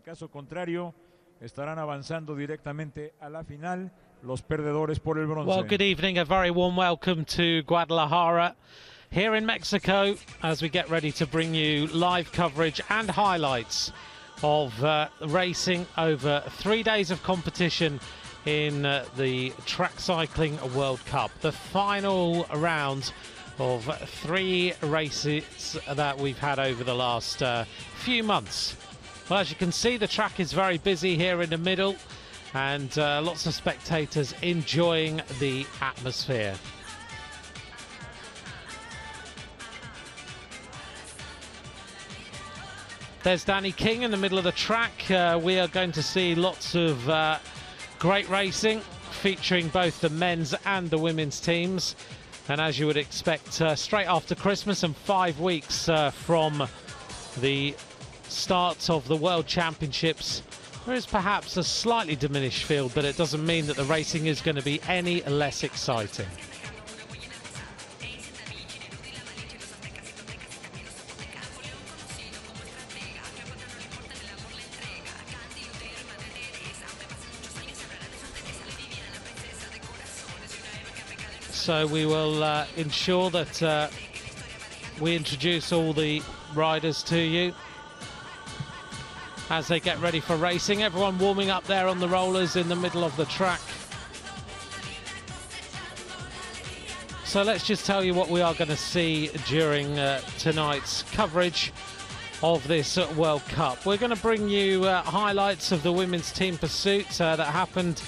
caso contrario, estarán avanzando directamente a la final los perdedores por el bronce. Well, good evening, a very warm welcome to Guadalajara here in Mexico as we get ready to bring you live coverage and highlights of racing over 3 days of competition in the Track Cycling World Cup. The final round of 3 races that we've had over the last few months. Well, as you can see, the track is very busy here in the middle, and lots of spectators enjoying the atmosphere. There's Danny King in the middle of the track. We are going to see lots of great racing featuring both the men's and the women's teams. And as you would expect, straight after Christmas and 5 weeks from the start of the World Championships, there is perhaps a slightly diminished field, but it doesn't mean that the racing is going to be any less exciting. So we will ensure that we introduce all the riders to you as they get ready for racing. Everyone warming up there on the rollers in the middle of the track. So let's just tell you what we are going to see during tonight's coverage of this World Cup. We're going to bring you highlights of the women's team pursuit that happened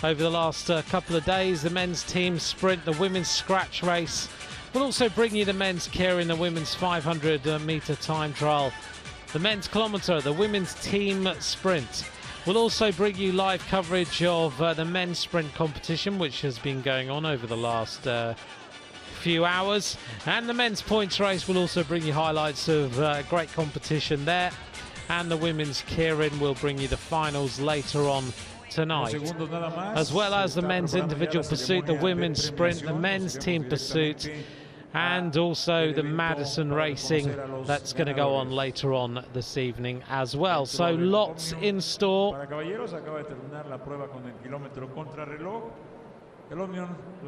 over the last couple of days, the men's team sprint, the women's scratch race. We'll also bring you the men's keirin, the women's 500-metre time trial, the men's kilometre, the women's team sprint. We'll also bring you live coverage of the men's sprint competition, which has been going on over the last few hours. And the men's points race will also bring you highlights of great competition there. And the women's keirin will bring you the finals later on tonight, as well as the men's individual pursuit, the women's sprint, the men's team pursuit, and also the Madison racing that's going to go on later on this evening as well. So lots in store.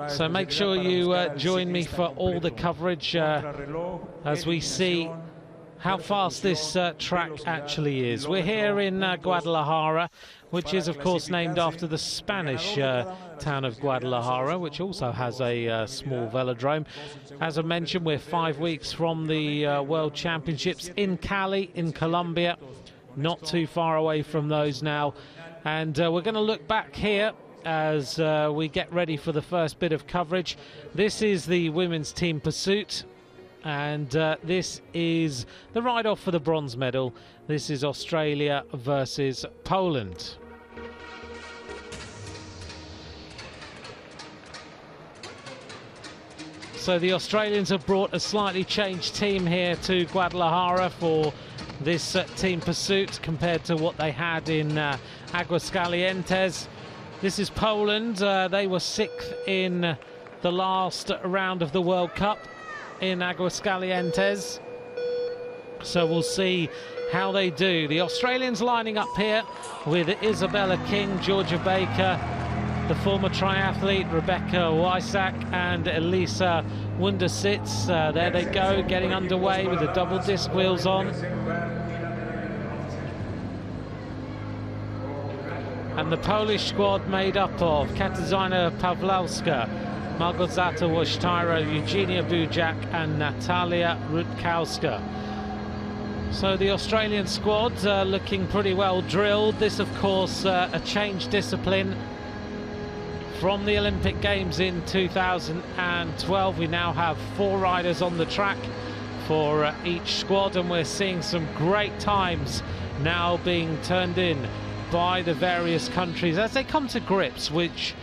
So make sure you join me for all the coverage as we see how fast this track actually is. We're here in Guadalajara, which is of course named after the Spanish town of Guadalajara, which also has a small velodrome. As I mentioned, we're 5 weeks from the World Championships in Cali in Colombia, not too far away from those now. And we're going to look back here as we get ready for the first bit of coverage. This is the women's team pursuit. And this is the ride-off for the bronze medal. This is Australia versus Poland. So the Australians have brought a slightly changed team here to Guadalajara for this team pursuit compared to what they had in Aguascalientes. This is Poland. They were 6th in the last round of the World Cup in Aguascalientes, so we'll see how they do. The Australians lining up here with Isabella King, Georgia Baker, the former triathlete Rebecca Wysack and Elisa Wundersitz. There they go, getting underway with the double disc wheels on. And the Polish squad made up of Katarzyna Pawlowska, Małgorzata Wojtyra, Eugenia Budziak and Natalia Rutkowska. So the Australian squad looking pretty well drilled. This of course a changed discipline from the Olympic Games in 2012. We now have 4 riders on the track for each squad, and we're seeing some great times now being turned in by the various countries as they come to grips with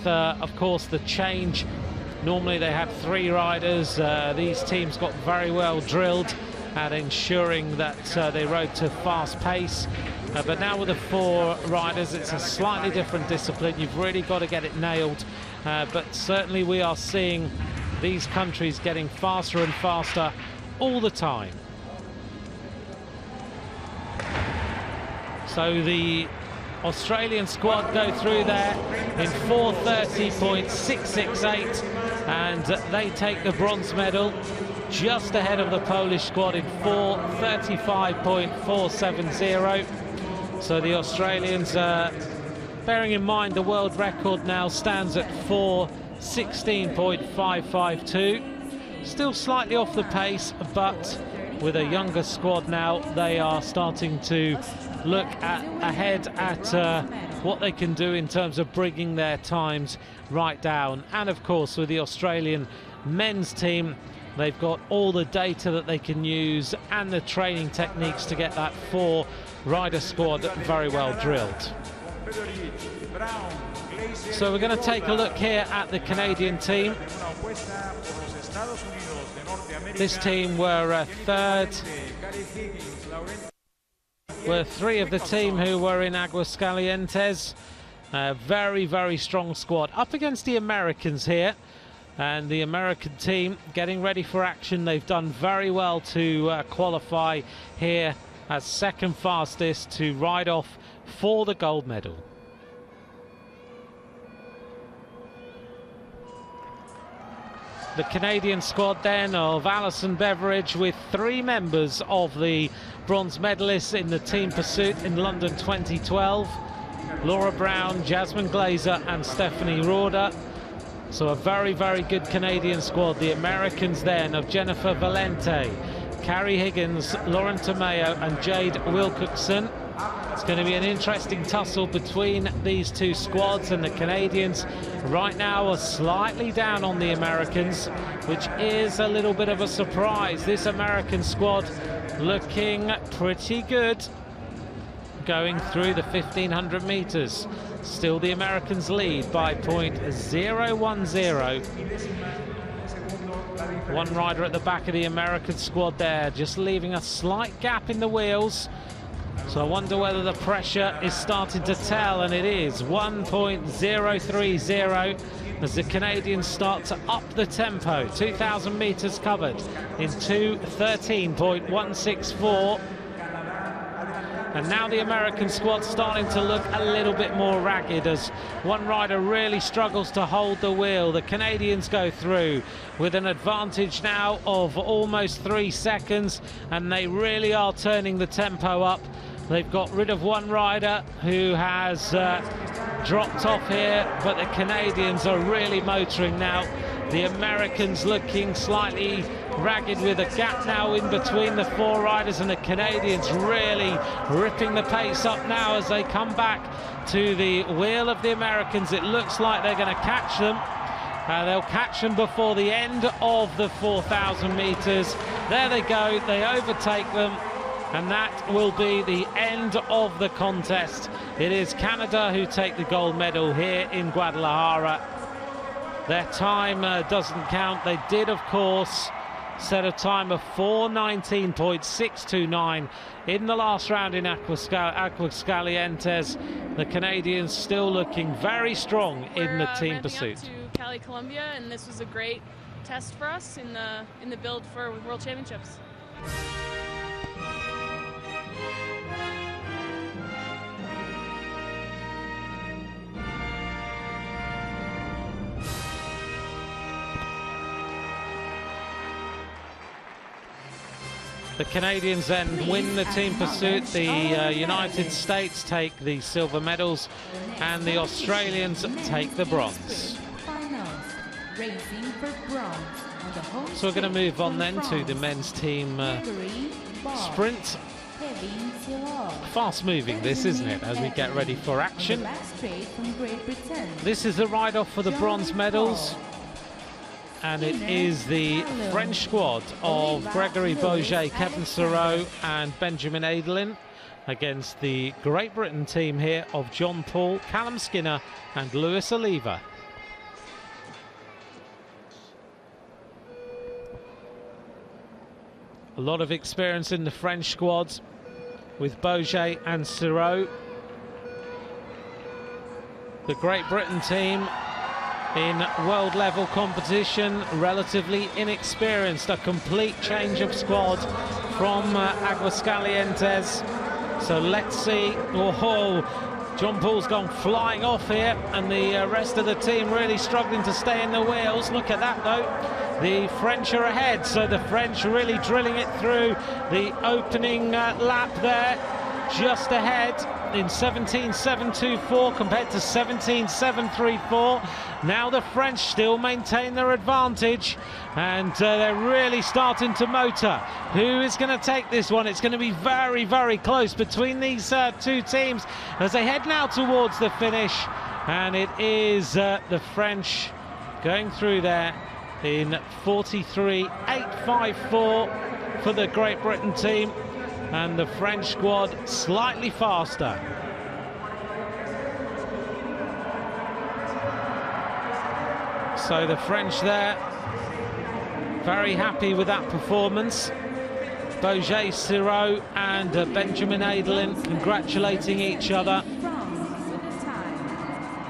of course the change. Normally they had 3 riders. These teams got very well drilled at ensuring that they rode to fast pace, but now with the 4 riders it's a slightly different discipline. You've really got to get it nailed, but certainly we are seeing these countries getting faster and faster all the time. So the Australian squad go through there in 4:30.668, and they take the bronze medal, just ahead of the Polish squad in 4:35.470. So the Australians, bearing in mind the world record now stands at 4:16.552. Still slightly off the pace, but with a younger squad now, they are starting to look ahead at what they can do in terms of bringing their times right down. And of course, with the Australian men's team, they've got all the data that they can use and the training techniques to get that 4-rider squad very well drilled. So we're going to take a look here at the Canadian team. This team were third. Were three of the team who were in Aguascalientes. Very, very strong squad. Up against the Americans here. And the American team getting ready for action. They've done very well to qualify here as second fastest to ride off for the gold medal. The Canadian squad then of Alison Beveridge, with three members of the bronze medalists in the team pursuit in London 2012. Laura Brown, Jasmine Glazer and Stephanie Roeder. So a very, very good Canadian squad. The Americans then of Jennifer Valente, Carrie Higgins, Lauren Tomeo and Jade Wilcoxon. It's going to be an interesting tussle between these two squads, and the Canadians right now are slightly down on the Americans, which is a little bit of a surprise. This American squad looking pretty good going through the 1500 meters. Still the Americans lead by 0.010. One rider at the back of the American squad there, just leaving a slight gap in the wheels. So I wonder whether the pressure is starting to tell, and it is. 1.030 as the Canadians start to up the tempo. 2,000 meters covered in 2:13.164. And now the American squad starting to look a little bit more ragged as one rider really struggles to hold the wheel. The Canadians go through with an advantage now of almost 3 seconds, and they really are turning the tempo up. They've got rid of one rider who has dropped off here, but the Canadians are really motoring now. The Americans looking slightly ragged with a gap now in between the four riders, and the Canadians really ripping the pace up now as they come back to the wheel of the Americans. It looks like they're going to catch them. They'll catch them before the end of the 4,000 meters. There they go, they overtake them, and that will be the end of the contest. It is Canada who take the gold medal here in Guadalajara. Their time doesn't count. They did, of course, set a time of 4:19.629 in the last round in Aguascalientes. The Canadians still looking very strong in the team pursuit. Up to Cali, Colombia, and this was a great test for us in the build for World Championships. The Canadians then win the team pursuit. The United States take the silver medals, and the Australians take the bronze. So we're going to move on then to the men's team sprint. Fast moving this, isn't it, as we get ready for action. This is the ride-off for the bronze medals. And it is the French squad of Gregory Boget, Kevin Sereau and Benjamin Adelin against the Great Britain team here of John Paul, Callum Skinner and Lewis Oliva. A lot of experience in the French squads with Boget and Sereau. The Great Britain team in world level competition, relatively inexperienced. A complete change of squad from Aguascalientes. So let's see. Oh, John Paul's gone flying off here, and the rest of the team really struggling to stay in the wheels. Look at that, though. The French are ahead, so the French really drilling it through the opening lap there, just ahead in 17.724 compared to 17.734. Now the French still maintain their advantage, and they're really starting to motor. Who is going to take this one? It's going to be very, very close between these two teams as they head now towards the finish, and it is the French going through there in 43.854 for the Great Britain team, and the French squad slightly faster. So the French there, very happy with that performance. Boget Sirot and Benjamin Adelin congratulating each other.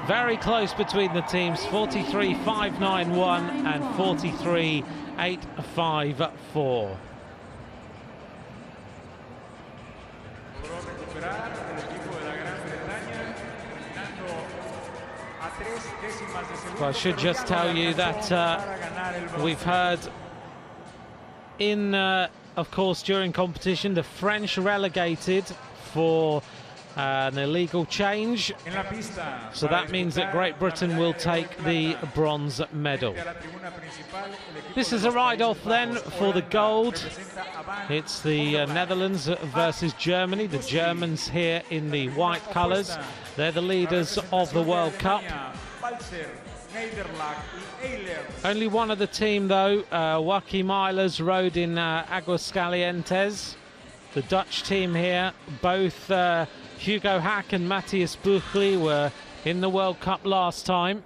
Very close between the teams, 43.591 and 43.854. Well, I should just tell you that we've heard of course, during competition, the French relegated for an illegal change. So that means that Great Britain will take the bronze medal. This is a ride-off then for the gold. It's the Netherlands versus Germany. The Germans here in the white colours. They're the leaders of the World Cup. Only one of the team, though, Joachim Eilers, rode in Aguascalientes. The Dutch team here, both Hugo Hack and Matthias Buchli were in the World Cup last time.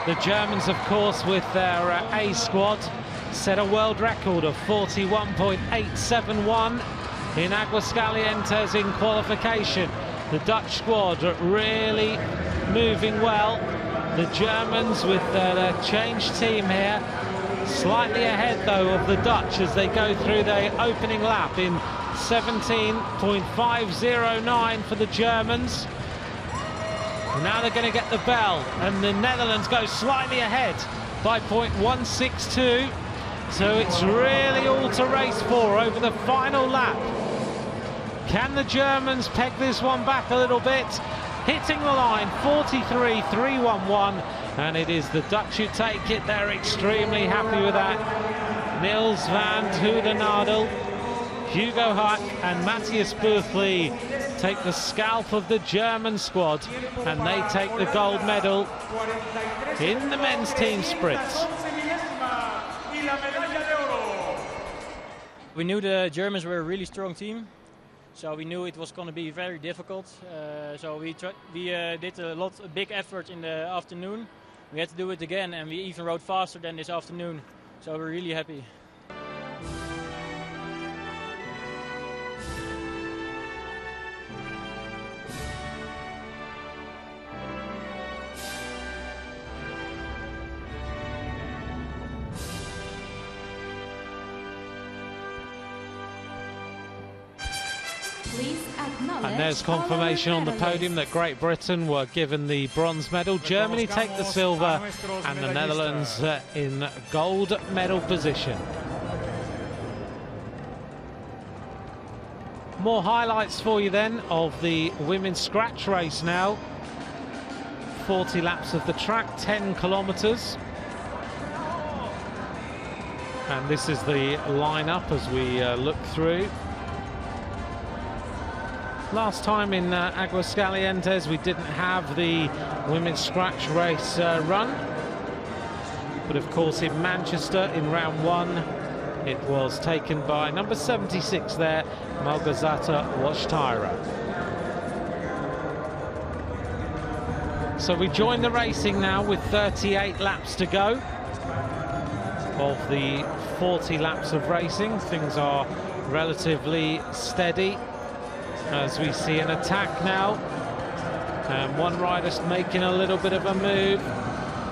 The Germans, of course, with their A squad, set a world record of 41.871 in Aguascalientes in qualification. The Dutch squad really moving well. The Germans with their changed team here, slightly ahead though of the Dutch as they go through their opening lap in 17.509 for the Germans. Now they're going to get the bell, and the Netherlands go slightly ahead by 0.162. So it's really all to race for over the final lap. Can the Germans peg this one back a little bit? Hitting the line, 43.311, and it is the Dutch who take it. They're extremely happy with that. Niels van Hoedenadel, Hugo Hack and Matthias Buchli take the scalp of the German squad, and they take the gold medal in the men's team sprints. We knew the Germans were a really strong team, so we knew it was going to be very difficult. So we did a big effort in the afternoon. We had to do it again, and we even rode faster than this afternoon. So we're really happy. And there's confirmation on the podium that Great Britain were given the bronze medal. Germany take the silver, and the Netherlands in gold medal position. More highlights for you then of the women's scratch race now. 40 laps of the track, 10 kilometres. And this is the lineup as we look through. Last time in Aguascalientes we didn't have the women's scratch race run, but of course in Manchester in round 1 it was taken by number 76 there, Malgorzata Wojtyra. So we join the racing now with 38 laps to go of the 40 laps of racing. Things are relatively steady as we see an attack now And one rider's making a little bit of a move.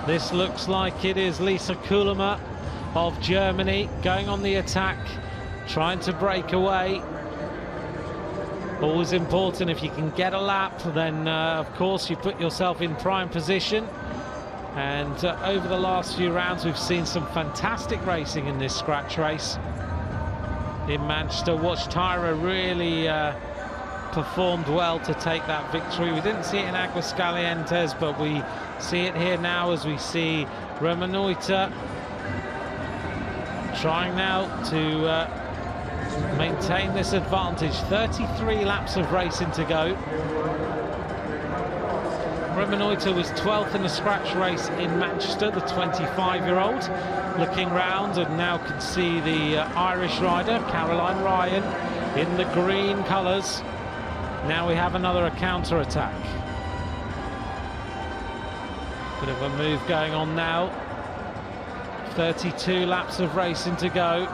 This looks like it is Lisa Kuhlema of Germany going on the attack, trying to break away. Always important, if you can get a lap, then of course you put yourself in prime position. And over the last few rounds we've seen some fantastic racing in this scratch race in Manchester. Watch Tyra really performed well to take that victory. We didn't see it in Aguascalientes, but we see it here now as we see Remeneuter trying now to maintain this advantage. 33 laps of racing to go. Remeneuter was 12th in the scratch race in Manchester, the 25-year-old. Looking round and now can see the Irish rider, Caroline Ryan, in the green colours. Now we have another counter-attack. Bit of a move going on now. 32 laps of racing to go.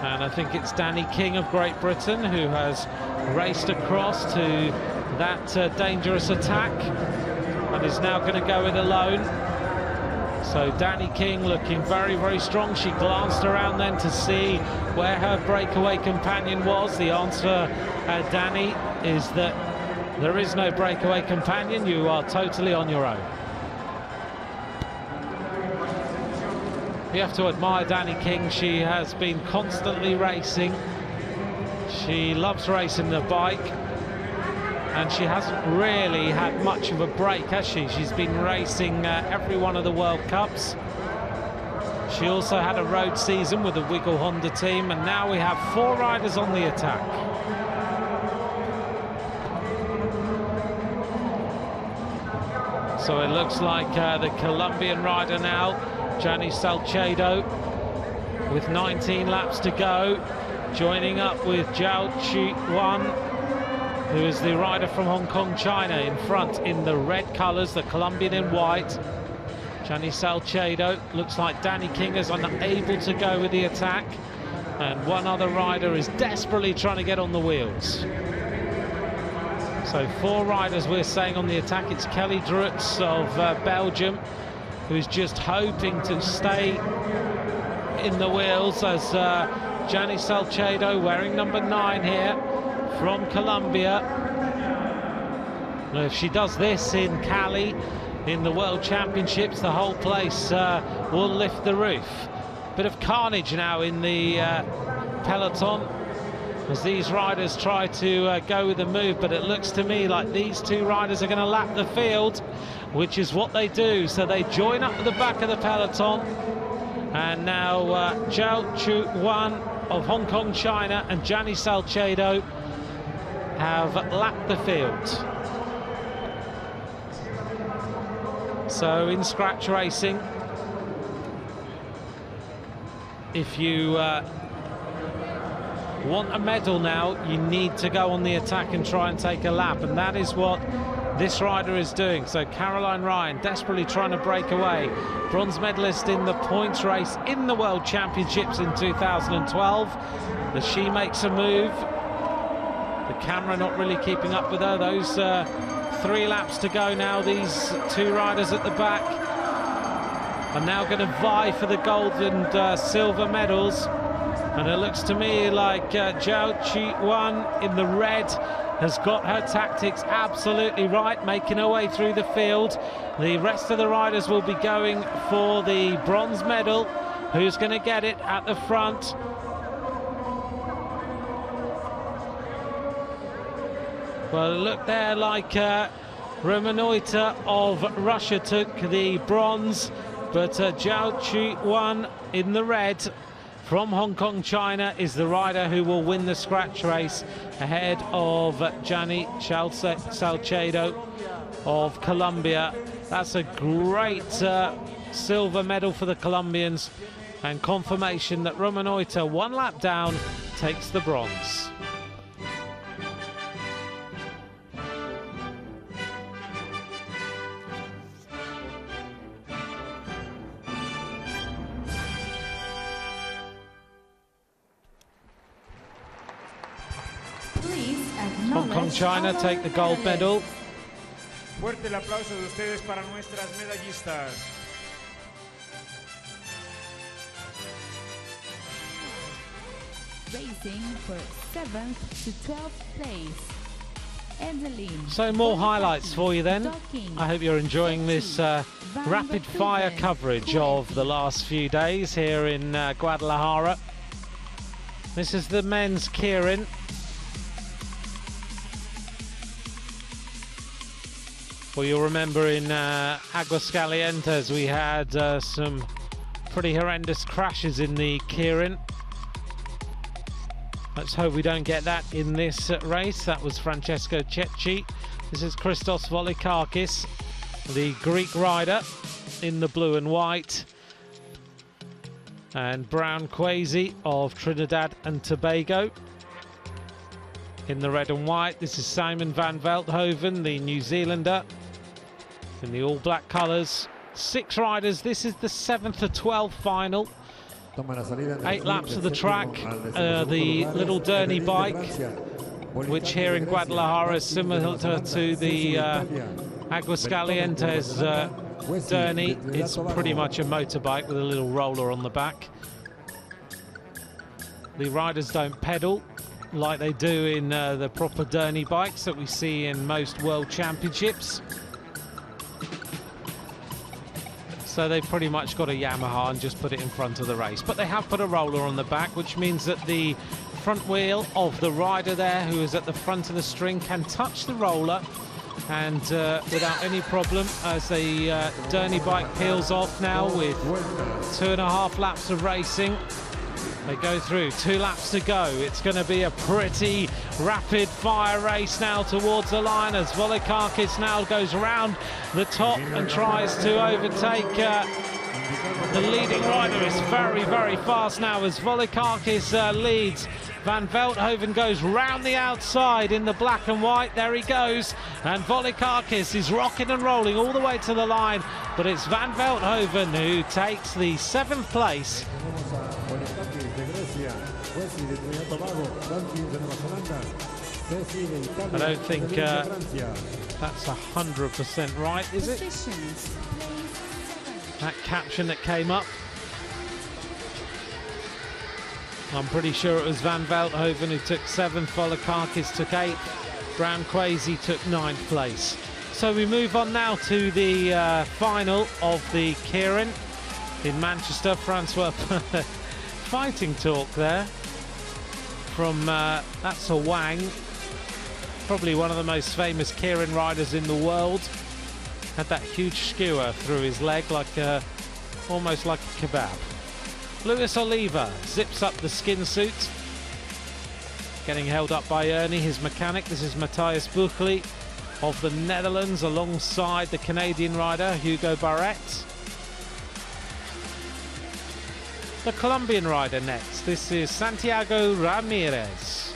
And I think it's Danny King of Great Britain who has raced across to that dangerous attack and is now going to go it alone. So Danny King looking very, very strong. She glanced around then to see where her breakaway companion was. The answer, Danny, is that there is no breakaway companion. You are totally on your own. You have to admire Danny King. She has been constantly racing. She loves racing the bike, and she hasn't really had much of a break, has she? She's been racing every one of the World Cups. She also had a road season with the Wiggle Honda team, and now we have 4 riders on the attack. So it looks like the Colombian rider now, Gianni Salcedo, with 19 laps to go, joining up with Zhao Qi-wan, who is the rider from Hong Kong, China, in front in the red colours, the Colombian in white. Gianni Salcedo. Looks like Danny King is unable to go with the attack, and one other rider is desperately trying to get on the wheels. So 4 riders we're saying on the attack. It's Kelly Drutz of Belgium, who's just hoping to stay in the wheels, as Gianni Salcedo, wearing number 9 here, from Colombia. If she does this in Cali, in the World Championships, the whole place will lift the roof. Bit of carnage now in the peloton as these riders try to go with the move, but it looks to me like these 2 riders are going to lap the field, which is what they do. So they join up at the back of the peloton, and now Zhao Qi-wan of Hong Kong, China, and Gianni Salcedo have lapped the field. So in scratch racing, if you want a medal now, you need to go on the attack and try and take a lap, and that is what this rider is doing. So Caroline Ryan desperately trying to break away, bronze medalist in the points race in the World Championships in 2012, as she makes a move. The camera not really keeping up with her. Those 3 laps to go now. These 2 riders at the back are now going to vie for the gold and silver medals. And it looks to me like Zhao Qi-wan in the red has got her tactics absolutely right, making her way through the field. The rest of the riders will be going for the bronze medal. Who's going to get it at the front? Well, look there, like Remeneuter of Russia took the bronze, but Zhao Qi-wan in the red from Hong Kong, China, is the rider who will win the scratch race ahead of Gianni Salcedo of Colombia. That's a great silver medal for the Colombians, and confirmation that Remeneuter, 1 lap down, takes the bronze. Hong Kong, China take the gold medal. Fuerte el aplauso de ustedes para nuestras medallistas. Racing for 7th to 12th place. So more highlights for you then. I hope you're enjoying this rapid fire coverage of the last few days here in Guadalajara. This is the men's keirin. Well, you'll remember in Aguascalientes we had some pretty horrendous crashes in the keirin. Let's hope we don't get that in this race. That was Francesco Cecchi. This is Christos Volikakis, the Greek rider, in the blue and white. And Brown Kwesi of Trinidad and Tobago in the red and white. This is Simon van Veldhoven, the New Zealander, in the all-black colours. 6 riders. This is the 7th to 12th final. 8 laps of the track, the little Derny bike, which here in Guadalajara is similar to the Aguascalientes Derny. It's pretty much a motorbike with a little roller on the back. The riders don't pedal like they do in the proper Derny bikes that we see in most world championships. So they've pretty much got a Yamaha and just put it in front of the race. But they have put a roller on the back, which means that the front wheel of the rider there, who is at the front of the string, can touch the roller and without any problem, as the Derny bike peels off now with 2.5 laps of racing. They go through, 2 laps to go. It's going to be a pretty rapid fire race now towards the line as Volikakis now goes around the top and tries to overtake the leading rider. Is very, very fast now as Volikakis leads. Van Veldhoven goes round the outside in the black and white. There he goes. And Volikakis is rocking and rolling all the way to the line. But it's Van Veldhoven who takes the 7th place. I don't think that's 100% right, is it? That caption that came up. I'm pretty sure it was Van Veldhoven who took 7th, Volikakis took 8th, Brown Kwesi took 9th place. So we move on now to the final of the keirin in Manchester. Francois, fighting talk there from that's a Wang, probably one of the most famous keirin riders in the world. Had that huge skewer through his leg, like almost like a kebab. Luis Oliva zips up the skin suit, getting held up by Ernie, his mechanic. This is Matthias Buchli of the Netherlands alongside the Canadian rider Hugo Barrett. The Colombian rider next. This is Santiago Ramirez.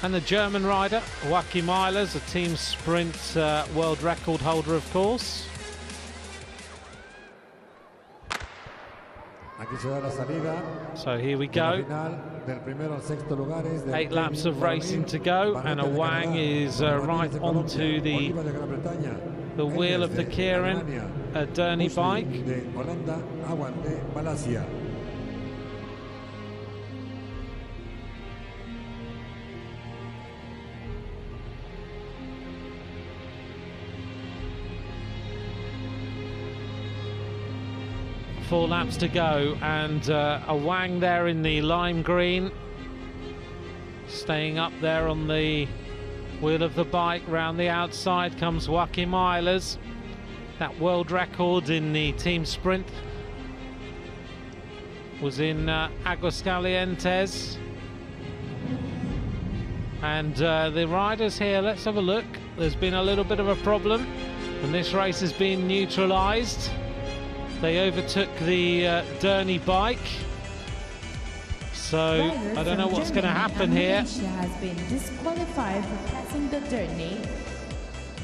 And the German rider, Joachim Eilers, a team sprint world record holder, of course. So here we go. 8 laps of racing to go, and a Wang is right onto the wheel of the keirin, a Derny bike. Four laps to go, and a Wang there in the lime green, staying up there on the wheel of the bike. Round the outside comes Joachim Eilers, that world record in the team sprint was in Aguascalientes. And the riders here, let's have a look. There's been a little bit of a problem, and this race has been neutralized. They overtook the Derny bike, so I don't know what's going to happen here. Has been disqualified for passing the Derny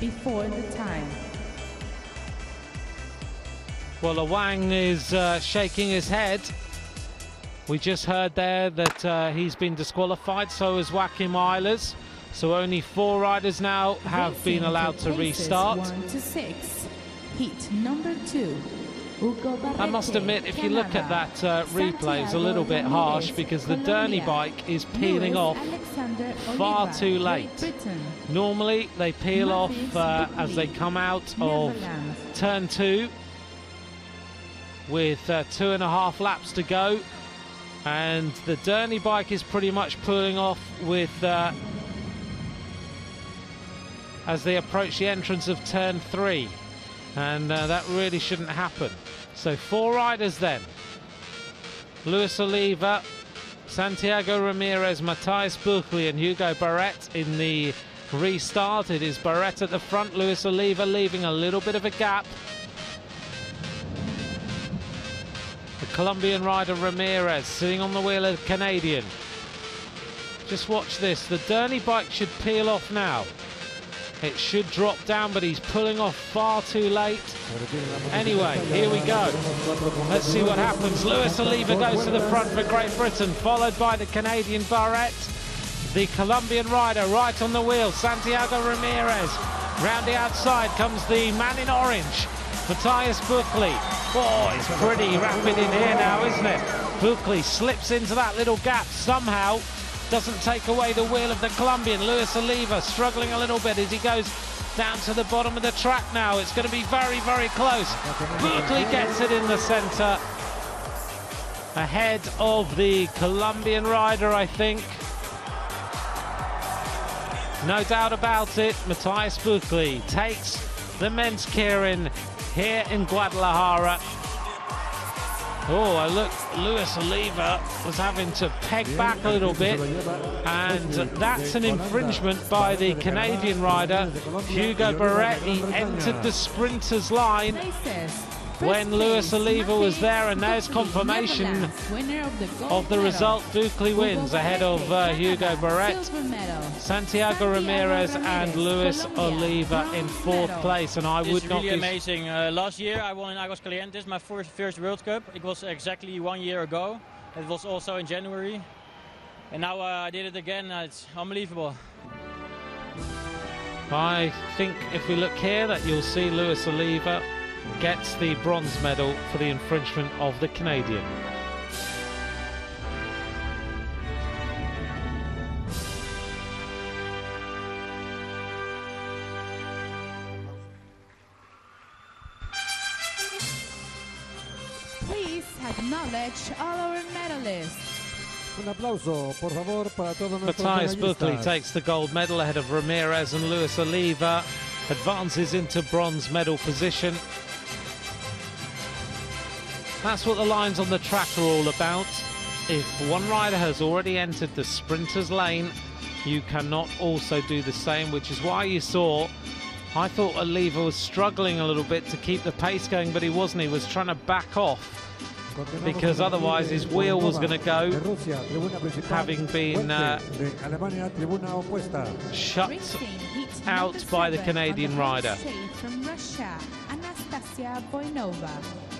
before the time. Well, Wang is shaking his head. We just heard there that he's been disqualified, so is Joachim Eilers. So only 4 riders now have been allowed to restart. 1 to 6. Heat number 2. I must admit, if you look at that replay, it's a little bit harsh because the Derny bike is peeling off far too late. Normally, they peel off as they come out of turn 2 with 2.5 laps to go. And the Derny bike is pretty much pulling off with as they approach the entrance of turn 3. And that really shouldn't happen. So 4 riders then. Luis Oliva, Santiago Ramirez, Matthias Buchli and Hugo Barret in the restart. It is Barret at the front, Luis Oliva leaving a little bit of a gap. The Colombian rider Ramirez sitting on the wheel of the Canadian. Just watch this, the Derny bike should peel off now. It should drop down, but he's pulling off far too late. Anyway, here we go. Let's see what happens. Luis Oliva goes to the front for Great Britain, followed by the Canadian Barret. The Colombian rider right on the wheel, Santiago Ramirez. Round the outside comes the man in orange, Matthias Buchli. Oh, it's pretty rapid in here now, isn't it? Buchli slips into that little gap somehow. Doesn't take away the wheel of the Colombian. Luis Oliva struggling a little bit as he goes down to the bottom of the track now. It's going to be very, very close. Buchli gets it in the centre. Ahead of the Colombian rider, I think. No doubt about it, Matthias Buchli takes the men's keirin here in Guadalajara. Oh, look, Luis Oliva was having to peg back a little bit, and that's an infringement by the Canadian rider, Hugo Barret. He entered the sprinters line when Luis Oliva was there, and there's confirmation of the result. Buchli wins ahead of Hugo Barret, Santiago Ramirez and Luis Oliva in 4th place, and I would it's not really be... amazing. Last year I won in Aguascalientes, my first World Cup. It was exactly 1 year ago. It was also in January, and now I did it again. It's unbelievable. I think if we look here that you'll see Luis Oliva gets the bronze medal for the infringement of the Canadian. Please acknowledge all our medalists. Un aplauso, por favor, para todos nuestros Matthias Buchli medallistas. takes the gold medal ahead of Ramirez, and Luis Oliva advances into bronze medal position. That's what the lines on the track are all about. If one rider has already entered the sprinters lane, you cannot also do the same, which is why you saw, I thought Oliva was struggling a little bit to keep the pace going, but he wasn't. He was trying to back off because otherwise his wheel was going to go, having been shut out by the Canadian rider. From Russia, Anastasia Voinova.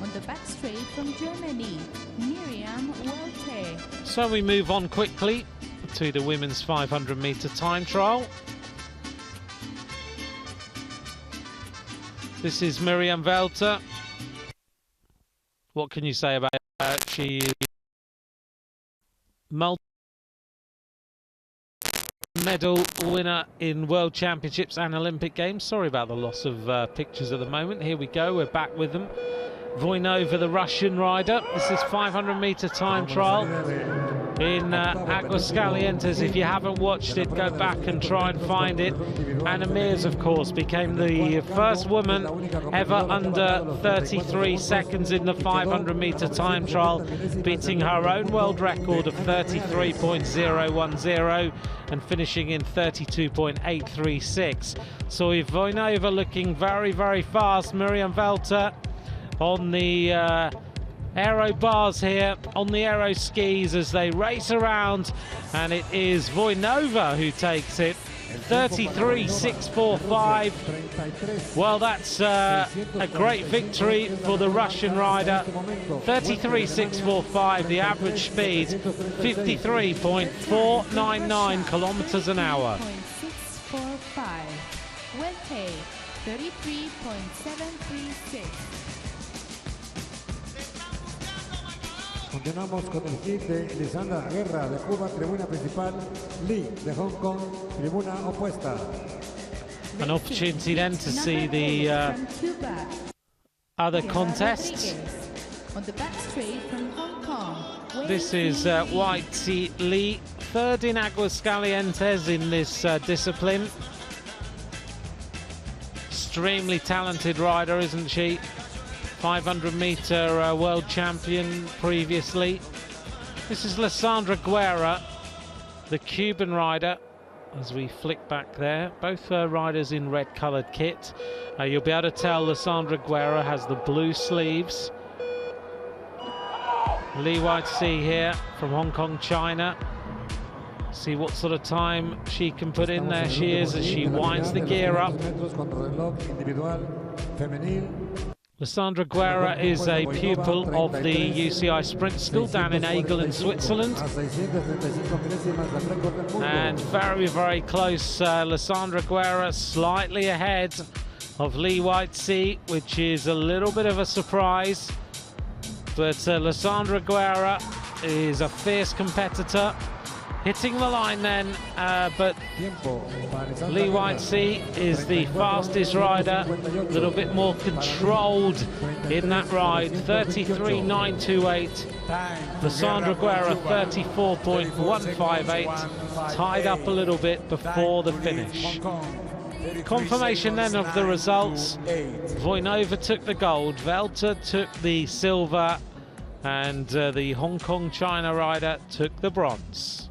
On the back straight from Germany, Miriam Welte. So we move on quickly to the women's 500-meter time trial. This is Miriam Welte. What can you say about her? She multi-medal winner in World Championships and Olympic Games. Sorry about the loss of pictures at the moment. Here we go, we're back with them. Voinova, the Russian rider. This is 500-meter time trial in Aguascalientes. If you haven't watched it, go back and try and find it. Anna Mears, of course, became the first woman ever under 33 seconds in the 500-meter time trial, beating her own world record of 33.010 and finishing in 32.836. So Voinova looking very, very fast. Miriam Welte on the aero bars here, on the aero skis as they race around, and it is Voinova who takes it. 33.645. Well, that's a great victory for the Russian rider. 33.645, the average speed, 53.499 kilometers an hour. 33.736. Continuamos con el hit de Lisandra Guerra de Cuba, tribuna principal. Lee de Hong Kong, tribuna opuesta. An opportunity then to see the other contests. On the back straight from Hong Kong. This is White Lee, third in Aguascalientes in this discipline. Extremely talented rider, isn't she? 500-meter world champion previously. This is Lisandra Guerra, the Cuban rider, as we flick back there. Both riders in red-coloured kit. You'll be able to tell Lisandra Guerra has the blue sleeves. Lee Whitesea here from Hong Kong, China. See what sort of time she can put in. There she is as she winds the gear up. Lisandra Guerra is a pupil of the UCI Sprint School down in Aigle in Switzerland. And very, very close. Lisandra Guerra slightly ahead of Lee Whitesea, which is a little bit of a surprise. But Lisandra Guerra is a fierce competitor. Hitting the line then, but Lee Whitesea is the fastest rider, a little bit more controlled in that ride. 33.928. Lisandra Guerra 34.158, tied up a little bit before the finish. Confirmation then of the results. Voinova took the gold, Velter took the silver, and the Hong Kong China rider took the bronze.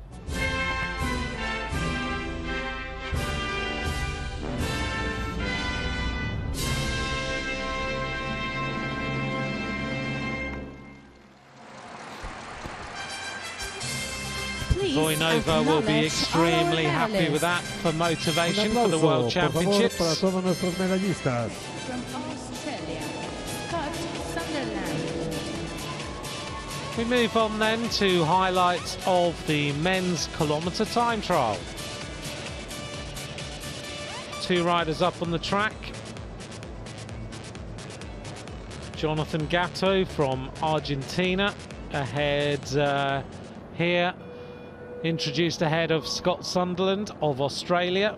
Voinova will be extremely happy with that for motivation for the World Championships. Para todos nuestros medallistas. From Australia, Scott Sunderland. We move on then to highlights of the men's kilometre time trial. Two riders up on the track. Jonathan Gatto from Argentina ahead here. Introduced ahead of Scott Sunderland of Australia.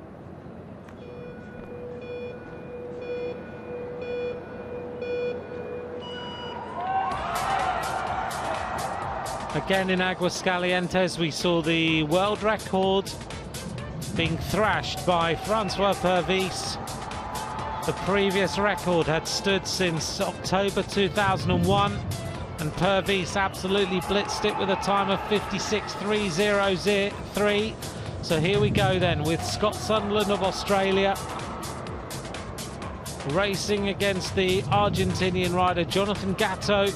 Again in Aguascalientes we saw the world record being thrashed by Francois Pervis. The previous record had stood since October 2001. And Pervis absolutely blitzed it with a time of 56.303. So here we go then with Scott Sunderland of Australia racing against the Argentinian rider Jonathan Gatto.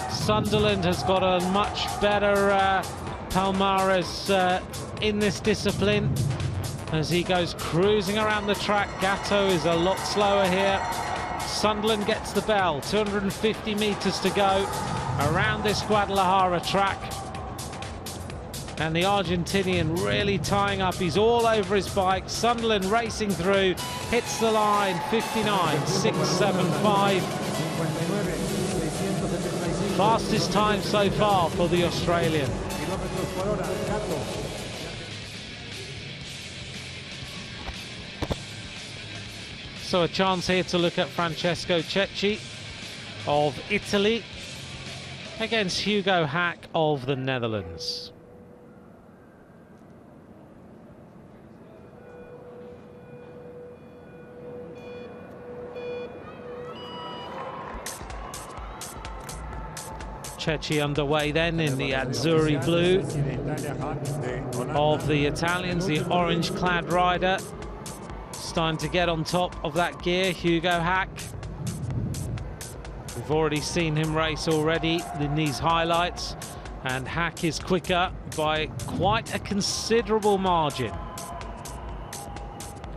Sunderland has got a much better palmares in this discipline as he goes cruising around the track. Gatto is a lot slower here. Sunderland gets the bell, 250 metres to go around this Guadalajara track, and the Argentinian really tying up. He's all over his bike. Sunderland racing through, hits the line, 59.675. Fastest time so far for the Australian. So a chance here to look at Francesco Cecchi of Italy against Hugo Hack of the Netherlands. Cecchi underway then in the Azzurri blue of the Italians, the orange-clad rider. Starting to get on top of that gear, Hugo Hack. We've already seen him race already in these highlights, and Hack is quicker by quite a considerable margin.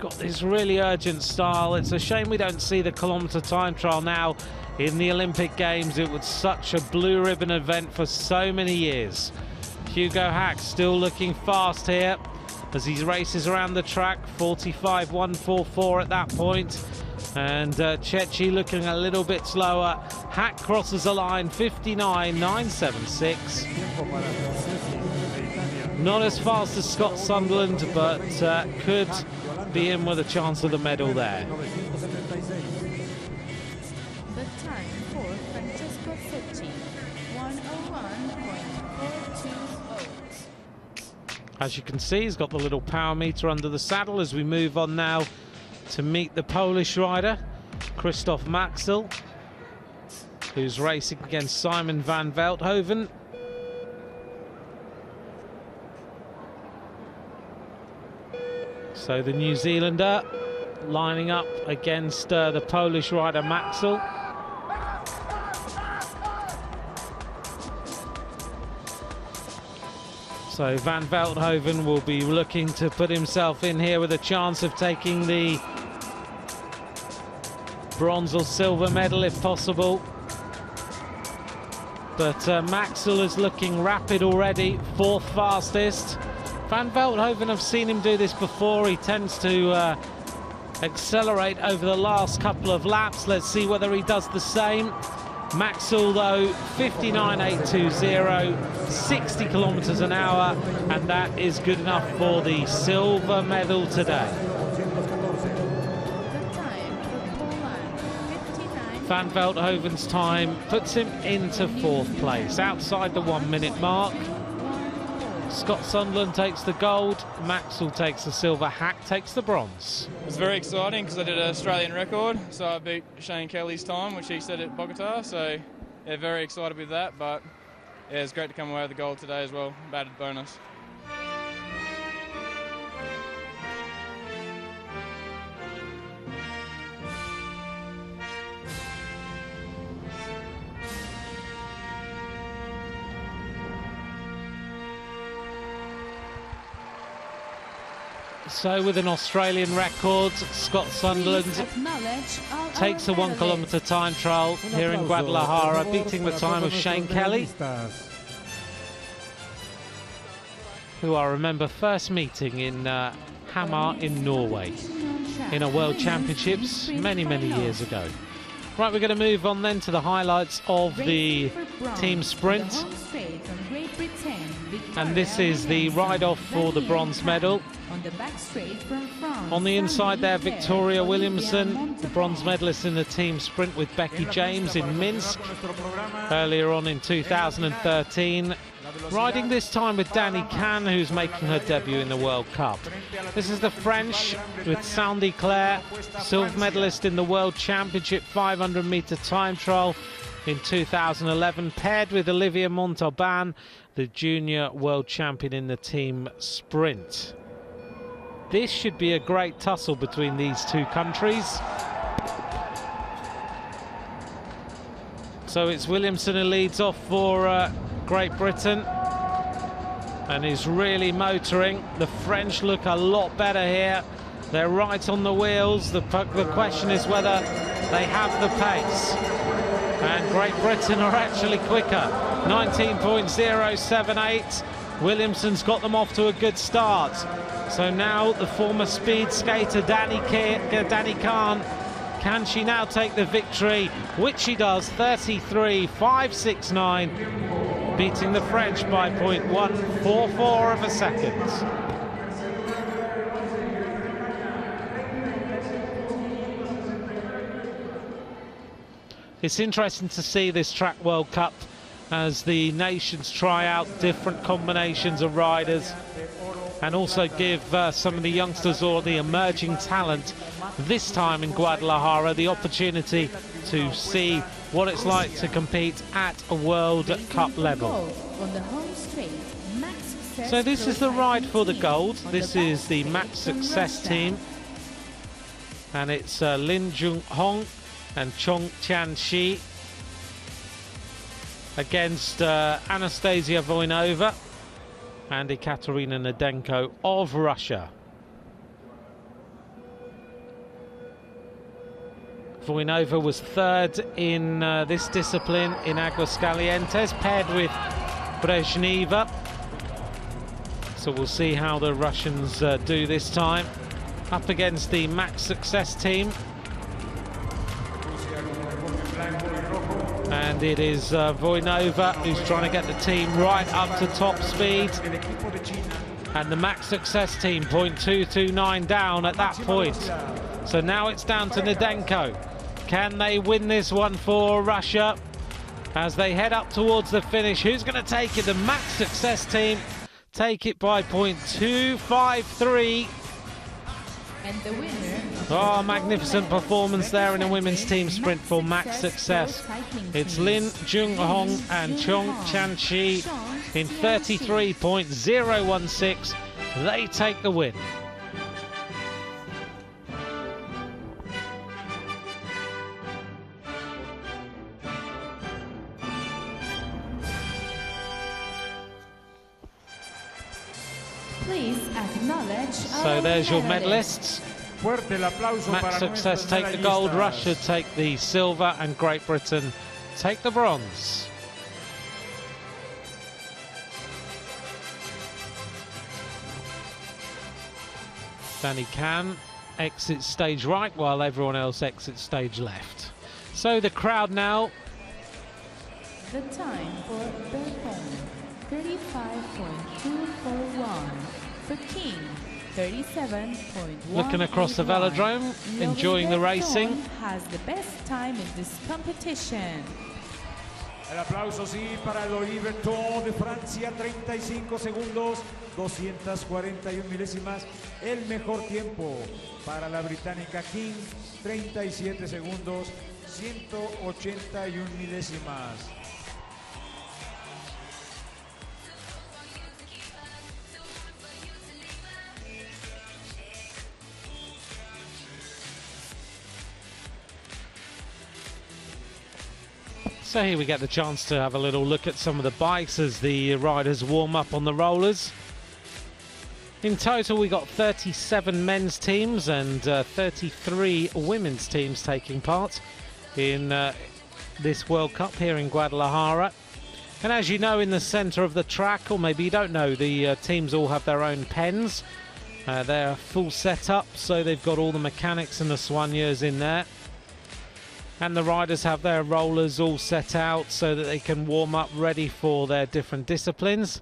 Got this really urgent style. It's a shame we don't see the kilometre time trial now in the Olympic Games. It was such a blue ribbon event for so many years. Hugo Hack still looking fast here. as he races around the track. 45.144 at that point. And Chechi looking a little bit slower. Hack crosses the line, 59.976. Not as fast as Scott Sunderland, but could be in with a chance of the medal there. The time for Francesco Secchi, 101.420. As you can see, he's got the little power meter under the saddle as we move on now to meet the Polish rider, Christoph Maxel, who's racing against Simon van Veldhoven. So the New Zealander lining up against the Polish rider Maxel. So van Veldhoven will be looking to put himself in here with a chance of taking the bronze or silver medal if possible. But Maxel is looking rapid already, 4th fastest. Van Veldhoven, I've seen him do this before. He tends to accelerate over the last couple of laps. Let's see whether he does the same. Maxel, though, 59.820, 60 kilometers an hour, and that is good enough for the silver medal today. Van Veldhoven's time puts him into 4th place, outside the 1 minute mark. Scott Sunderland takes the gold, Maxel takes the silver, Hack takes the bronze. It was very exciting because I did an Australian record, so I beat Shane Kelly's time, which he set at Bogota, so yeah, very excited with that, but yeah, it's great to come away with the gold today as well, added bonus. So with an Australian record, Scott Sunderland takes a 1 kilometre time trial here in Guadalajara, beating the time of Shane Kelly, who I remember first meeting in Hamar in Norway in a World Championships many years ago. Right, we're going to move on then to the highlights of the team sprint. And this is the ride-off for the bronze medal. On the inside there, Victoria Williamson, the bronze medalist in the team sprint with Becky James in Minsk earlier on in 2013. Riding this time with Dani Kahn, who's making her debut in the World Cup. This is the French with Sandy Claire, silver medalist in the World Championship 500-metre time trial in 2011, paired with Olivia Montauban, the junior world champion in the team sprint. This should be a great tussle between these two countries. So it's Williamson who leads off for Great Britain and is really motoring. The French look a lot better here. They're right on the wheels. The question is whether they have the pace. And Great Britain are actually quicker. 19.078. Williamson's got them off to a good start. So now the former speed skater Dani Kahn, can she now take the victory? Which she does, 33.569, beating the French by 0.144 of a second. It's interesting to see this Track World Cup as the nations try out different combinations of riders and also give some of the youngsters or the emerging talent this time in Guadalajara the opportunity to see what it's like to compete at a World Cup level. So this is the ride for the gold. This is the Max Success team, and it's Lin Jung Hong and Chong Tian Shi against Anastasia Voinova and Ekaterina Nadenko of Russia. Voinova was third in this discipline in Aguascalientes, paired with Brezhneva. So we'll see how the Russians do this time. Up against the Max Success team. And it is Voinova who's trying to get the team right up to top speed. And the Max Success team, 0.229 down at that point. So now it's down to Nadenko. Can they win this one for Russia? As they head up towards the finish, who's going to take it? The Max Success team take it by 0.253. And the winner. Oh, magnificent performance there in a women's team sprint for Max Success. It's Lin Junghong and Chong Chan-chi in 33.016. They take the win. Please acknowledge. So there's your medalists. Max Success take the gold, Russia take the silver, and Great Britain take the bronze. Danny Can exits stage right while everyone else exits stage left. So the crowd now. The time for Berhom, 35.241. For King, 37.1. Looking across the velodrome, enjoying the racing. Has the best time in this competition. El aplauso sí para el Olivier Ton de Francia, 35 segundos, 241 milésimas. El mejor tiempo para la británica King, 37 segundos, 181 milésimas. So here we get the chance to have a little look at some of the bikes as the riders warm up on the rollers. In total we got 37 men's teams and 33 women's teams taking part in this World Cup here in Guadalajara. And as you know, in the centre of the track, or maybe you don't know, the teams all have their own pens. They're full setup, so they've got all the mechanics and the soigneurs in there. And the riders have their rollers all set out so that they can warm up ready for their different disciplines.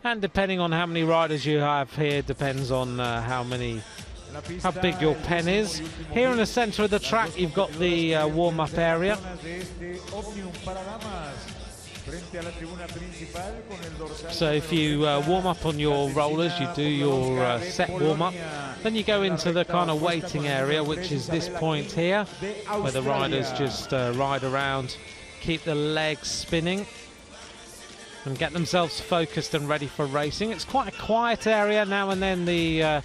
And depending on how many riders you have here, depends on how big your pen is. Here in the centre of the track, you've got the warm-up area. So if you warm up on your rollers, you do your set warm-up, then you go into the kind of waiting area, which is this point here, where the riders just ride around, keep the legs spinning and get themselves focused and ready for racing. It's quite a quiet area. Now and then the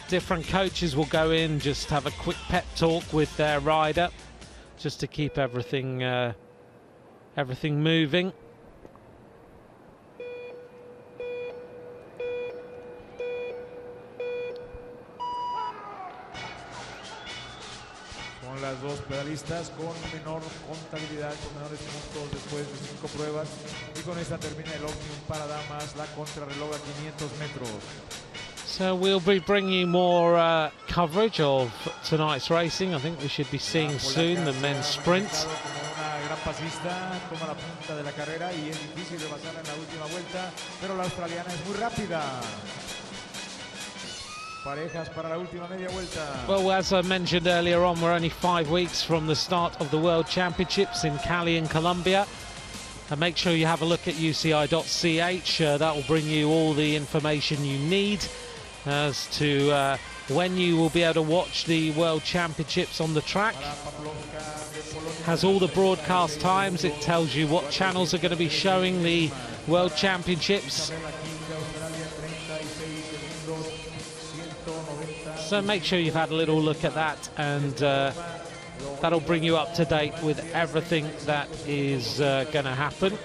different coaches will go in, just have a quick pep talk with their rider, just to keep everything moving. Son las dos pedalistas con menor contabilidad, con menores puntos después de 5 pruebas. Y con esta termina el Omnium para damas, la contrarreloj a 500 metros. So we'll be bringing you more coverage of tonight's racing. I think we should be seeing soon the men's sprint. Pasista toma la punta de la carrera y es difícil rebasarla en la última vuelta, pero la australiana es muy rápida. Parejas para la última media vuelta. Well, as I mentioned earlier on, we're only 5 weeks from the start of the World Championships in Cali in Colombia. And make sure you have a look at uci.ch. That will bring you all the information you need as to when you will be able to watch the World Championships on the track. Has all the broadcast times. It tells you what channels are going to be showing the World Championships. So make sure you've had a little look at that, and that'll bring you up to date with everything that is going to happen.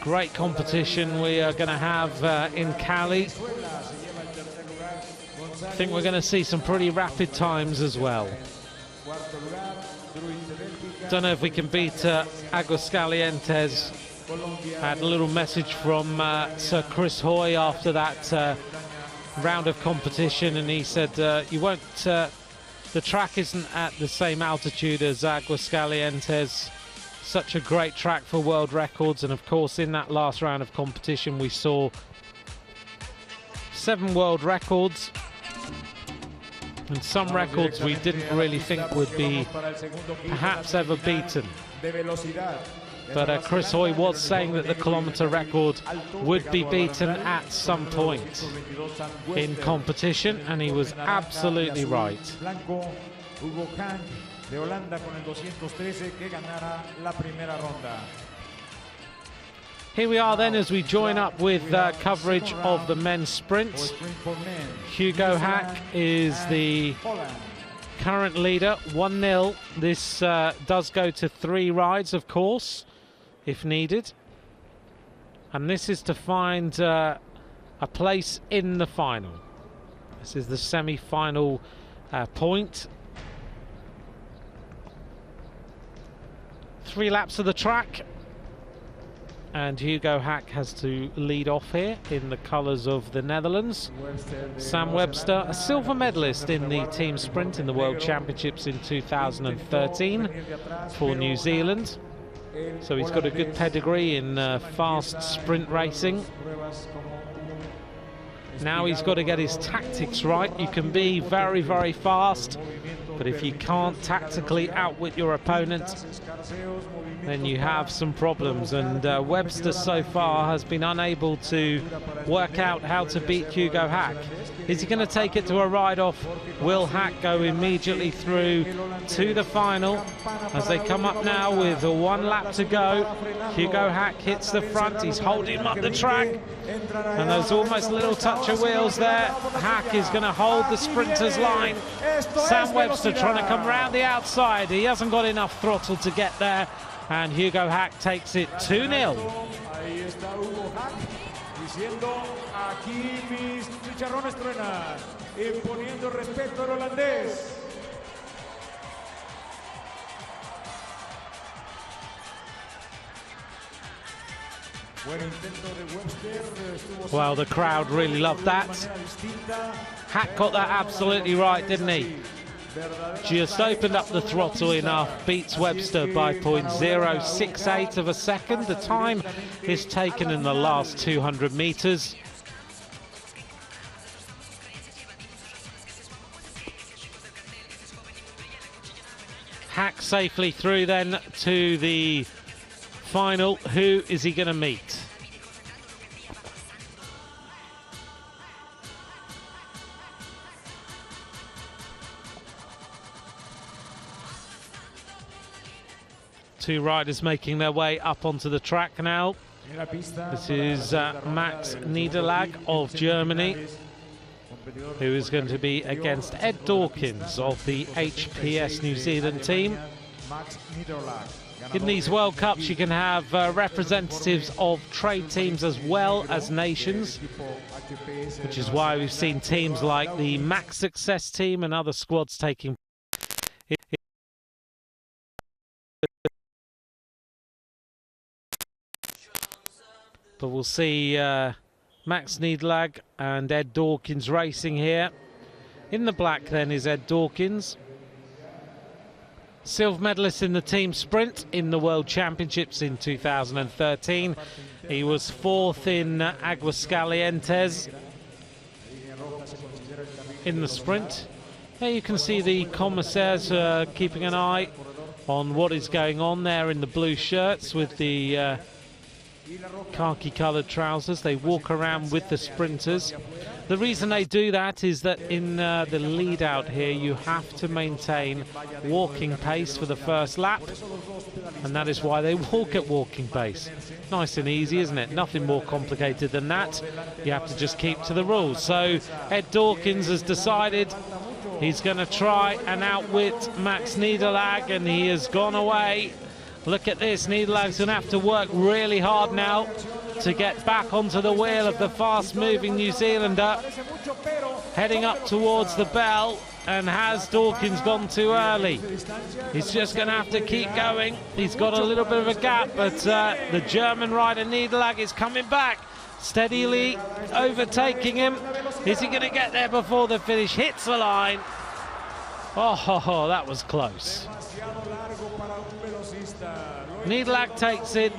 Great competition we are going to have in Cali. I think we're going to see some pretty rapid times as well. Don't know if we can beat Aguascalientes Had a little message from Sir Chris Hoy after that round of competition, and he said you won't the track isn't at the same altitude as Aguascalientes. Such a great track for world records, and of course in that last round of competition we saw 7 world records, and some records we didn't really think would be perhaps ever beaten. But Chris Hoy was saying that the kilometre record would be beaten at some point in competition, and he was absolutely right. Here we are then as we join up with coverage of the men's sprint. Hugo Hack is the current leader, 1-0. This does go to 3 rides, of course, if needed. And this is to find a place in the final. This is the semi-final point. 3 laps of the track. And Hugo Hack has to lead off here in the colours of the Netherlands. Sam Webster, a silver medalist in the team sprint in the World Championships in 2013 for New Zealand. So he's got a good pedigree in fast sprint racing. Now he's got to get his tactics right. You can be very, very fast, but if you can't tactically outwit your opponent, then you have some problems. And Webster so far has been unable to work out how to beat Hugo Hack. Is he going to take it to a ride-off? Will Hack go immediately through to the final as they come up now with 1 lap to go? Hugo Hack hits the front, he's holding up the track, and there's almost a little touch of wheels there. Hack is going to hold the sprinter's line. Sam Webster trying to come round the outside. He hasn't got enough throttle to get there, and Hugo Hack takes it 2-0. Well, the crowd really loved that. Hack got that absolutely right, didn't he? Just opened up the throttle enough, beats Webster by 0.068 of a second. The time is taken in the last 200 metres. Hack safely through then to the final. Who is he going to meet? Two riders making their way up onto the track now. This is Max Niederlag of Germany, who is going to be against Ed Dawkins of the HPS New Zealand team. In these World Cups you can have representatives of trade teams as well as nations, which is why we've seen teams like the Max Success team and other squads taking but we'll see Max Niederlag and Ed Dawkins racing here. In the black then is Ed Dawkins, silver medalist in the team sprint in the World Championships in 2013. He was 4th in Aguascalientes in the sprint. There you can see the commissaires keeping an eye on what is going on there in the blue shirts with the khaki coloured trousers. They walk around with the sprinters. The reason they do that is that in the lead out here you have to maintain walking pace for the first lap, and that is why they walk at walking pace. Nice and easy, isn't it? Nothing more complicated than that. You have to just keep to the rules. So Ed Dawkins has decided he's going to try and outwit Max Niederlag, and he has gone away. Look at this, Niederlag's going to have to work really hard now to get back onto the wheel of the fast-moving New Zealander. Heading up towards the bell, And has Dawkins gone too early? He's just going to have to keep going. He's got a little bit of a gap, but the German rider Niederlag is coming back, steadily overtaking him. Is he going to get there before the finish? Hits the line. Oh, that was close. Niederlag takes it.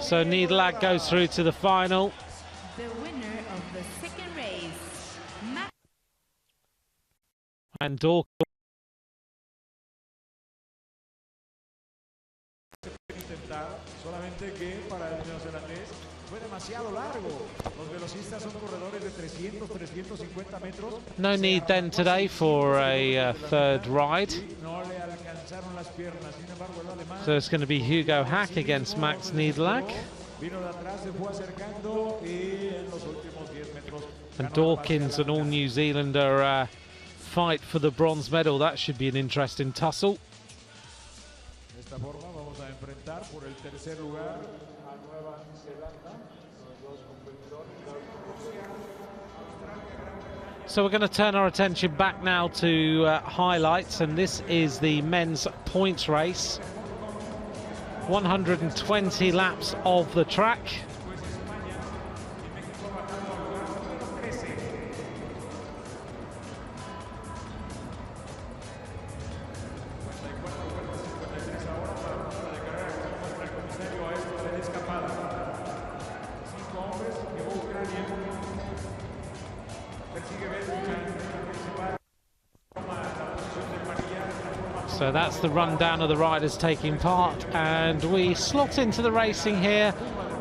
So Niederlag goes through to the final. The winner of the second race, And Dawkins. Solamente que para el neozelandés fue demasiado largo. Los velocistas son corredores de 300, 350 metros. No need then today for a third ride. No le alcanzaron las piernas. Sin embargo, el alemán So it's going to be Hugo Hack against Max Niederlag. vino de atrás, se fue acercando y en los últimos 10 metros. And Dawkins, an all New Zealander, fight for the bronze medal. That should be an interesting tussle. De esta forma vamos a enfrentar por el tercer lugar a Nueva Zelanda. Los dos competidores. So we're going to turn our attention back now to highlights, and this is the men's points race. 120 laps of the track. So that's the rundown of the riders taking part, and we slot into the racing here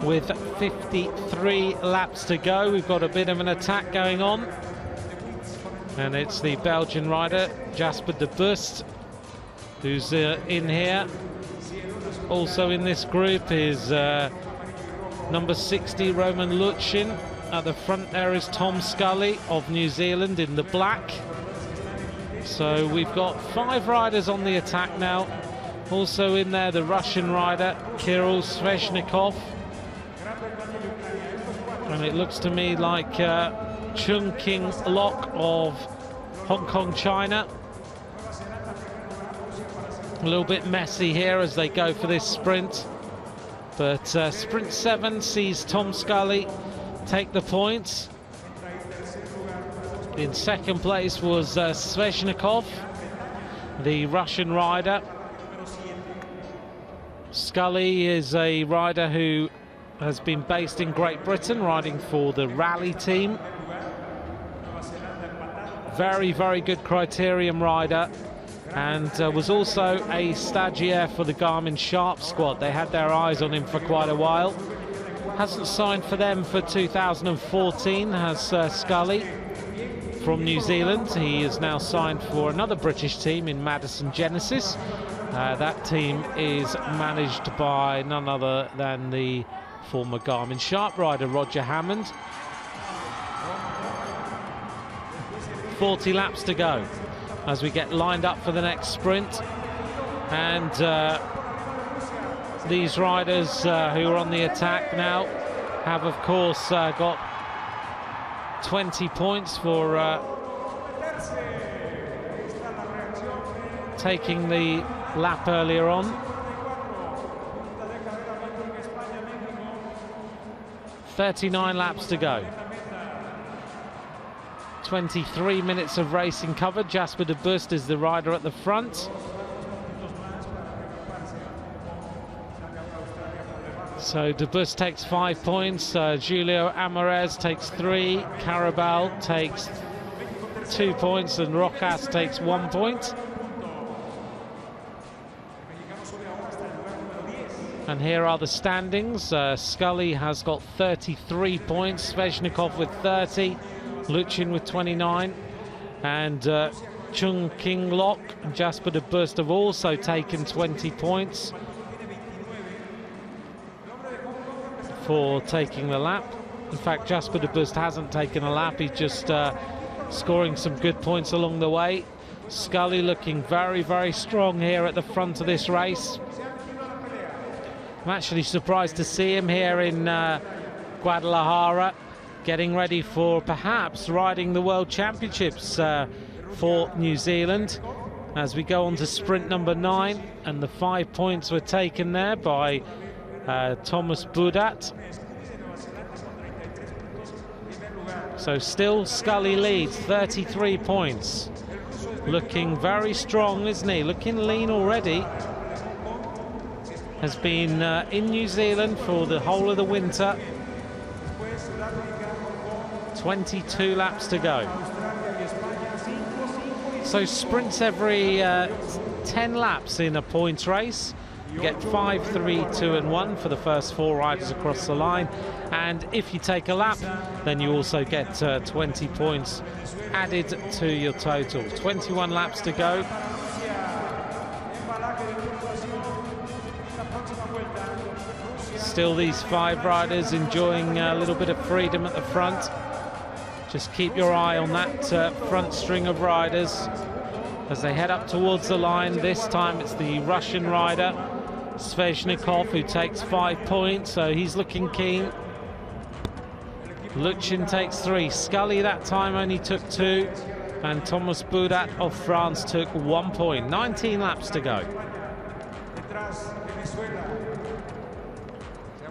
with 53 laps to go. We've got a bit of an attack going on, and it's the Belgian rider Jasper de Bust who's in here. Also in this group is number 60 Roman Lutschin. At the front there is Tom Scully of New Zealand in the black. So we've got 5 riders on the attack now. Also in there, the Russian rider Kirill Sveshnikov. And it looks to me like Chung King Lok of Hong Kong, China. A little bit messy here as they go for this sprint. But sprint 7 sees Tom Scully take the points. In second place was Sveshnikov, the Russian rider. Scully is a rider who has been based in Great Britain, riding for the rally team. Very, very good criterium rider, and was also a stagiaire for the Garmin Sharp squad. They had their eyes on him for quite a while. Hasn't signed for them for 2014, has Scully. From New Zealand, he is now signed for another British team in Madison Genesis. That team is managed by none other than the former Garmin Sharp rider Roger Hammond. 40 laps to go as we get lined up for the next sprint, and these riders who are on the attack now have of course got 20 points for taking the lap earlier on. .39 laps to go. 23 minutes of racing covered. Jasper de Bust is the rider at the front. So de Bust takes 5 points, Julio Amarez takes 3, Carabal takes 2 points, and Rojas takes 1 point. And here are the standings. Scully has got 33 points, Sveshnikov with 30, Lutschin with 29, and Chung King Lok and Jasper de Bust have also taken 20 points for taking the lap. In fact, Jasper de Bust hasn't taken a lap, he's just scoring some good points along the way. Scully looking very, very strong here at the front of this race. I'm actually surprised to see him here in Guadalajara, getting ready for perhaps riding the World Championships for New Zealand. As we go on to sprint number 9, and the 5 points were taken there by Thomas Budat. So still Scully leads, 33 points. Looking very strong, isn't he? Looking lean already. Has been in New Zealand for the whole of the winter. 22 laps to go. So sprints every 10 laps in a points race. You get 5, 3, 2 and 1 for the first 4 riders across the line, and if you take a lap then you also get 20 points added to your total. 21 laps to go. Still these 5 riders enjoying a little bit of freedom at the front. Just keep your eye on that front string of riders as they head up towards the line. This time it's the Russian rider Sveshnikov who takes 5 points, so he's looking keen. Luchin takes 3. Scully that time only took 2, and Thomas Budat of France took 1 point. 19 laps to go.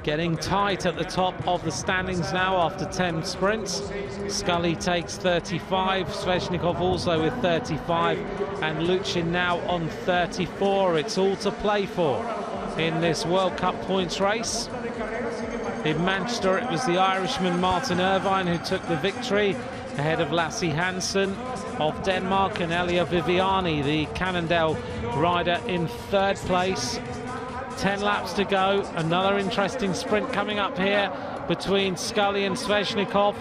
Getting tight at the top of the standings now after 10 sprints. Scully takes 35, Sveshnikov also with 35, and Luchin now on 34. It's all to play for in this World Cup points race. In Manchester it was the Irishman Martin Irvine who took the victory ahead of Lasse Hansen of Denmark, and Elia Viviani, the Cannondale rider, in 3rd place. 10 laps to go. Another interesting sprint coming up here between Scully and Sveshnikov,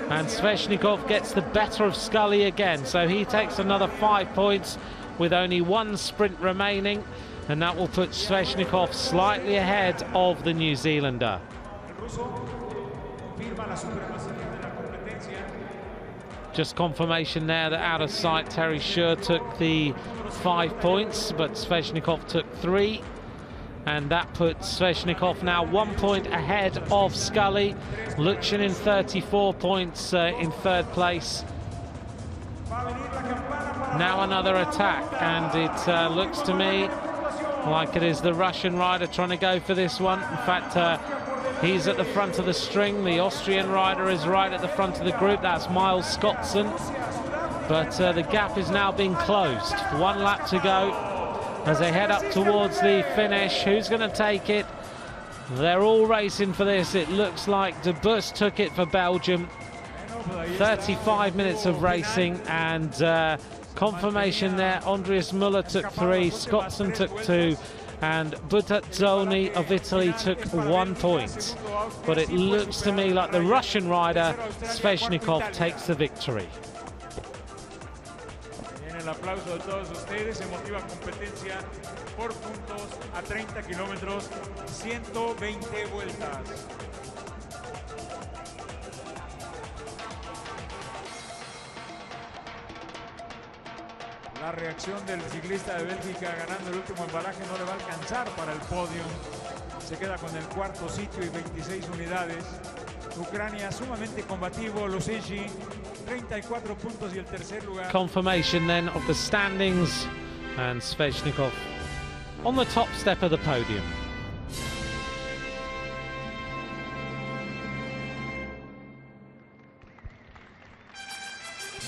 and Sveshnikov gets the better of Scully again, so he takes another 5 points with only 1 sprint remaining, and that will put Sveshnikov slightly ahead of the New Zealander. Just confirmation there that out of sight Terry Schur took the 5 points, but Sveshnikov took 3. And that puts Sveshnikov now 1 point ahead of Scully. Luchin in 34 points in 3rd place. Now another attack, and it looks to me like it is the Russian rider trying to go for this one. In fact, he's at the front of the string. The Austrian rider is right at the front of the group. That's Miles Scottson. But the gap is now being closed. 1 lap to go as they head up towards the finish. Who's going to take it? They're all racing for this. It looks like De Bus took it for Belgium. 35 minutes of racing, and confirmation there. Andreas Muller took 3, Scottson took 2, and Buttazzoni of Italy took 1 point. But it looks to me like the Russian rider Sveshnikov takes the victory. El aplauso de todos ustedes. Emotiva competencia por puntos a 30 kilómetros, 120 vueltas. La reacción del ciclista de Bélgica ganando el último embalaje no le va a alcanzar para el podio. Se queda con el 4º sitio y 26 unidades. Ucrania sumamente combativo, Luseji 34 puntos y el tercer lugar. Confirmation then of the standings, and Sveshnikov on the top step of the podium.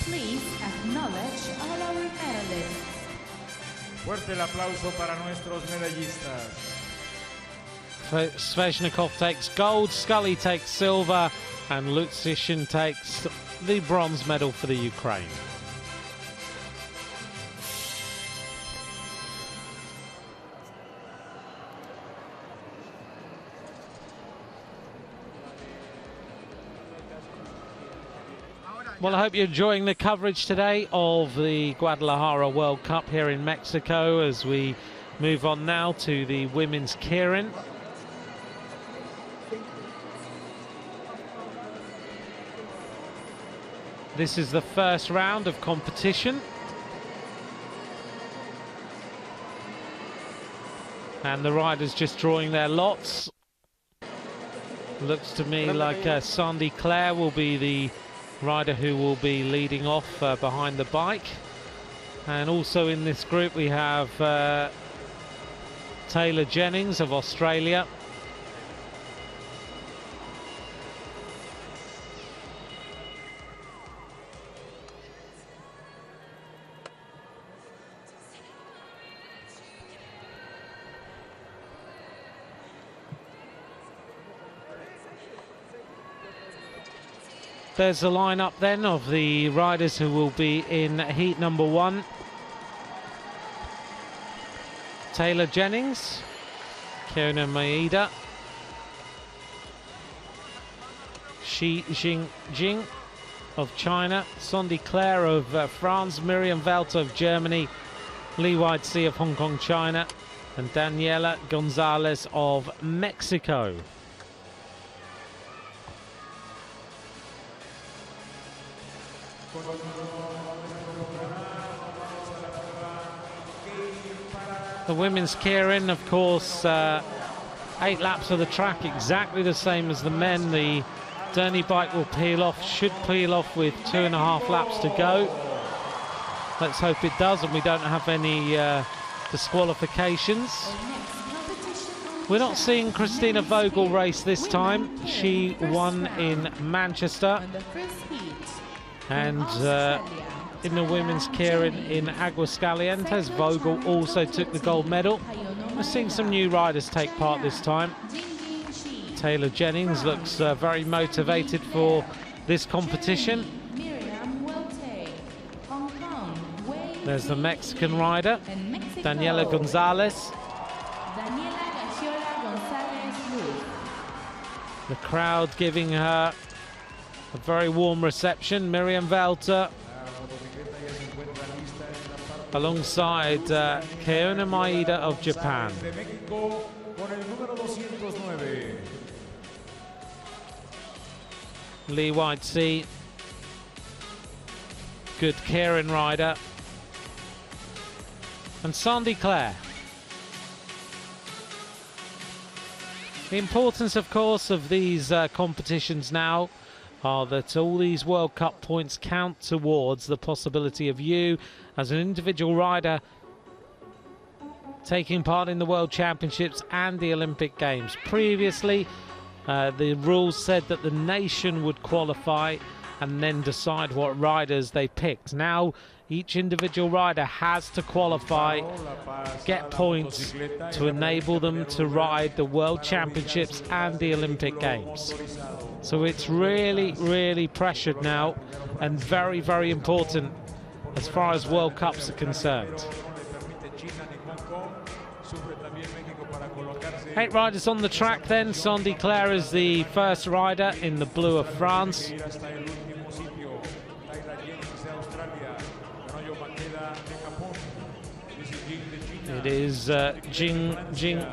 Please acknowledge all our medalists. Fuerte el aplauso para nuestros medallistas. Sveshnikov takes gold, Scully takes silver, and Lutsishin takes the bronze medal for the Ukraine. Well, I hope you're enjoying the coverage today of the Guadalajara World Cup here in Mexico, as we move on now to the women's keirin. This is the first round of competition. And the riders just drawing their lots. Looks to me like Sandy Clare will be the rider who will be leading off behind the bike. And also in this group we have Taylor Jennings of Australia. There's the lineup then of the riders who will be in heat number 1. Taylor Jennings, Keona Maeda, Shi Jingjing of China, Sandy Clare of France, Miriam Velter of Germany, Li Weizhi of Hong Kong, China, and Daniela Gonzalez of Mexico. The women's keirin, of course, 8 laps of the track, exactly the same as the men. The Derny bike will peel off, should peel off with 2.5 laps to go. Let's hope it does and we don't have any disqualifications. We're not seeing Christina Vogel race this time. She won in Manchester. And in the women's keirin in Aguascalientes, Vogel also took the gold medal. We're seeing some new riders take part this time. Taylor Jennings looks very motivated for this competition. There's the Mexican rider, Daniela Gonzalez. The crowd giving her a very warm reception. Miriam Velter alongside Keona Maeda of Japan. Li Weizhi, good keirin rider. And Sandy Clare. The importance, of course, of these competitions now are that all these World Cup points count towards the possibility of you as an individual rider taking part in the World Championships and the Olympic Games. Previously, the rules said that the nation would qualify and then decide what riders they picked. Now, each individual rider has to qualify, get points to enable them to ride the World Championships and the Olympic Games. So it's really, really pressured now and very, very important as far as World Cups are concerned. 8 riders on the track then. Sandy Clare is the first rider in the blue of France. It is Jing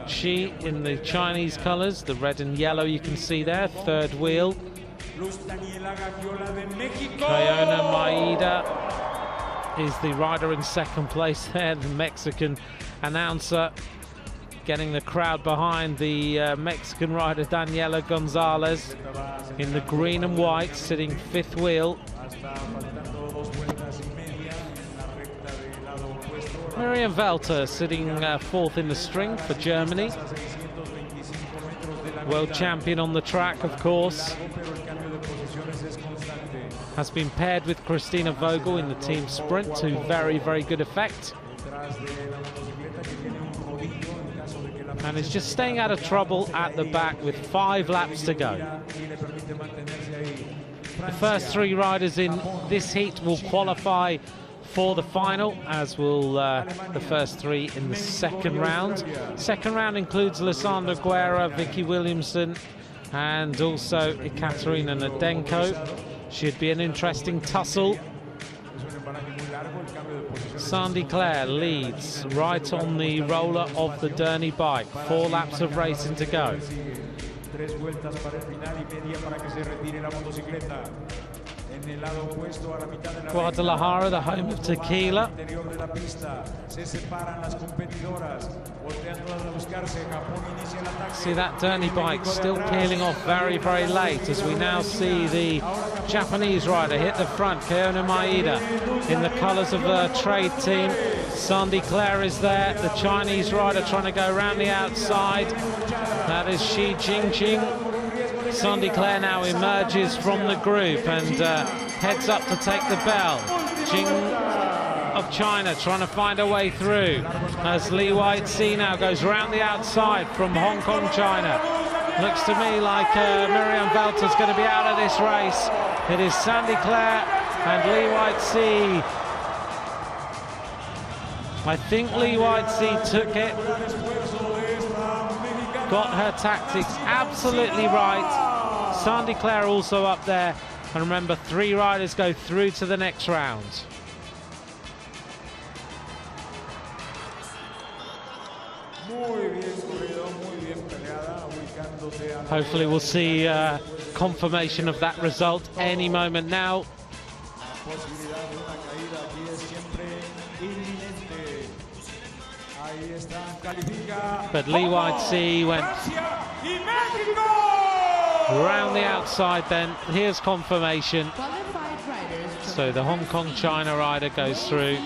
Shi in the Chinese colours, the red and yellow you can see there, third wheel. Keona Maeda is the rider in second place there, the Mexican announcer getting the crowd behind the Mexican rider Daniela Gonzalez in the green and white, sitting fifth wheel. Miriam Velter sitting fourth in the string for Germany. World champion on the track, of course. Has been paired with Christina Vogel in the team sprint to very, very good effect. And is just staying out of trouble at the back with 5 laps to go. The first 3 riders in this heat will qualify for the final, as will the first 3 in the second round. Second round includes Alessandra Guerra, Vicky Williamson, and also Ekaterina Nadenko. Should be an interesting tussle. Sandy Clare leads right on the roller of the Derny bike. 4 laps of racing to go. Guadalajara, the home of tequila. See that Derny bike still peeling off very, very late as we now see the Japanese rider hit the front, Keona Maeda, in the colours of the trade team. Sandy Claire is there, the Chinese rider trying to go around the outside. That is Shi Jingjing. Sandy Claire now emerges from the group and heads up to take the bell. Jing of China trying to find a way through as Li Weitzi now goes round the outside from Hong Kong, China. Looks to me like Miriam Velter's going to be out of this race. It is Sandy Claire and Li Weitzi. I think Li Weitzi took it. Got her tactics absolutely right. Sandy Claire also up there. And remember, 3 riders go through to the next round. Hopefully we'll see confirmation of that result any moment now. But Li Weitzi went round the outside then. Here's confirmation. So the Hong Kong China rider goes through.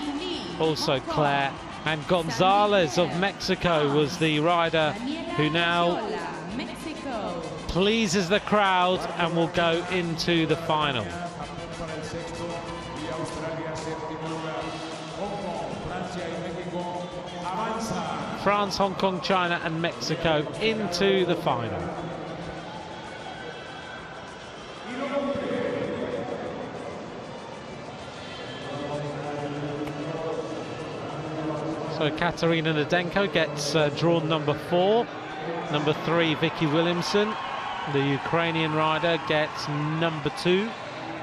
Also Claire. And Gonzalez of Mexico was the rider who now pleases the crowd and will go into the final. France, Hong Kong, China and Mexico into the final. So Katarina Nadenko gets drawn number 4. Number 3, Vicky Williamson. The Ukrainian rider gets number 2.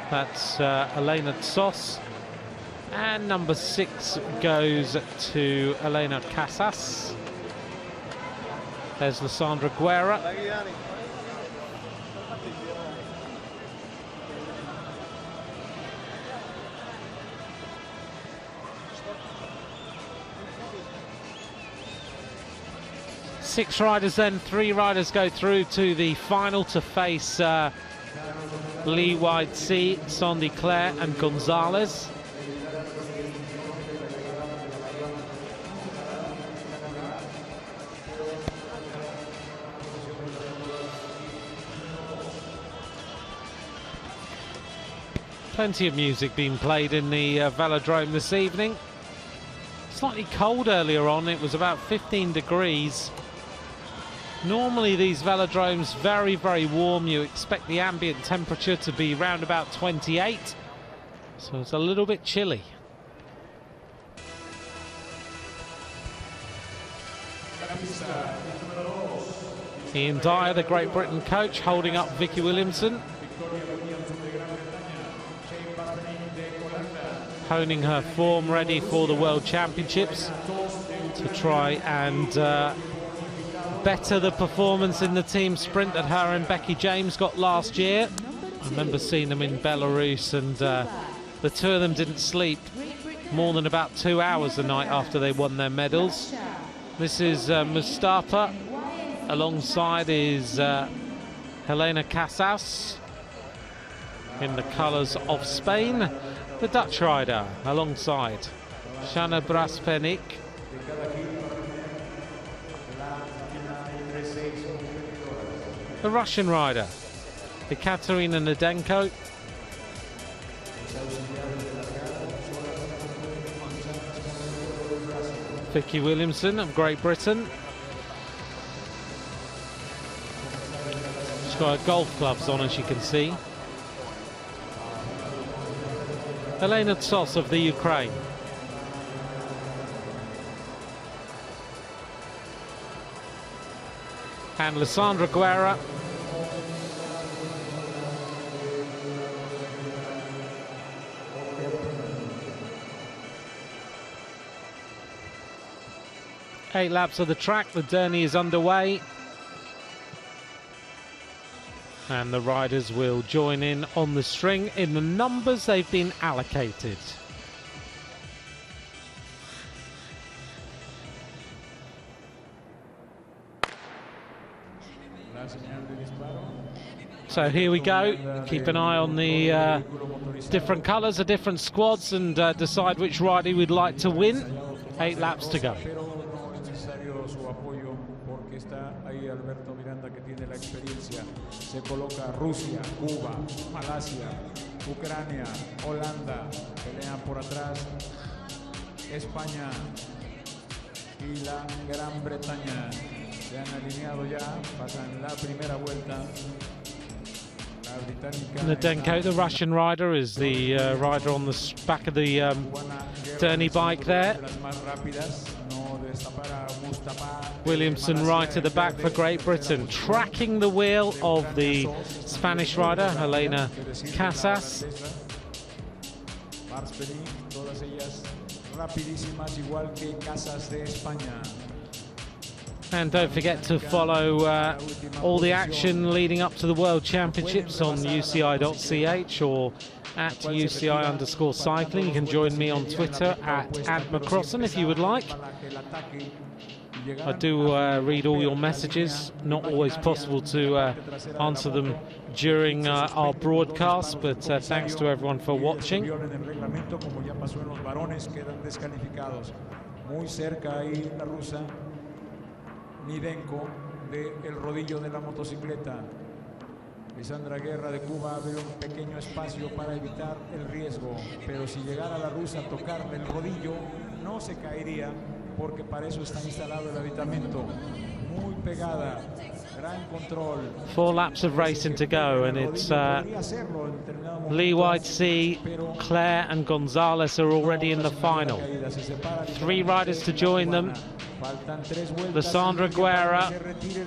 That's Elena Tsos. And number 6 goes to Elena Casas. There's Lysandra Guerra. Six riders then, 3 riders go through to the final to face Li Weitzi, Sandy Claire and Gonzalez. Plenty of music being played in the velodrome this evening. Slightly cold earlier on, it was about 15 degrees. Normally these velodromes very, very warm. You expect the ambient temperature to be around about 28. So it's a little bit chilly. Ian Dyer, the Great Britain coach, holding up Vicky Williamson. Honing her form, ready for the World Championships to try and better the performance in the team sprint that her and Becky James got last year. I remember seeing them in Belarus, and the two of them didn't sleep more than about 2 hours a night after they won their medals. This is Mustafa. Alongside is Helena Casas in the colours of Spain. The Dutch rider alongside Shana Braspenik. The Russian rider, Ekaterina Nadenko. Vicky Williamson of Great Britain. She's got her golf gloves on, as you can see. Elena Tsos of the Ukraine. And Lysandra Guerra. Eight laps of the track, the Derny is underway. And the riders will join in on the string in the numbers they've been allocated. So here we go. Keep an eye on the different colours, the different squads, and decide which rider we'd like to win. 8 laps to go. Se coloca Rusia, Cuba, Malasia, Ucrania, Holanda, pelean por atrás, España y la Gran Bretaña se han alineado ya, pasan la primera vuelta. Nedenko, the Russian rider, is the rider on the back of the Derny bike there. Williamson right at the back for Great Britain, tracking the wheel of the Spanish rider, Helena Casas. And don't forget to follow all the action leading up to the World Championships on UCI.ch or at UCI_cycling. You can join me on Twitter at @McCrossan if you would like. I do read all your messages. Not always possible to answer them during our broadcast, but thanks to everyone for watching. Nidenko de El Rodillo de la motocicleta. Lisandra Guerra de Cuba abre un pequeño espacio para evitar el riesgo, pero si llegara la rusa a tocarle el rodillo no se caería porque para eso está instalado el aditamento. Muy pegada, gran control. 4 laps of racing to go, and it's Lee Whitesea, Claire and Gonzalez are already in the final. 3 riders to join them. Lissandra Guerra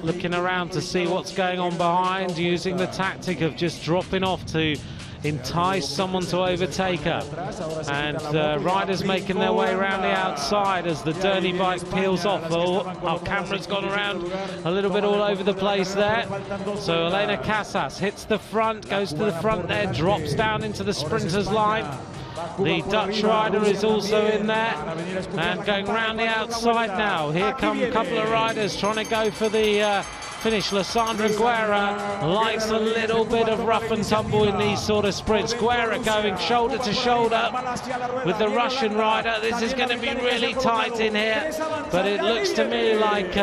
looking around to see what's going on behind, using the tactic of just dropping off to entice someone to overtake her. And riders making their way around the outside as the Derny bike peels off. Oh, our camera's gone around a little bit all over the place there. So Helena Casas hits the front, goes to the front there, drops down into the sprinters line. The Dutch rider is also in there and going round the outside now. Here come a couple of riders trying to go for the finish. Lissandra Guerra likes a little bit of rough and tumble in these sort of sprints. Guerra going shoulder to shoulder with the Russian rider. This is going to be really tight in here, but it looks to me like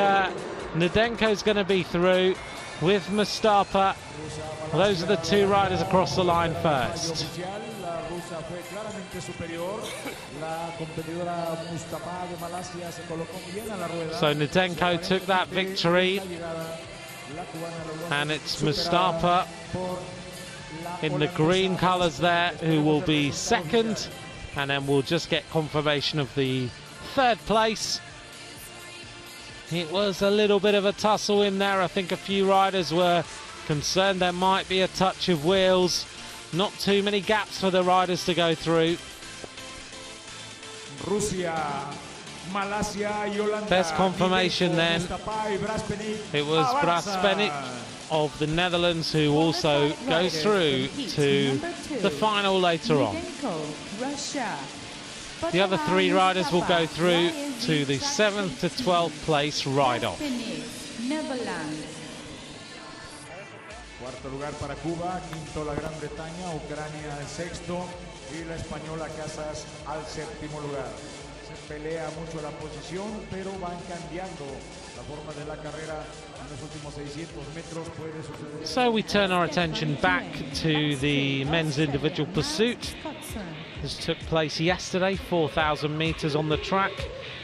Nedenko's going to be through with Mustafa. Those are the 2 riders across the line first. So Nedenko took that victory, and it's Mustafa in the green colours there who will be second, and then we'll just get confirmation of the 3rd place. It was a little bit of a tussle in there. I think a few riders were concerned there might be a touch of wheels. Not too many gaps for the riders to go through. Best confirmation then. It was Braspenik of the Netherlands who also goes through to the final later on. The other 3 riders will go through to the 7th to 12th place ride-off. Cuarto lugar para Cuba, quinto la Gran Bretaña, Ucrania al sexto y la española Casas al séptimo lugar. Se pelea mucho la posición, pero van cambiando la forma de la carrera en los últimos 600 metros. Puede suceder. So we turn our attention back to the men's individual pursuit. This took place yesterday, 4,000 metres on the track,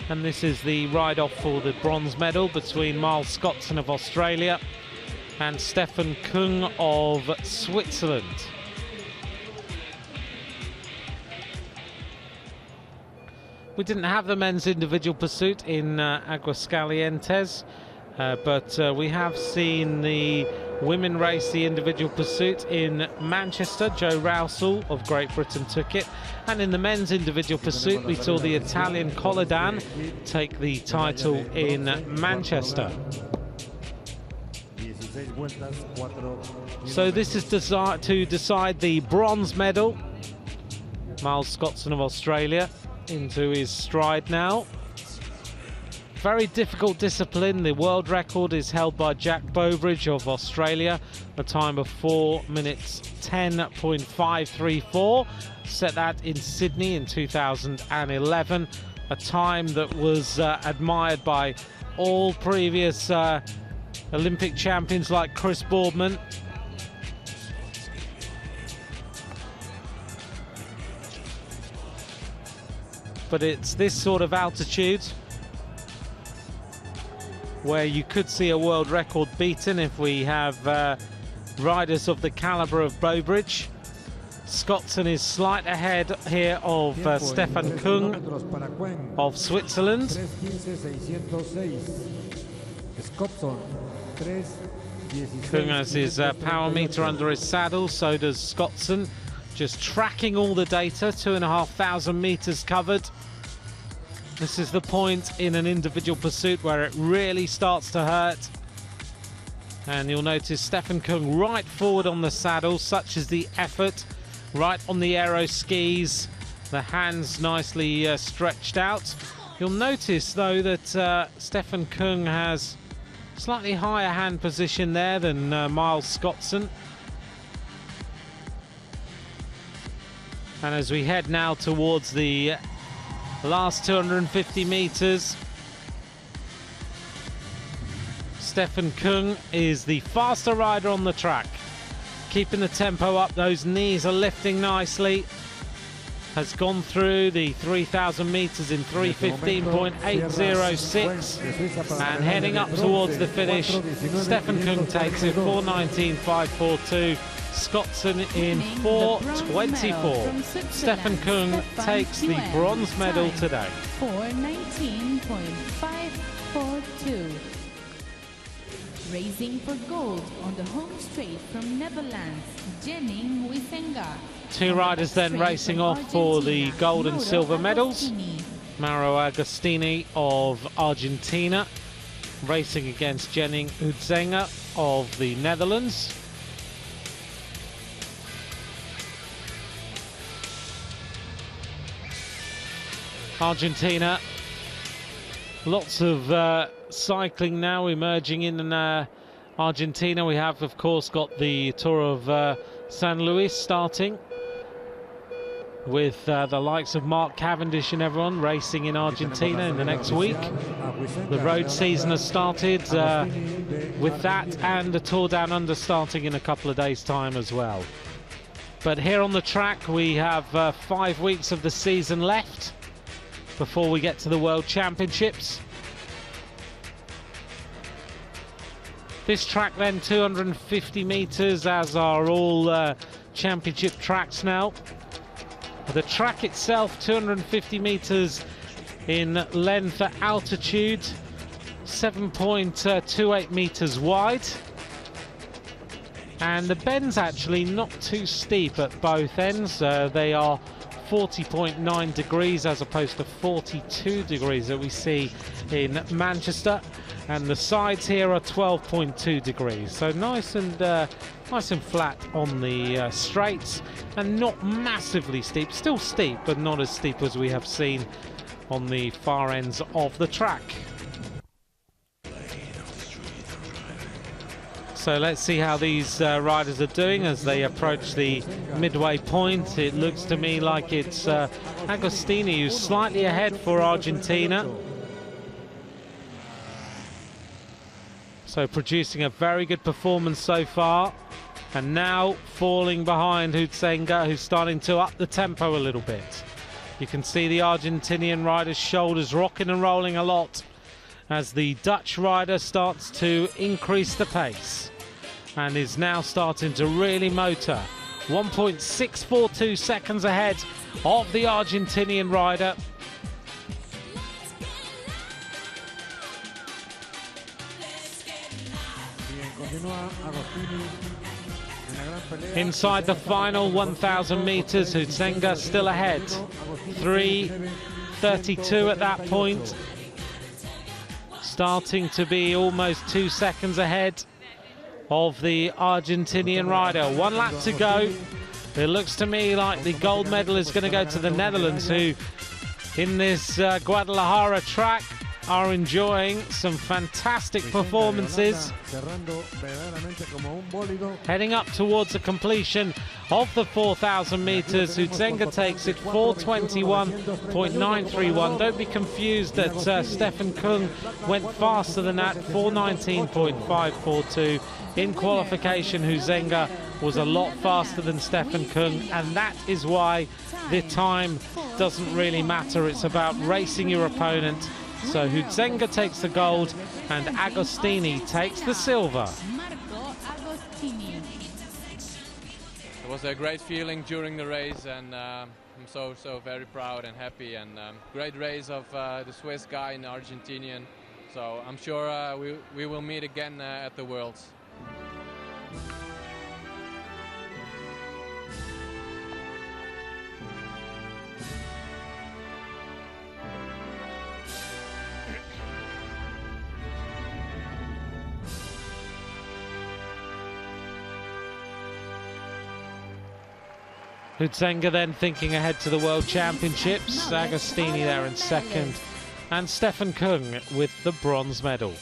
and this is the ride-off for the bronze medal between Miles Scottson of Australia and Stefan Kung of Switzerland. We didn't have the men's individual pursuit in Aguascalientes, but we have seen the women race the individual pursuit in Manchester. Joe Rousel of Great Britain took it, and in the men's individual pursuit we saw the Italian Coladan take the title in Manchester. 16 vueltas, 4 So this is to decide the bronze medal. Miles Scotson of Australia into his stride now. Very difficult discipline. The world record is held by Jack Bowbridge of Australia, a time of 4 minutes 10.534. Set that in Sydney in 2011, a time that was admired by all previous Olympic champions like Chris Boardman. But it's this sort of altitude where you could see a world record beaten if we have riders of the calibre of Bowbridge. Scotson is slight ahead here of Stefan Kung of Switzerland. Kung has his power meter under his saddle, so does Scotson. Just tracking all the data, 2,500 metres covered. This is the point in an individual pursuit where it really starts to hurt. And you'll notice Stefan Kung right forward on the saddle, such is the effort. Right on the aero skis, the hands nicely stretched out. You'll notice though that Stefan Kung has slightly higher hand position there than Miles Scotson. And as we head now towards the last 250 metres, Stefan Kung is the faster rider on the track. Keeping the tempo up, those knees are lifting nicely. Has gone through the 3,000 metres in 3:15.806 and heading up towards the finish. Stefan Kung takes it 4:19.542. Scotson in 4:24. Stefan Kung takes the bronze medal today. 4:19.542. Racing for gold on the home straight from Netherlands, Jenning Wisenga. Two riders then racing off for the gold and silver medals. Mauro Agostini of Argentina racing against Jenning Wisenga of the Netherlands. Argentina, lots of cycling now emerging in Argentina. We have, of course, got the Tour of San Luis starting with the likes of Mark Cavendish and everyone racing in Argentina in the next week. The road season has started with that, and the Tour Down Under starting in a couple of days' time as well. But here on the track we have 5 weeks of the season left before we get to the World Championships. This track then 250 metres, as are all championship tracks now. The track itself 250 metres in length at altitude, 7.28 metres wide. And the bends actually not too steep at both ends. They are 40.9 degrees as opposed to 42 degrees that we see in Manchester, and the sides here are 12.2 degrees, so nice and flat on the straights, and not massively steep. Still steep, but not as steep as we have seen on the far ends of the track. So let's see how these riders are doing as they approach the midway point. It looks to me like it's Agostini who's slightly ahead for Argentina. So producing a very good performance so far. And now falling behind Wisenga, who's starting to up the tempo a little bit. You can see the Argentinian rider's shoulders rocking and rolling a lot as the Dutch rider starts to increase the pace and is now starting to really motor. 1.642 seconds ahead of the Argentinian rider. Inside the final 1,000 metres, Wisenga still ahead. 3:32 at that point. Starting to be almost 2 seconds ahead of the Argentinian rider. 1 lap to go. It looks to me like the gold medal is going to go to the Netherlands, who in this Guadalajara track are enjoying some fantastic performances. Heading up towards the completion of the 4,000 meters, Hützenga takes it 4:21.931. Don't be confused that Stefan Kung went faster than that, 4:19.542. In qualification, Hützenga was a lot faster than Stefan Kung, and that is why the time doesn't really matter. It's about racing your opponent. So Hützenga takes the gold and Agostini takes the silver. It was a great feeling during the race, and I'm so very proud and happy, and great race of the Swiss guy and the Argentinian. So I'm sure we will meet again at the Worlds. Hützenga then thinking ahead to the World Championships. Agostini there in second, and Stefan Kung with the bronze medal.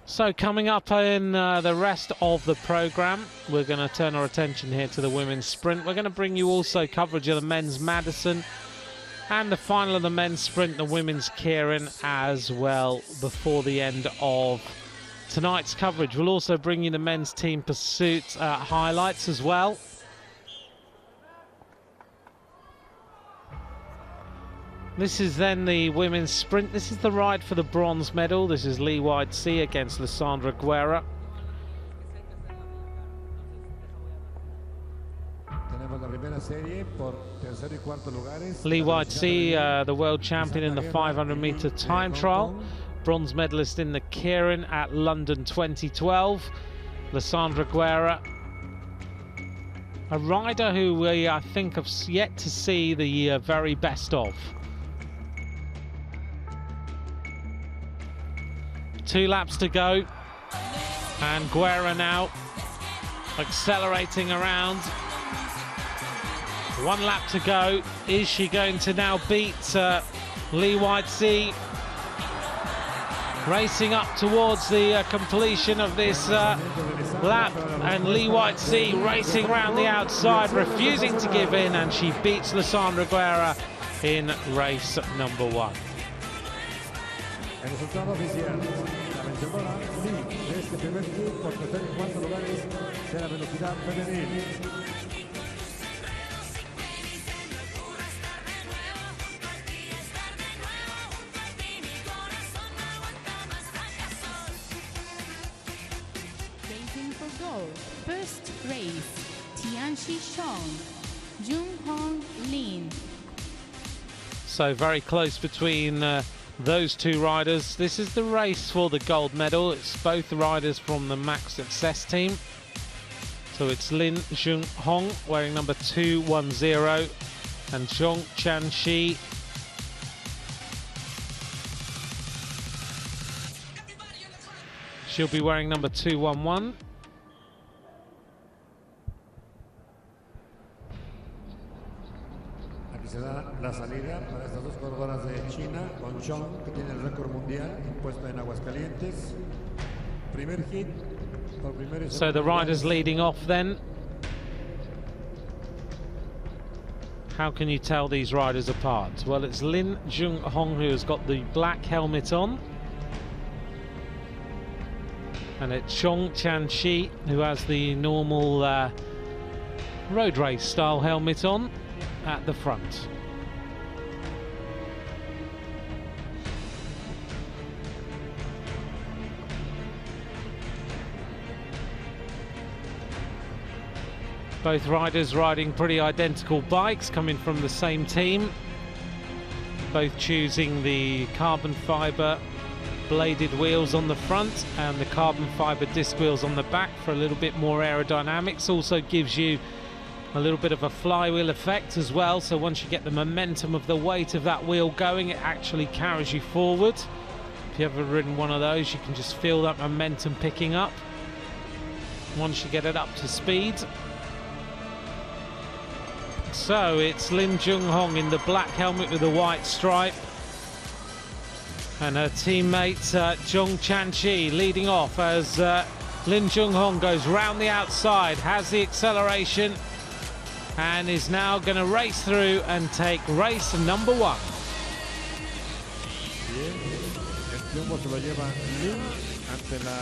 So coming up in the rest of the programme, we're going to turn our attention here to the women's sprint. We're going to bring you also coverage of the men's Madison and the final of the men's sprint, the women's Keirin as well, before the end of tonight's coverage. We'll also bring you the men's team pursuit highlights as well. This is then the women's sprint. This is the ride for the bronze medal. This is Lee White-C against Lissandra Guerra. Lee White-C, the world champion in the 500-meter time trial. Bronze medalist in the Keirin at London 2012. Lissandra Guerra, a rider who we, I think, have yet to see the very best of. 2 laps to go, and Guerra now accelerating around. 1 lap to go. Is she going to now beat Lee White-C? Racing up towards the completion of this lap, and Lee White-C racing around the outside, refusing to give in, and she beats Lissandra Guerra in race number 1. El resultado oficial, la vencedora de este primer kit por tercer y cuarto lugares de la velocidad femenil. Racing for gold. First race, Tianxi Chong, Junghong Lin. So very close between those 2 riders. This is the race for the gold medal. It's both riders from the Max Success team. So it's Lin Junghong wearing number 210 and Zhong Chanxi she'll be wearing number 211. Se da la salida para estas 2 corredoras de China, con Chong, que tiene el récord mundial impuesto en Aguascalientes. Primer hit por primero y segundo. So the riders leading off then. How can you tell these riders apart? Well, it's Lin Junghong who has got the black helmet on, and it's Zhong Chanxi who has the normal road race style helmet on at the front. Both riders riding pretty identical bikes, coming from the same team. Both choosing the carbon fibre bladed wheels on the front and the carbon fibre disc wheels on the back for a little bit more aerodynamics. Also gives you A little bit of a flywheel effect as well, so once you get the momentum of the weight of that wheel going, it actually carries you forward. If you've ever ridden one of those, you can just feel that momentum picking up once you get it up to speed. So it's Lin Junghong in the black helmet with the white stripe, and her teammate Zhong Chanqi leading off as Lin Junghong goes round the outside, has the acceleration, and is now going to race through and take race number 1. Bien, el triunfo se lo lleva Lin ante la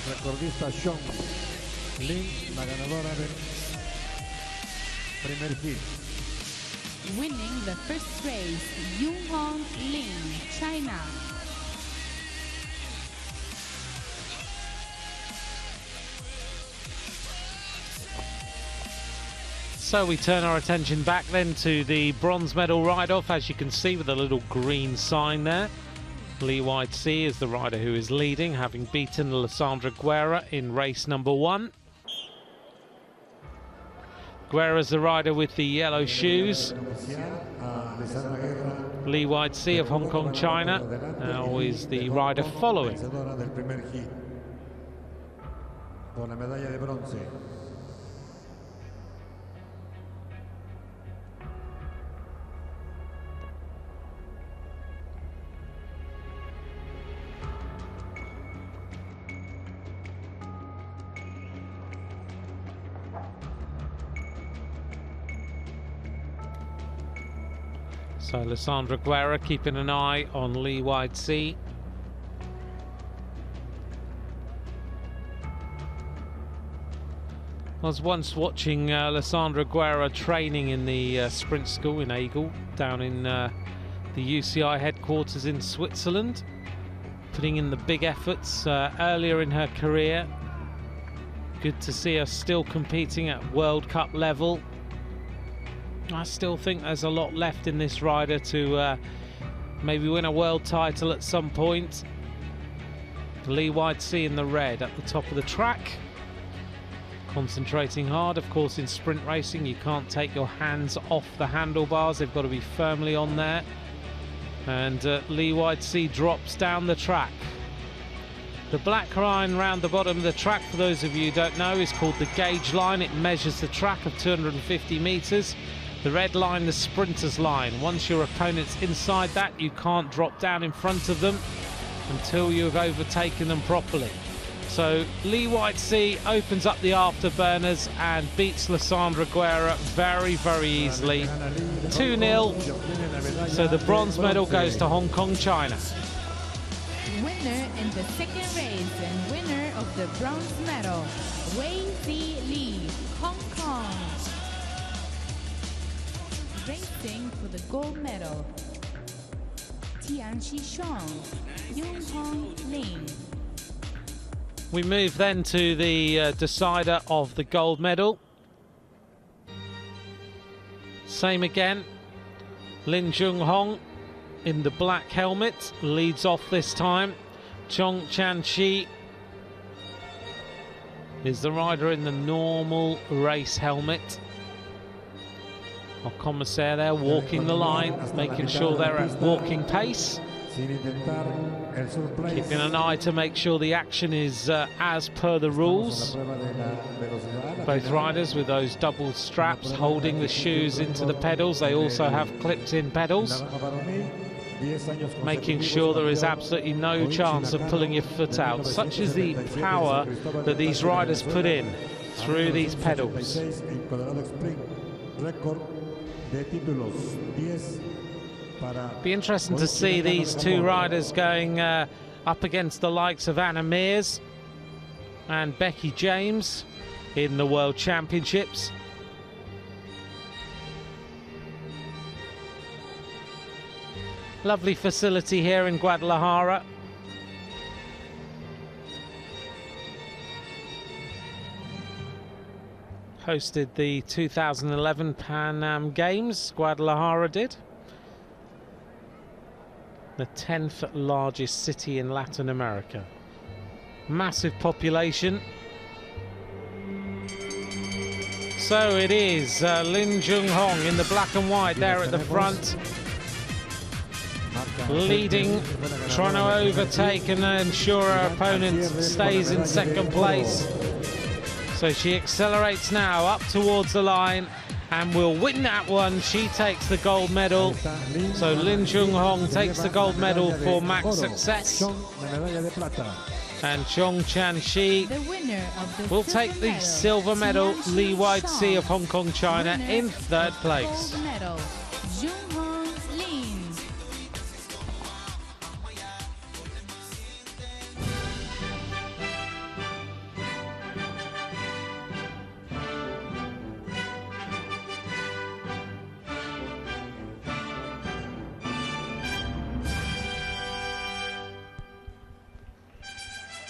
recordista Zhong. Lin, la ganadora del primer hit. Winning the first race, Junghong Lin, China. So we turn our attention back then to the bronze medal ride-off, as you can see with a little green sign there. Lee White-Sea is the rider who is leading, having beaten Alessandra Guerra in race number 1. Guerra's the rider with the yellow shoes. Lee White-Sea of Hong Kong, China, now is the rider following. So Alessandra Guerra keeping an eye on Lee White-Sea. I was once watching Alessandra Guerra training in the sprint school in Aigle, down in the UCI headquarters in Switzerland, putting in the big efforts earlier in her career. Good to see her still competing at World Cup level. I still think there's a lot left in this rider to maybe win a world title at some point. Lee White-Sea in the red at the top of the track, concentrating hard. Of course, in sprint racing you can't take your hands off the handlebars, they've got to be firmly on there. And Lee White-Sea drops down the track. The black line round the bottom of the track, for those of you who don't know, is called the gauge line. It measures the track of 250 metres. The red line, the sprinter's line. Once your opponent's inside that, you can't drop down in front of them until you've overtaken them properly. So Lee White-Sea opens up the afterburners and beats Alessandra Guerra very, very easily. 2-0. So the bronze medal goes to Hong Kong, China. Winner in the second race and winner of the bronze medal, Wei-Zi Lee, Hong Kong. Racing for the gold medal, Tianxi Shang, Junghong Lin. We move then to the decider of the gold medal. Same again, Lin Junghong in the black helmet leads off this time. Zhong Chanqi is the rider in the normal race helmet. Our commissaire there walking the line, making sure they're at walking pace. Keeping an eye to make sure the action is as per the rules. Both riders with those double straps holding the shoes into the pedals. They also have clipped-in pedals, making sure there is absolutely no chance of pulling your foot out. Such is the power that these riders put in through these pedals. Be interesting to see these two riders going up against the likes of Anna Mears and Becky James in the World Championships. Lovely facility here in Guadalajara. Hosted the 2011 Pan Am Games, Guadalajara did. The 10th largest city in Latin America. Massive population. So it is Lin Jung-hong in the black and white there at the front, leading, trying to overtake and ensure her opponent stays in second place. So she accelerates now up towards the line and will win that one. She takes the gold medal. So Lin Jung-hong takes the gold medal for max success. And Zhong Chan-shi will take the silver medal. Li Wide-Si of Hong Kong, China in third place.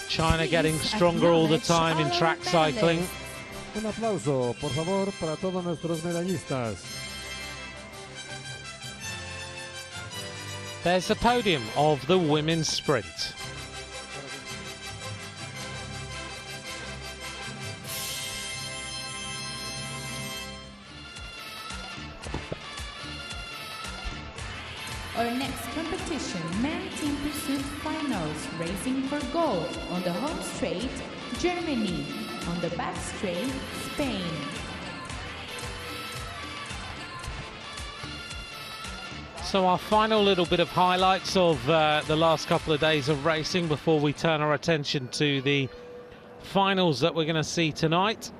China getting stronger all the time in track cycling. Un aplauso, por favor, para todos nuestros medallistas. There's the podium of the women's sprint. Our next competition, men team pursuit finals, racing for gold. On the home straight, Germany. On the back straight, Spain. So our final little bit of highlights of the last couple of days of racing before we turn our attention to the finals that we're going to see tonight.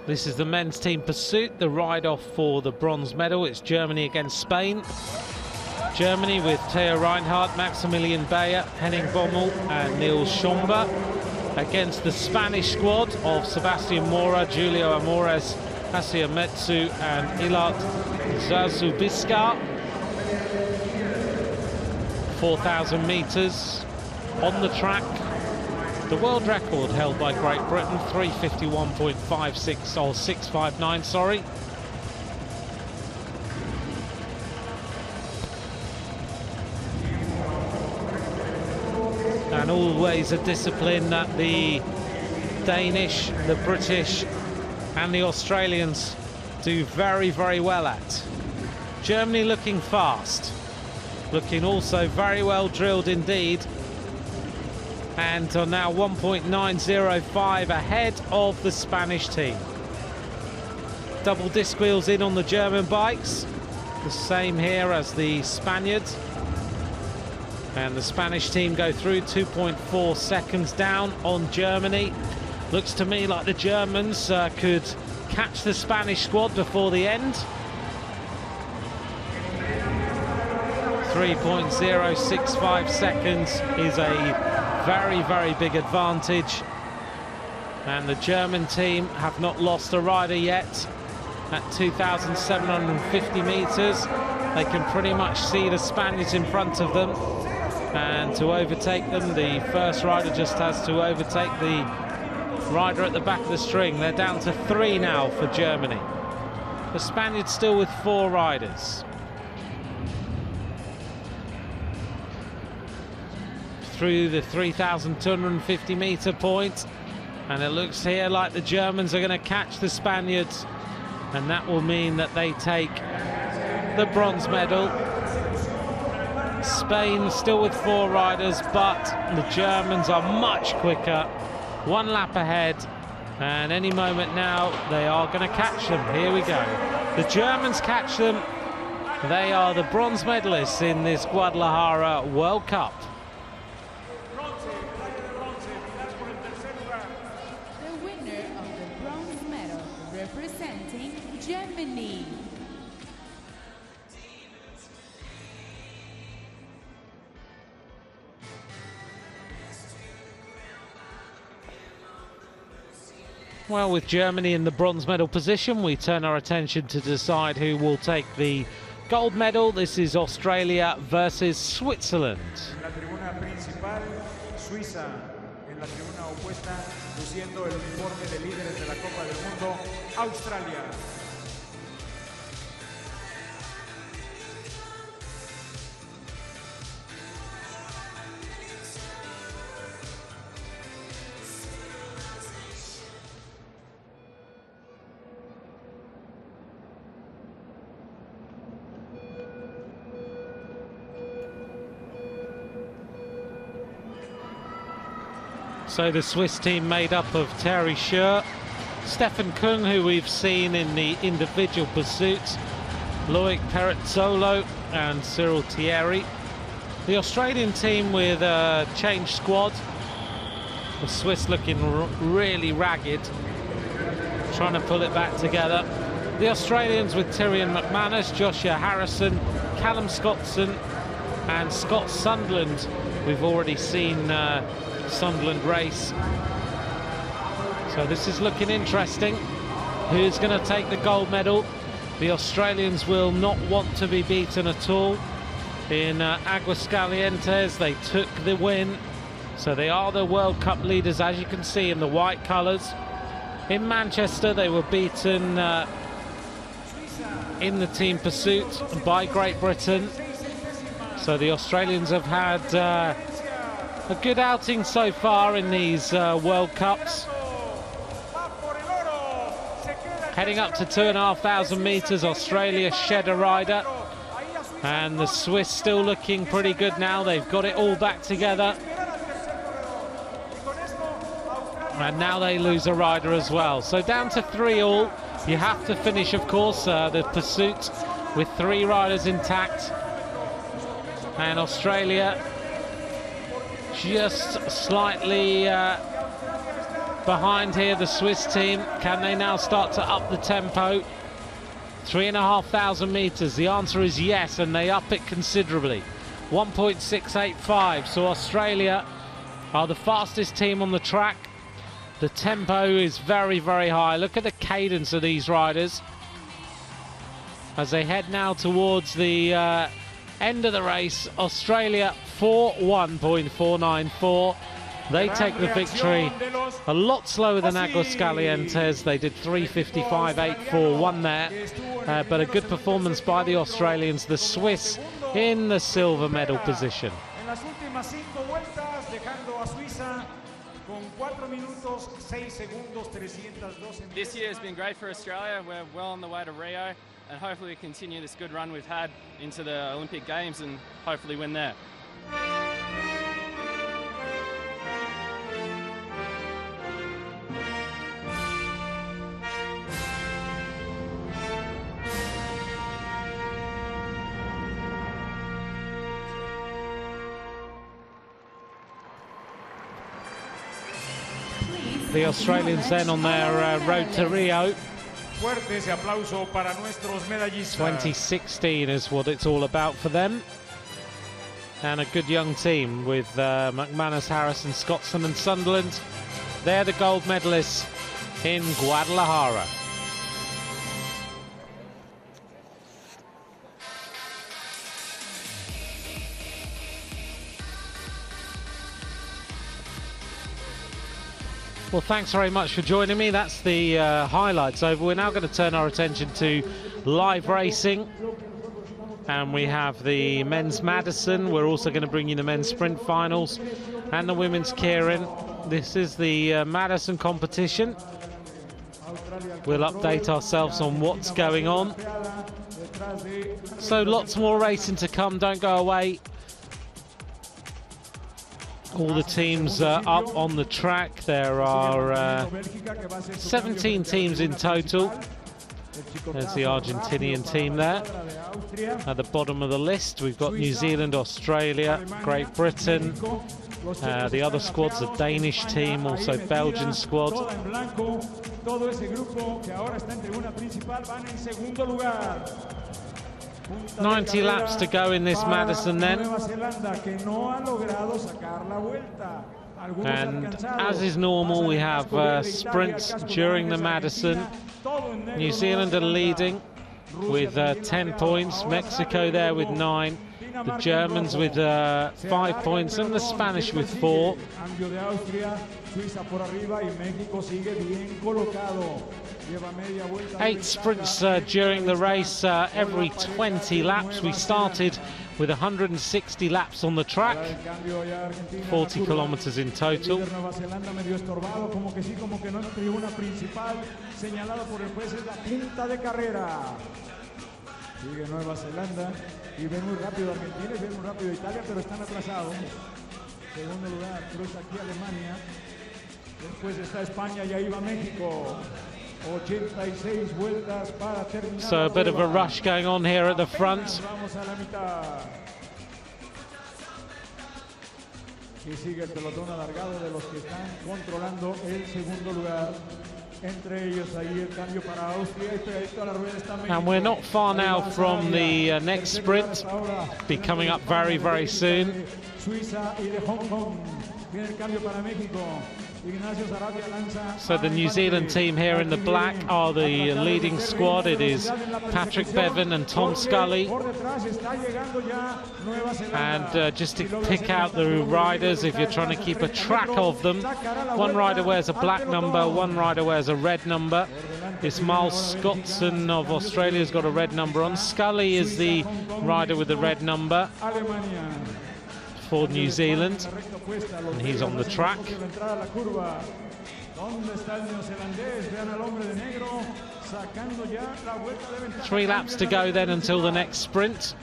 This is the men's team pursuit, the ride-off for the bronze medal. It's Germany against Spain. Germany with Theo Reinhardt, Maximilian Bayer, Henning Bommel and Nils Schomba against the Spanish squad of Sebastian Mora, Julio Amores, Hasia Metsu and Ilat Zazubiscar. 4,000 metres on the track. The world record held by Great Britain, 351.56 or 659, sorry. And always a discipline that the Danish, the British and the Australians do very, very well at. Germany looking fast, looking also very well drilled indeed, and are now 1.905 ahead of the Spanish team. Double disc wheels in on the German bikes, the same here as the Spaniards. And the Spanish team go through 2.4 seconds down on Germany. Looks to me like the Germans could catch the Spanish squad before the end. 3.065 seconds is a very, very big advantage. And the German team have not lost a rider yet. At 2,750 metres, they can pretty much see the Spaniards in front of them. And to overtake them, the first rider just has to overtake the rider at the back of the string. They're down to 3 now for Germany. The Spaniards still with 4 riders. Through the 3,250 metre point, and it looks here like the Germans are going to catch the Spaniards, and that will mean that they take the bronze medal. Spain still with 4 riders, but the Germans are much quicker, 1 lap ahead, and any moment now they are going to catch them. Here we go. The Germans catch them. They are the bronze medalists in this Guadalajara World Cup. The winner of the bronze medal, representing Germany. Well, with Germany in the bronze medal position, we turn our attention to decide who will take the gold medal. This is Australia versus Switzerland. En la tribuna principal, Suiza. En la tribuna opuesta, luciendo el uniforme de líderes de la Copa del Mundo, Australia. So the Swiss team made up of Terry Schur, Stefan Kung, who we've seen in the individual pursuits, Loic Perizzolo and Cyril Thierry. The Australian team with a changed squad. The Swiss looking really ragged, trying to pull it back together. The Australians with Tyrion McManus, Joshua Harrison, Callum Scottson and Scott Sunderland. We've already seen Sunderland race. So this is looking interesting. Who's going to take the gold medal? The Australians will not want to be beaten at all. In Aguascalientes, they took the win. So they are the World Cup leaders, as you can see in the white colours. In Manchester, they were beaten in the team pursuit by Great Britain. So the Australians have had a good outing so far in these World Cups. Heading up to 2,500 metres, Australia shed a rider. And the Swiss still looking pretty good now. They've got it all back together. And now they lose a rider as well. So down to 3-all. You have to finish, of course, the pursuit with 3 riders intact. And Australia just slightly behind here, the Swiss team. Can they now start to up the tempo? 3,500 metres. The answer is yes, and they up it considerably. 1.685. So Australia are the fastest team on the track. The tempo is very, very high. Look at the cadence of these riders as they head now towards the end of the race. Australia 4:1.494. They take the victory. A lot slower than Aguascalientes. They did 3:55.841 there, but a good performance by the Australians. The Swiss in the silver medal position. This year has been great for Australia. We're well on the way to Rio, and hopefully we continue this good run we've had into the Olympic Games and hopefully win there. The Australians then on their road to Rio. 2016 is what it's all about for them. And a good young team with McManus, Harrison, Scottson and Sunderland. They're the gold medalists in Guadalajara. Well, thanks very much for joining me. That's the highlights over. We're now going to turn our attention to live racing. And we have the men's Madison. We're also going to bring you the men's sprint finals and the women's Keirin. This is the Madison competition. We'll update ourselves on what's going on. So lots more racing to come. Don't go away. All the teams up on the track. There are 17 teams in total. There's the Argentinian team there. At the bottom of the list, we've got New Zealand, Australia, Great Britain. The other squad's a Danish team, also Belgian squad. 90 laps to go in this Madison then. And as is normal, we have sprints during the Madison. New Zealand are leading with 10 points, Mexico there with 9, the Germans with 5 points and the Spanish with 4. 8 sprints during the race, every 20 laps. We started with 160 laps on the track, 40 kilometers in total. Sigue Nueva Zelanda y ven muy rápido Argentina y ven muy rápido Italia, pero están atrasados. Segundo lugar, cruza aquí Alemania. Después está España y ahí va México. 86 vueltas para terminar. So a bit of a rush going on here at the front. Vamos a la mitad. Y sigue el pelotón alargado de los que están controlando el segundo lugar. Entre ellos ahí el cambio para Austria y pegadito a la rueda está México. And we're not far now from the next sprint. Be coming up very, very soon. Suiza y de Hong Kong. Viene el cambio para México. So the New Zealand team here in the black are the leading squad. It is Patrick Bevan and Tom Scully. And just to pick out the riders, if you're trying to keep a track of them, one rider wears a black number, one rider wears a red number. It's Miles Scottson of Australia has got a red number on. Scully is the rider with the red number for New Zealand, and he's on the track. 3 laps to go then until the next sprint.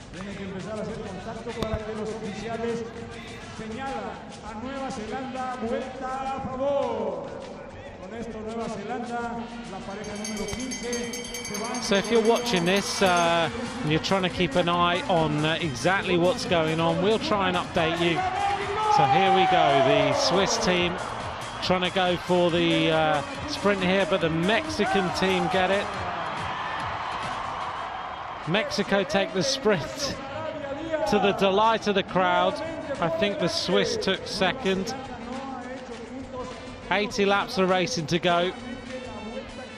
So if you're watching this and you're trying to keep an eye on exactly what's going on, we'll try and update you. So here we go, the Swiss team trying to go for the sprint here, but the Mexican team get it. Mexico take the sprint to the delight of the crowd. I think the Swiss took second. 80 laps of racing to go.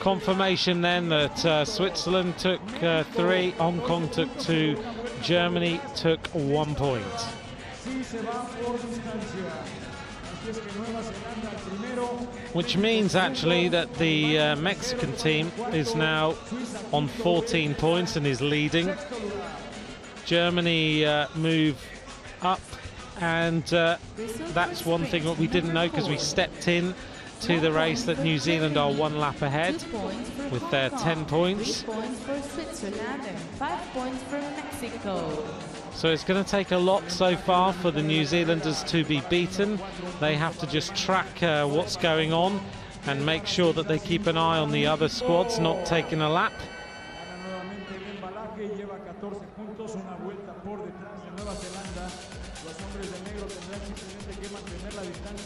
Confirmation then that Switzerland took 3, Hong Kong took 2, Germany took 1 point. Which means actually that the Mexican team is now on 14 points and is leading. Germany move up, and that's one thing that we didn't know because we stepped in to the race, that New Zealand are 1 lap ahead with their 10 points. 3 points for Switzerland and 5 points for Mexico. So it's going to take a lot so far for the New Zealanders to be beaten. They have to just track what's going on and make sure that they keep an eye on the other squads not taking a lap.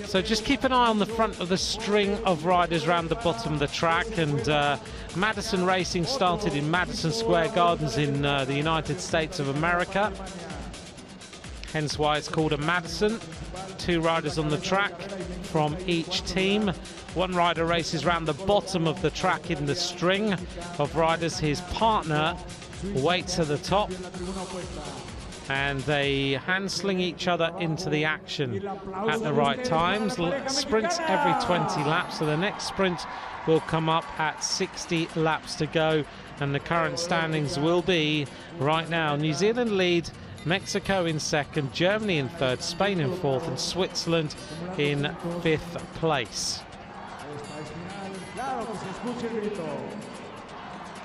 So just keep an eye on the front of the string of riders around the bottom of the track. And Madison Racing started in Madison Square Gardens in the United States of America, hence why it's called a Madison. 2 riders on the track from each team. 1 rider races around the bottom of the track in the string of riders. His partner waits at the top, and they hand sling each other into the action at the right times. Sprints every 20 laps, so the next sprint will come up at 60 laps to go, and the current standings will be right now: New Zealand lead, Mexico in second, Germany in third, Spain in fourth, and Switzerland in 5th place.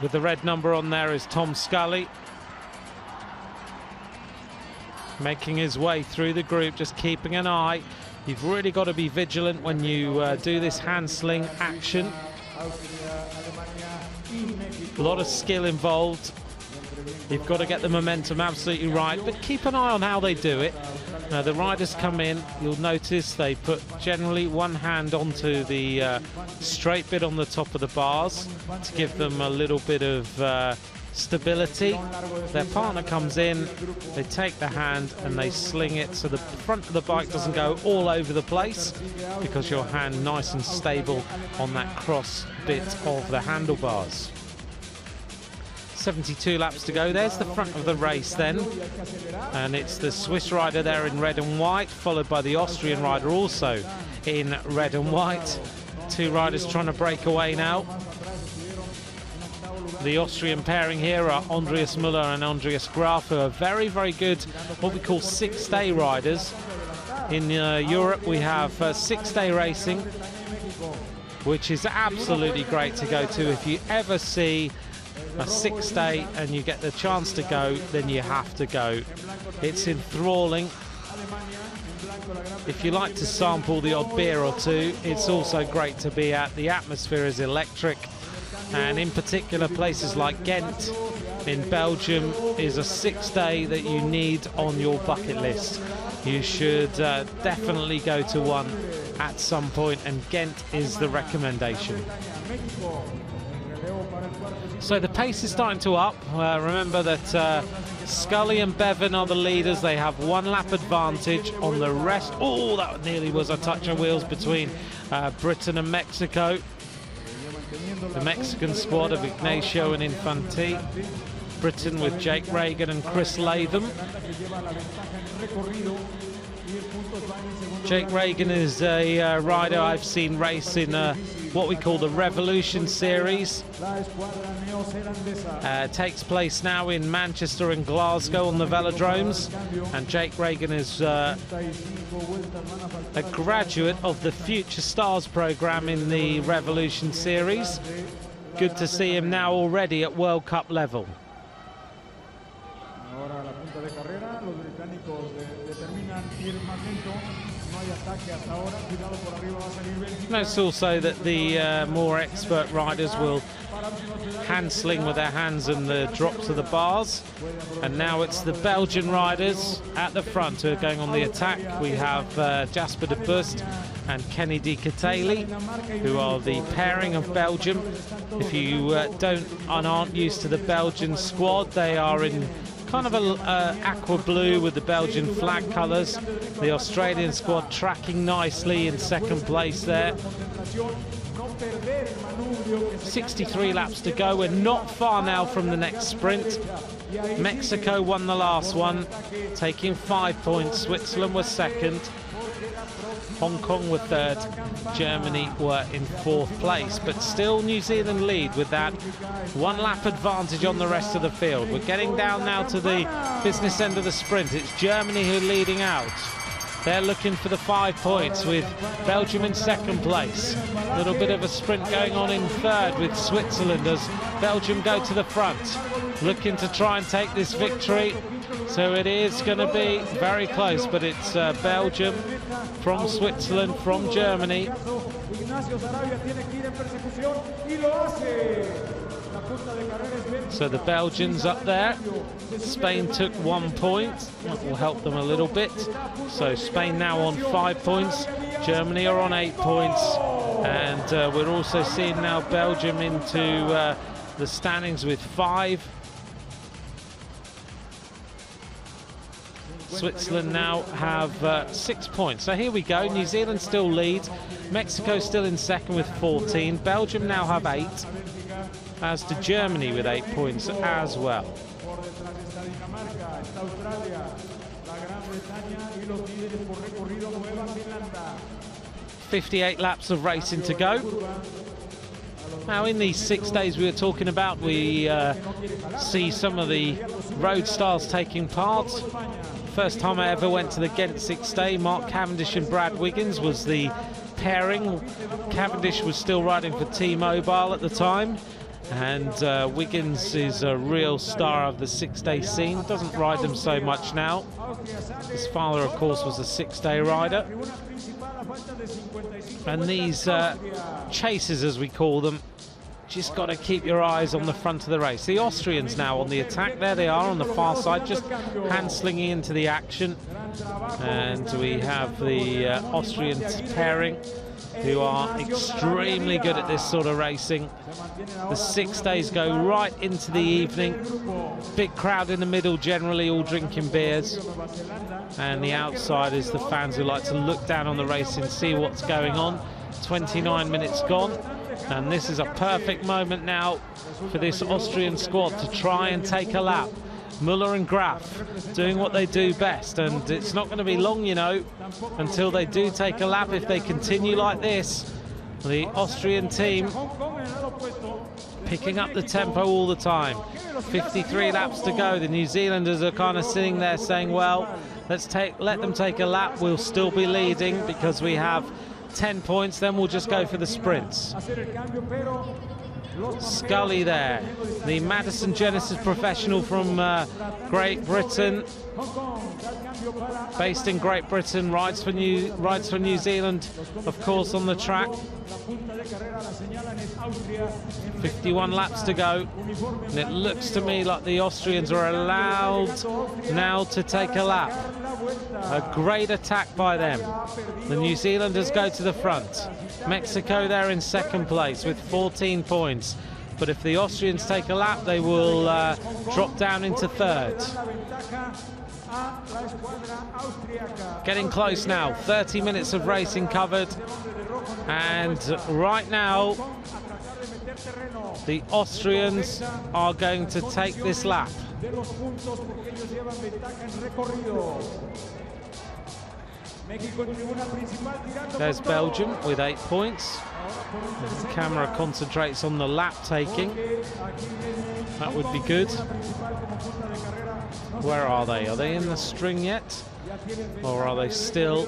With the red number on there is Tom Scully, making his way through the group, just keeping an eye. You've really got to be vigilant when you do this hand sling action. A lot of skill involved. You've got to get the momentum absolutely right, but keep an eye on how they do it. Now the riders come in, you'll notice they put generally one hand onto the straight bit on the top of the bars to give them a little bit of stability. Their partner comes in, they take the hand and they sling it so the front of the bike doesn't go all over the place, because your hand nice and stable on that cross bit of the handlebars. 72 laps to go. There's the front of the race then, and it's the Swiss rider there in red and white, followed by the Austrian rider also in red and white. 2 riders trying to break away now. The Austrian pairing here are Andreas Müller and Andreas Graf, who are very, very good, what we call 6-day riders. In Europe we have 6-day racing, which is absolutely great to go to. If you ever see a 6-day and you get the chance to go, then you have to go. It's enthralling. if you like to sample the odd beer or two, it's also great to be at. The atmosphere is electric, and in particular places like Ghent in Belgium is a 6-day that you need on your bucket list. You should definitely go to one at some point, and Ghent is the recommendation. So the pace is starting to up. Remember that Scully and Bevan are the leaders. They have 1 lap advantage on the rest. Oh, that nearly was a touch of wheels between Britain and Mexico. The Mexican squad of Ignacio and Infanti. Britain with Jake Reagan and Chris Latham. Jake Reagan is a rider I've seen race in what we call the Revolution Series. Takes place now in Manchester and Glasgow on the velodromes, and Jake Reagan is a graduate of the Future Stars program in the Revolution Series. Good to see him now already at World Cup level. Notice also that the more expert riders will hand sling with their hands and the drops of the bars, and now it's the Belgian riders at the front who are going on the attack. We have Jasper de Bust and Kenny Di Catali, who are the pairing of Belgium. If you aren't used to the Belgian squad, they are in kind of a aqua blue with the Belgian flag colours. The Australian squad tracking nicely in second place there. 63 laps to go. We're not far now from the next sprint. Mexico won the last one, taking 5 points. Switzerland was second. Hong Kong were third. Germany were in 4th place, but still New Zealand lead with that 1 lap advantage on the rest of the field. We're getting down now to the business end of the sprint. It's Germany who are leading out. They're looking for the 5 points with Belgium in second place. A little bit of a sprint going on in third with Switzerland as Belgium go to the front, looking to try and take this victory. So it is going to be very close, but it's Belgium from Switzerland, from Germany. So the Belgians up there. Spain took 1 point. That will help them a little bit. So Spain now on 5 points. Germany are on 8 points. And we're also seeing now Belgium into the standings with 5. Switzerland now have 6 points. So here we go. New Zealand still leads. Mexico still in second with 14. Belgium now have 8. As to Germany with 8 points as well. 58 laps of racing to go. Now in these 6 days we were talking about, we see some of the road stars taking part. First time I ever went to the Ghent 6 day, Mark Cavendish and Brad Wiggins was the pairing. Cavendish was still riding for T-Mobile at the time, and Wiggins is a real star of the 6 day scene. Doesn't ride them so much now. His father, of course, was a 6 day rider. And these chases, as we call them, just got to keep your eyes on the front of the race. The Austrians now on the attack. There they are on the far side, just hand-slinging into the action. And we have the Austrian pairing, who are extremely good at this sort of racing. The 6 days go right into the evening. Big crowd in the middle, generally all drinking beers. And the outside is the fans who like to look down on the race and see what's going on. 29 minutes gone. And this is a perfect moment now for this Austrian squad to try and take a lap. Müller and Graf doing what they do best, and it's not going to be long, you know, until they do take a lap. If they continue like this, the Austrian team picking up the tempo all the time. 53 laps to go. The New Zealanders are kind of sitting there saying, well, let them take a lap. We'll still be leading because we have 10 points, then we'll just go for the sprints. Scully there, the Madison Genesis professional from Great Britain, based in Great Britain, rides for New Zealand, of course, on the track. 51 laps to go, and it looks to me like the Austrians are allowed now to take a lap. A great attack by them. The New Zealanders go to the front. Mexico there in second place with 14 points. But if the Austrians take a lap, they will drop down into third. Getting close now, 30 minutes of racing covered. And right now, the Austrians are going to take this lap. There's Belgium with 8 points. The camera concentrates on the lap taking. That would be good. Where are they? Are they in the string yet? Or are they still?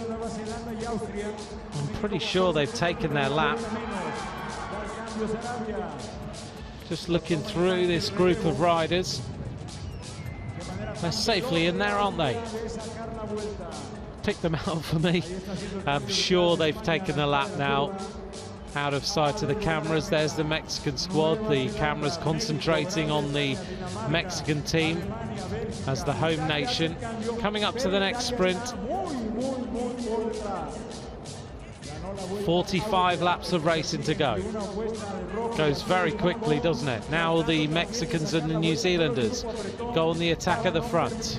I'm pretty sure they've taken their lap. Just looking through this group of riders. They're safely in there, aren't they? Pick them out for me. I'm sure they've taken the lap now. Out of sight of the cameras, there's the Mexican squad. The cameras concentrating on the Mexican team as the home nation. Coming up to the next sprint. 45 laps of racing to go. Goes very quickly, doesn't it? Now the Mexicans and the New Zealanders go on the attack at the front.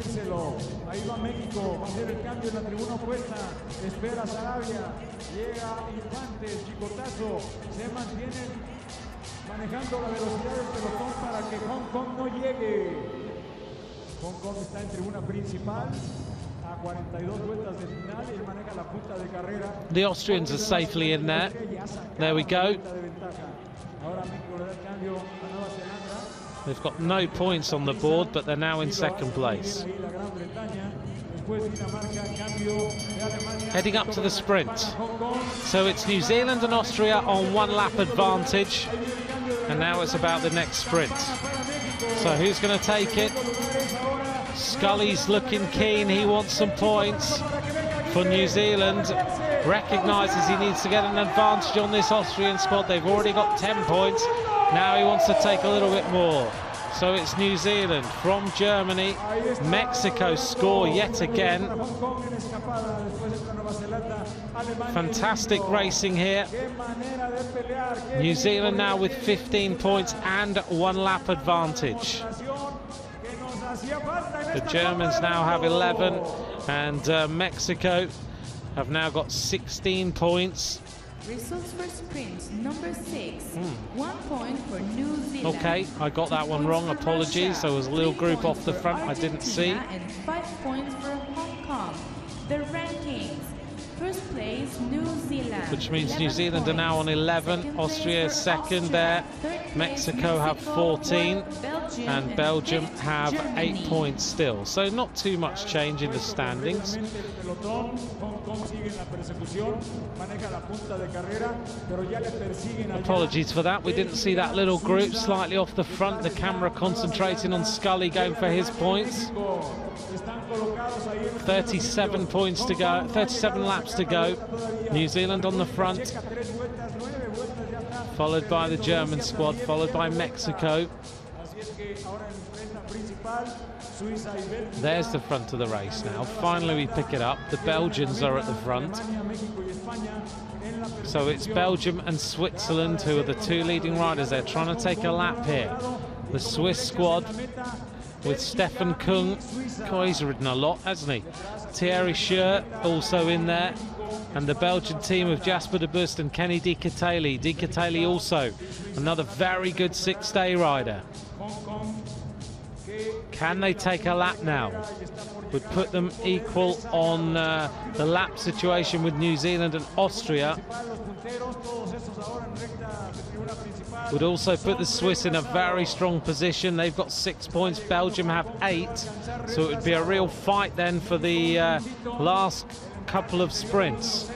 The Austrians are safely in there. There we go. They've got no points on the board, but they're now in second place. Heading up to the sprint. So it's New Zealand and Austria on 1 lap advantage. And now it's about the next sprint. So who's going to take it? Scully's looking keen. He wants some points for New Zealand. Recognises he needs to get an advantage on this Austrian squad. They've already got 10 points. Now he wants to take a little bit more. So it's New Zealand from Germany. Mexico score yet again. Fantastic racing here. New Zealand now with 15 points and 1 lap advantage. The Germans now have 11, and Mexico have now got 16 points. Results for sprint number 6. 1 point for New Zealand. Okay, I got that one wrong. Apologies. There was a little group off the front I didn't see. And 5 points for Hong Kong. The rankings. First place, New Zealand. Which means New Zealand are now on 11. Austria second there. Mexico have 14. And Belgium have 8 points still. So not too much change in the standings. Apologies for that. We didn't see that little group slightly off the front. The camera concentrating on Scully going for his points. 37 points to go, 37 laps to go. New Zealand on the front, followed by the German squad, followed by Mexico. There's the front of the race now. Finally we pick it up. The Belgians are at the front. So it's Belgium and Switzerland who are the 2 leading riders. They're trying to take a lap here. The Swiss squad with Stefan Kung. Oh, he's ridden a lot, hasn't he? Thierry Scher also in there. And the Belgian team of Jasper de Bust and Kenny Di Catali. Di Catali also another very good 6-day rider. Can they take a lap now? Would put them equal on the lap situation with New Zealand and Austria. Would also put the Swiss in a very strong position. They've got 6 points. Belgium have 8. So it would be a real fight then for the last couple of sprints.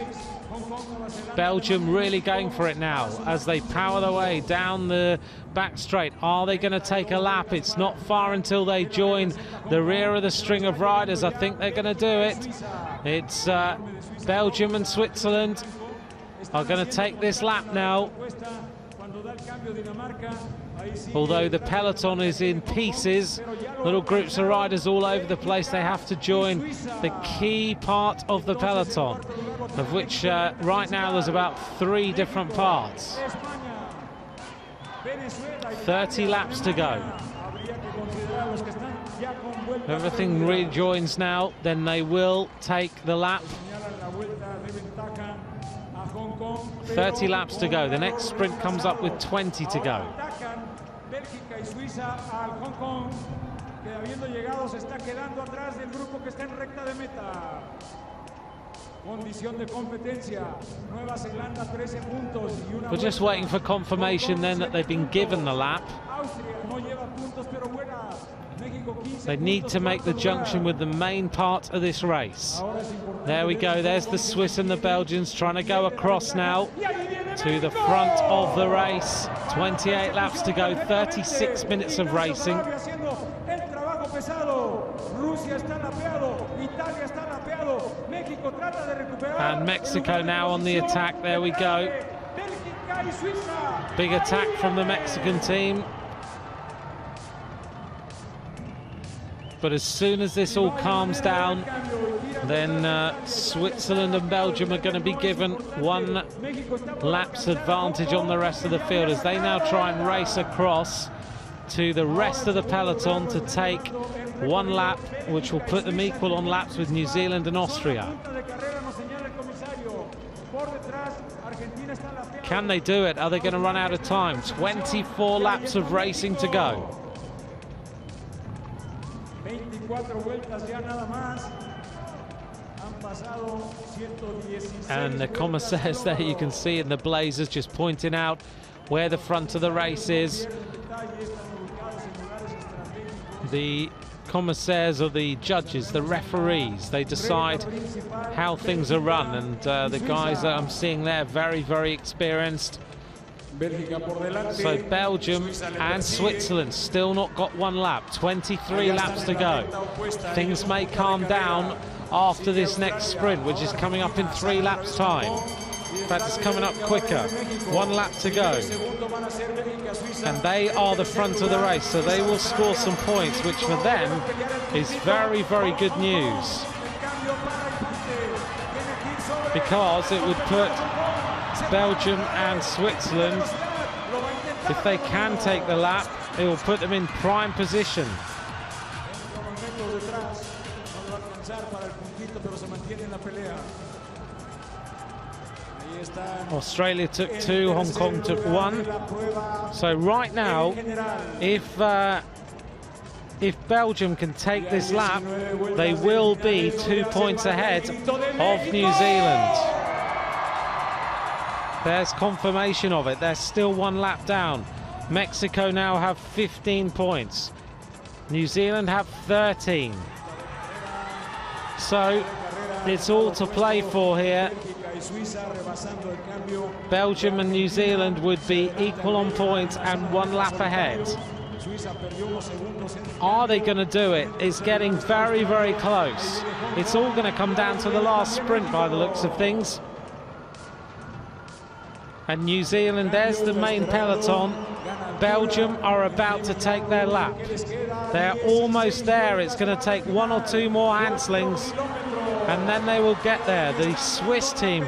Belgium really going for it now as they power their way down the back straight. Are they going to take a lap? It's not far until they join the rear of the string of riders. I think they're going to do it. It's Belgium and Switzerland are going to take this lap now. Although the peloton is in pieces, little groups of riders all over the place, they have to join the key part of the peloton, of which right now there's about 3 different parts. 30 laps to go. If everything rejoins now, then they will take the lap. 30 laps to go. The next sprint comes up with 20 to go. Bélgica y Suiza al Hong Kong, que habiendo llegado se está quedando atrás del grupo que está en recta de meta. Condición de competencia, Nueva Zelanda 13 puntos y una. We're just waiting for confirmation then that they've been given the lap. Austria no lleva puntos pero juega. They need to make the junction with the main part of this race. There we go, there's the Swiss and the Belgians trying to go across now to the front of the race. 28 laps to go, 36 minutes of racing. And Mexico now on the attack, there we go. Big attack from the Mexican team. But as soon as this all calms down, then Switzerland and Belgium are going to be given 1 lap's advantage on the rest of the field as they now try and race across to the rest of the peloton to take 1 lap, which will put them equal on laps with New Zealand and Austria. Can they do it? Are they going to run out of time? 24 laps of racing to go. And the commissaires there, you can see in the blazers, just pointing out where the front of the race is. The commissaires are the judges, the referees. They decide how things are run, and the guys that I'm seeing there, very, very experienced. So Belgium and Switzerland still not got 1 lap, 23 laps to go. Things may calm down after this next sprint, which is coming up in 3 laps time. In fact, it's coming up quicker. 1 lap to go. And they are the front of the race, so they will score some points, which for them is very, very good news. Because it would put Belgium and Switzerland, if they can take the lap, it will put them in prime position. Australia took 2, Hong Kong took 1. So right now, if Belgium can take this lap, they will be 2 points ahead of New Zealand. There's confirmation of it. They're still 1 lap down. Mexico now have 15 points. New Zealand have 13. So it's all to play for here. Belgium and New Zealand would be equal on points and 1 lap ahead. Are they going to do it? It's getting very, very close. It's all going to come down to the last sprint by the looks of things. And New Zealand, there's the main peloton. Belgium are about to take their lap. They're almost there. It's going to take 1 or 2 more handslings, and then they will get there. The Swiss team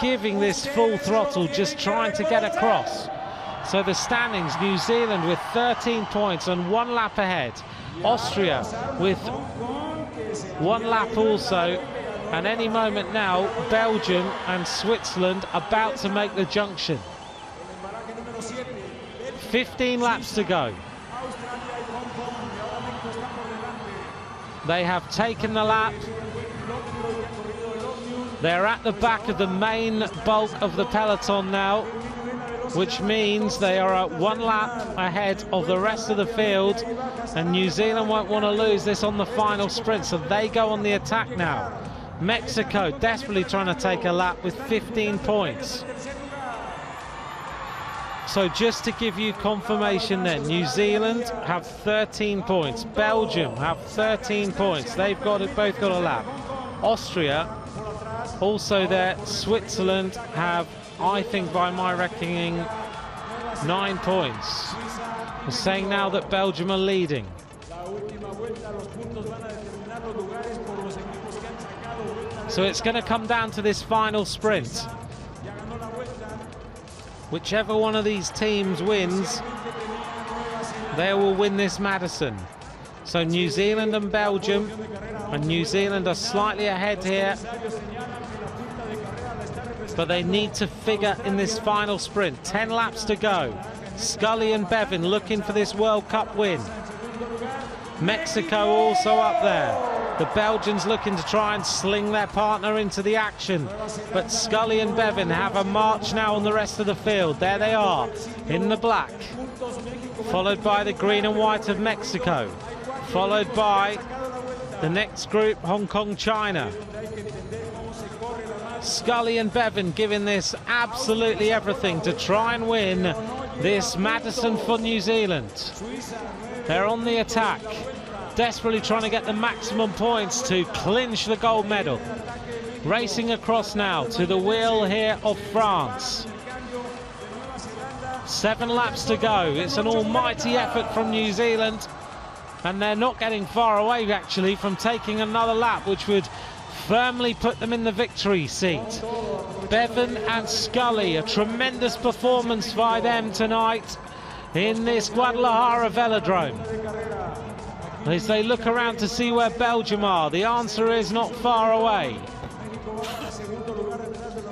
giving this full throttle, just trying to get across. So the standings, New Zealand with 13 points and 1 lap ahead. Austria with 1 lap also. And any moment now, Belgium and Switzerland about to make the junction. 15 laps to go. They have taken the lap. They're at the back of the main bulk of the peloton now, which means they are at 1 lap ahead of the rest of the field, and New Zealand won't want to lose this on the final sprint, so they go on the attack now. Mexico desperately trying to take a lap with 15 points. So just to give you confirmation then, New Zealand have 13 points. Belgium have 13 points. They've both got a lap. Austria also there. Switzerland have, I think by my reckoning, 9 points. We're saying now that Belgium are leading. So it's going to come down to this final sprint. Whichever one of these teams wins, they will win this Madison. So New Zealand and Belgium, and New Zealand are slightly ahead here, but they need to figure in this final sprint. 10 laps to go. Scully and Bevan looking for this World Cup win. Mexico also up there. The Belgians looking to try and sling their partner into the action, but Scully and Bevan have a march now on the rest of the field. There they are in the black, followed by the green and white of Mexico, followed by the next group, Hong Kong, China. Scully and Bevan giving this absolutely everything to try and win this Madison for New Zealand. They're on the attack, desperately trying to get the maximum points to clinch the gold medal. Racing across now to the wheel here of France. 7 laps to go. It's an almighty effort from New Zealand, and they're not getting far away actually from taking another lap, which would firmly put them in the victory seat. Bevan and Scully, a tremendous performance by them tonight in this Guadalajara velodrome. As they look around to see where Belgium are, the answer is not far away.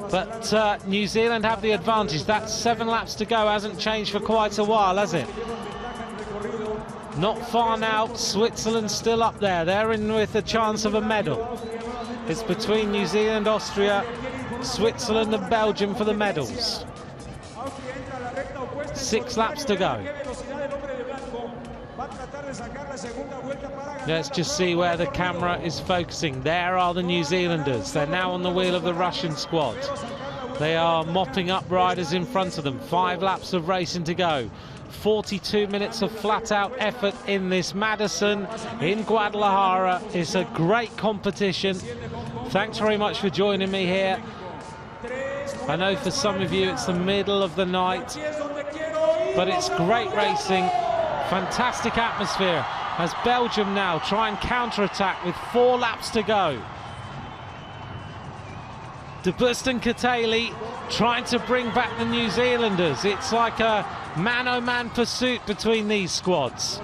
But New Zealand have the advantage. That's 7 laps to go, hasn't changed for quite a while, has it? Not far now, Switzerland still up there. They're in with a chance of a medal. It's between New Zealand, Austria, Switzerland and Belgium for the medals. 6 laps to go. Let's just see where the camera is focusing. There are the New Zealanders. They're now on the wheel of the Russian squad. They are mopping up riders in front of them. 5 laps of racing to go. 42 minutes of flat-out effort in this Madison in Guadalajara. It's a great competition. Thanks very much for joining me here. I know for some of you it's the middle of the night, but it's great racing. Fantastic atmosphere as Belgium now try and counter-attack with 4 laps to go. De Bust and Kateli trying to bring back the New Zealanders. It's like a man-o-man pursuit between these squads.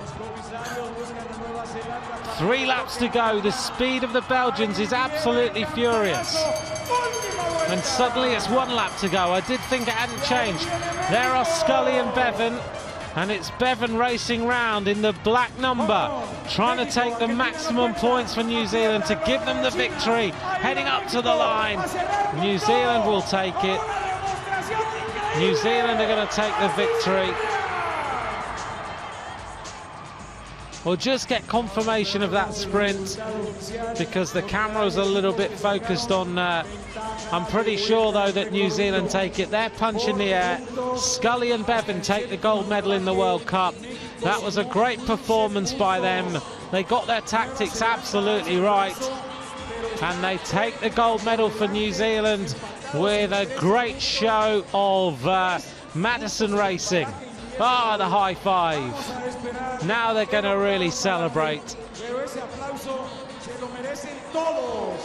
3 laps to go. The speed of the Belgians is absolutely furious. And suddenly it's 1 lap to go. I did think it hadn't changed. There are Scully and Bevan. And it's Bevan racing round in the black number, trying to take the maximum points for New Zealand to give them the victory. Heading up to the line. New Zealand will take it. New Zealand are going to take the victory. We'll just get confirmation of that sprint because the camera's a little bit focused on... I'm pretty sure, though, that New Zealand take it. They're punch in the air. Scully and Bevan take the gold medal in the World Cup. That was a great performance by them. They got their tactics absolutely right. And they take the gold medal for New Zealand with a great show of Madison racing. Ah, the high five. Now they're going to really celebrate.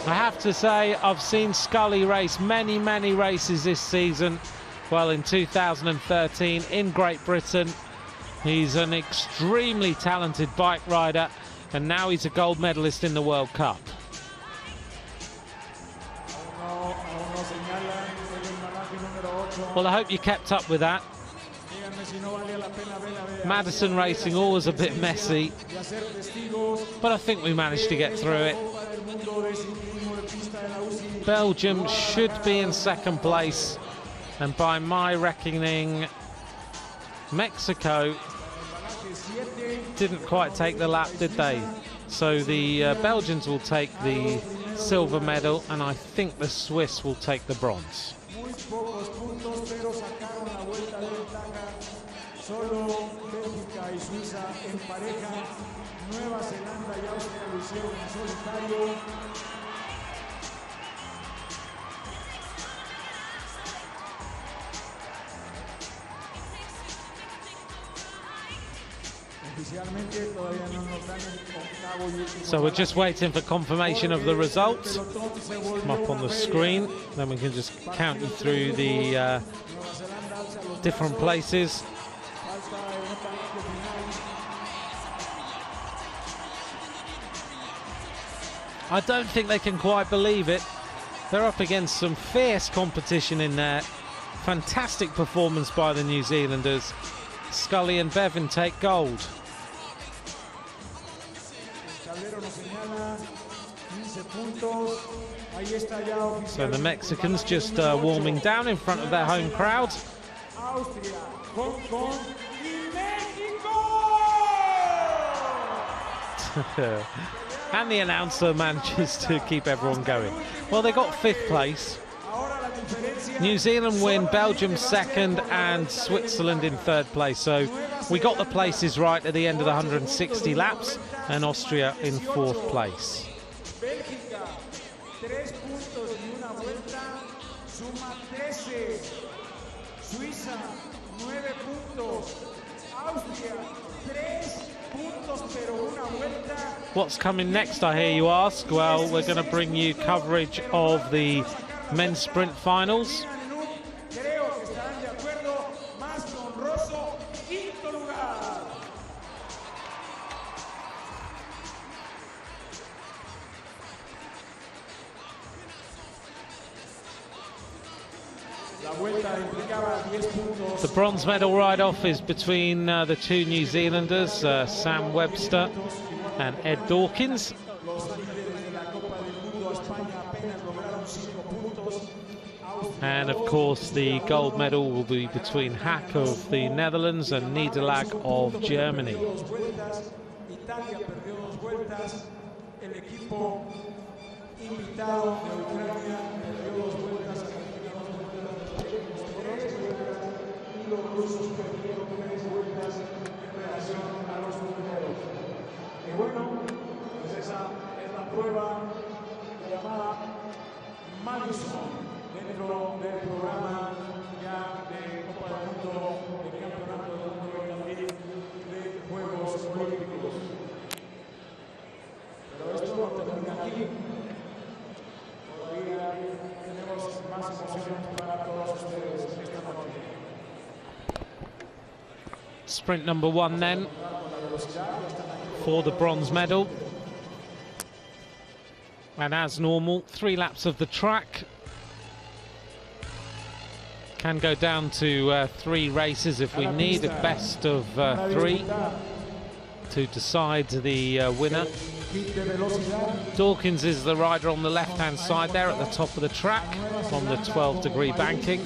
I have to say, I've seen Scully race many races this season. Well, in 2013 in Great Britain. He's an extremely talented bike rider, and now he's a gold medalist in the World Cup. Well, I hope you kept up with that. Madison racing always a bit messy, but I think we managed to get through it. Belgium should be in 2nd place, and by my reckoning, Mexico didn't quite take the lap, did they? So the Belgians will take the silver medal, and I think the Swiss will take the bronze. Muy pocos puntos, pero sacaron la vuelta de ventaja. Solo Bélgica y Suiza en pareja. Nueva Zelanda y Austria lo hicieron en solitario. So we're just waiting for confirmation of the results. Come up on the screen, then we can just count you through the different places. I don't think they can quite believe it. They're up against some fierce competition in there. Fantastic performance by the New Zealanders. Scully and Bevan take gold. So the Mexicans just warming down in front of their home crowd. And the announcer manages to keep everyone going. Well, they got 5th place. New Zealand win, Belgium 2nd, and Switzerland in 3rd place. So we got the places right at the end of the 160 laps, and Austria in 4th place. Bélgica, 3 puntos y una vuelta, suma 13. Suiza, 9 puntos. Austria, 3 puntos, pero una vuelta. What's coming next, I hear you ask? Well, we're going to bring you coverage of the men's sprint finals. The bronze medal ride-off is between the 2 New Zealanders, Sam Webster and Ed Dawkins. And of course the gold medal will be between Hack of the Netherlands and Niederlag of Germany. Y bueno, pues esa es la prueba llamada Madison dentro del programa ya de Copa del Mundo, de Campeonato del Mundo y también de Juegos Olímpicos. Pero esto no termina aquí. Todavía tenemos más emociones para todos ustedes esta noche. Sprint number 1 then, for the bronze medal. And as normal, 3 laps of the track. Can go down to 3 races if we need, a best of 3 to decide the winner. Dawkins is the rider on the left-hand side there at the top of the track on the 12-degree banking.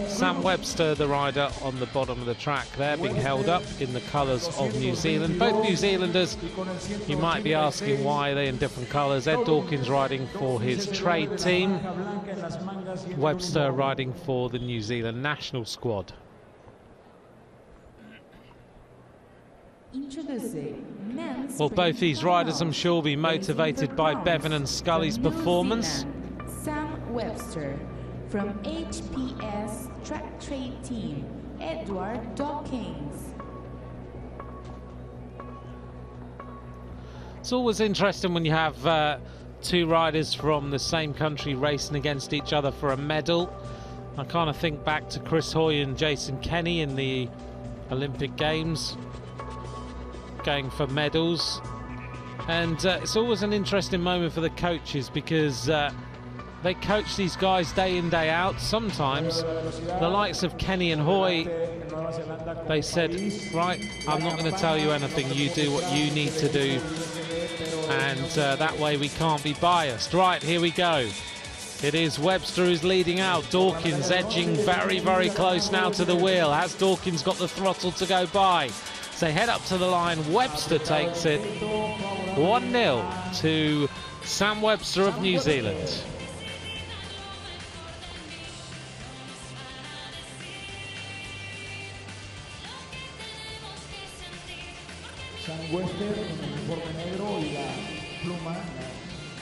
Sam Webster, the rider on the bottom of the track there, being held up in the colours of New Zealand. Both New Zealanders, you might be asking why are they in different colours. Ed Dawkins riding for his trade team, Webster riding for the New Zealand national squad. Well, both these riders, I'm sure, will be motivated by Bevan and Scully's performance. Sam Webster from HPS Track Trade Team, Edward Dawkins. It's always interesting when you have 2 riders from the same country racing against each other for a medal. I kind of think back to Chris Hoy and Jason Kenny in the Olympic Games, going for medals. And it's always an interesting moment for the coaches, because they coach these guys day in, day out. Sometimes the likes of Kenny and Hoy, they said, right, I'm not going to tell you anything, you do what you need to do, and that way we can't be biased. Right, here we go. It is Webster who's leading out. Dawkins edging very, very close now to the wheel. Has Dawkins got the throttle to go by? So head up to the line. Webster takes it 1-0 to Sam Webster of New Zealand. Sam Webster con el uniforme negro y la pluma,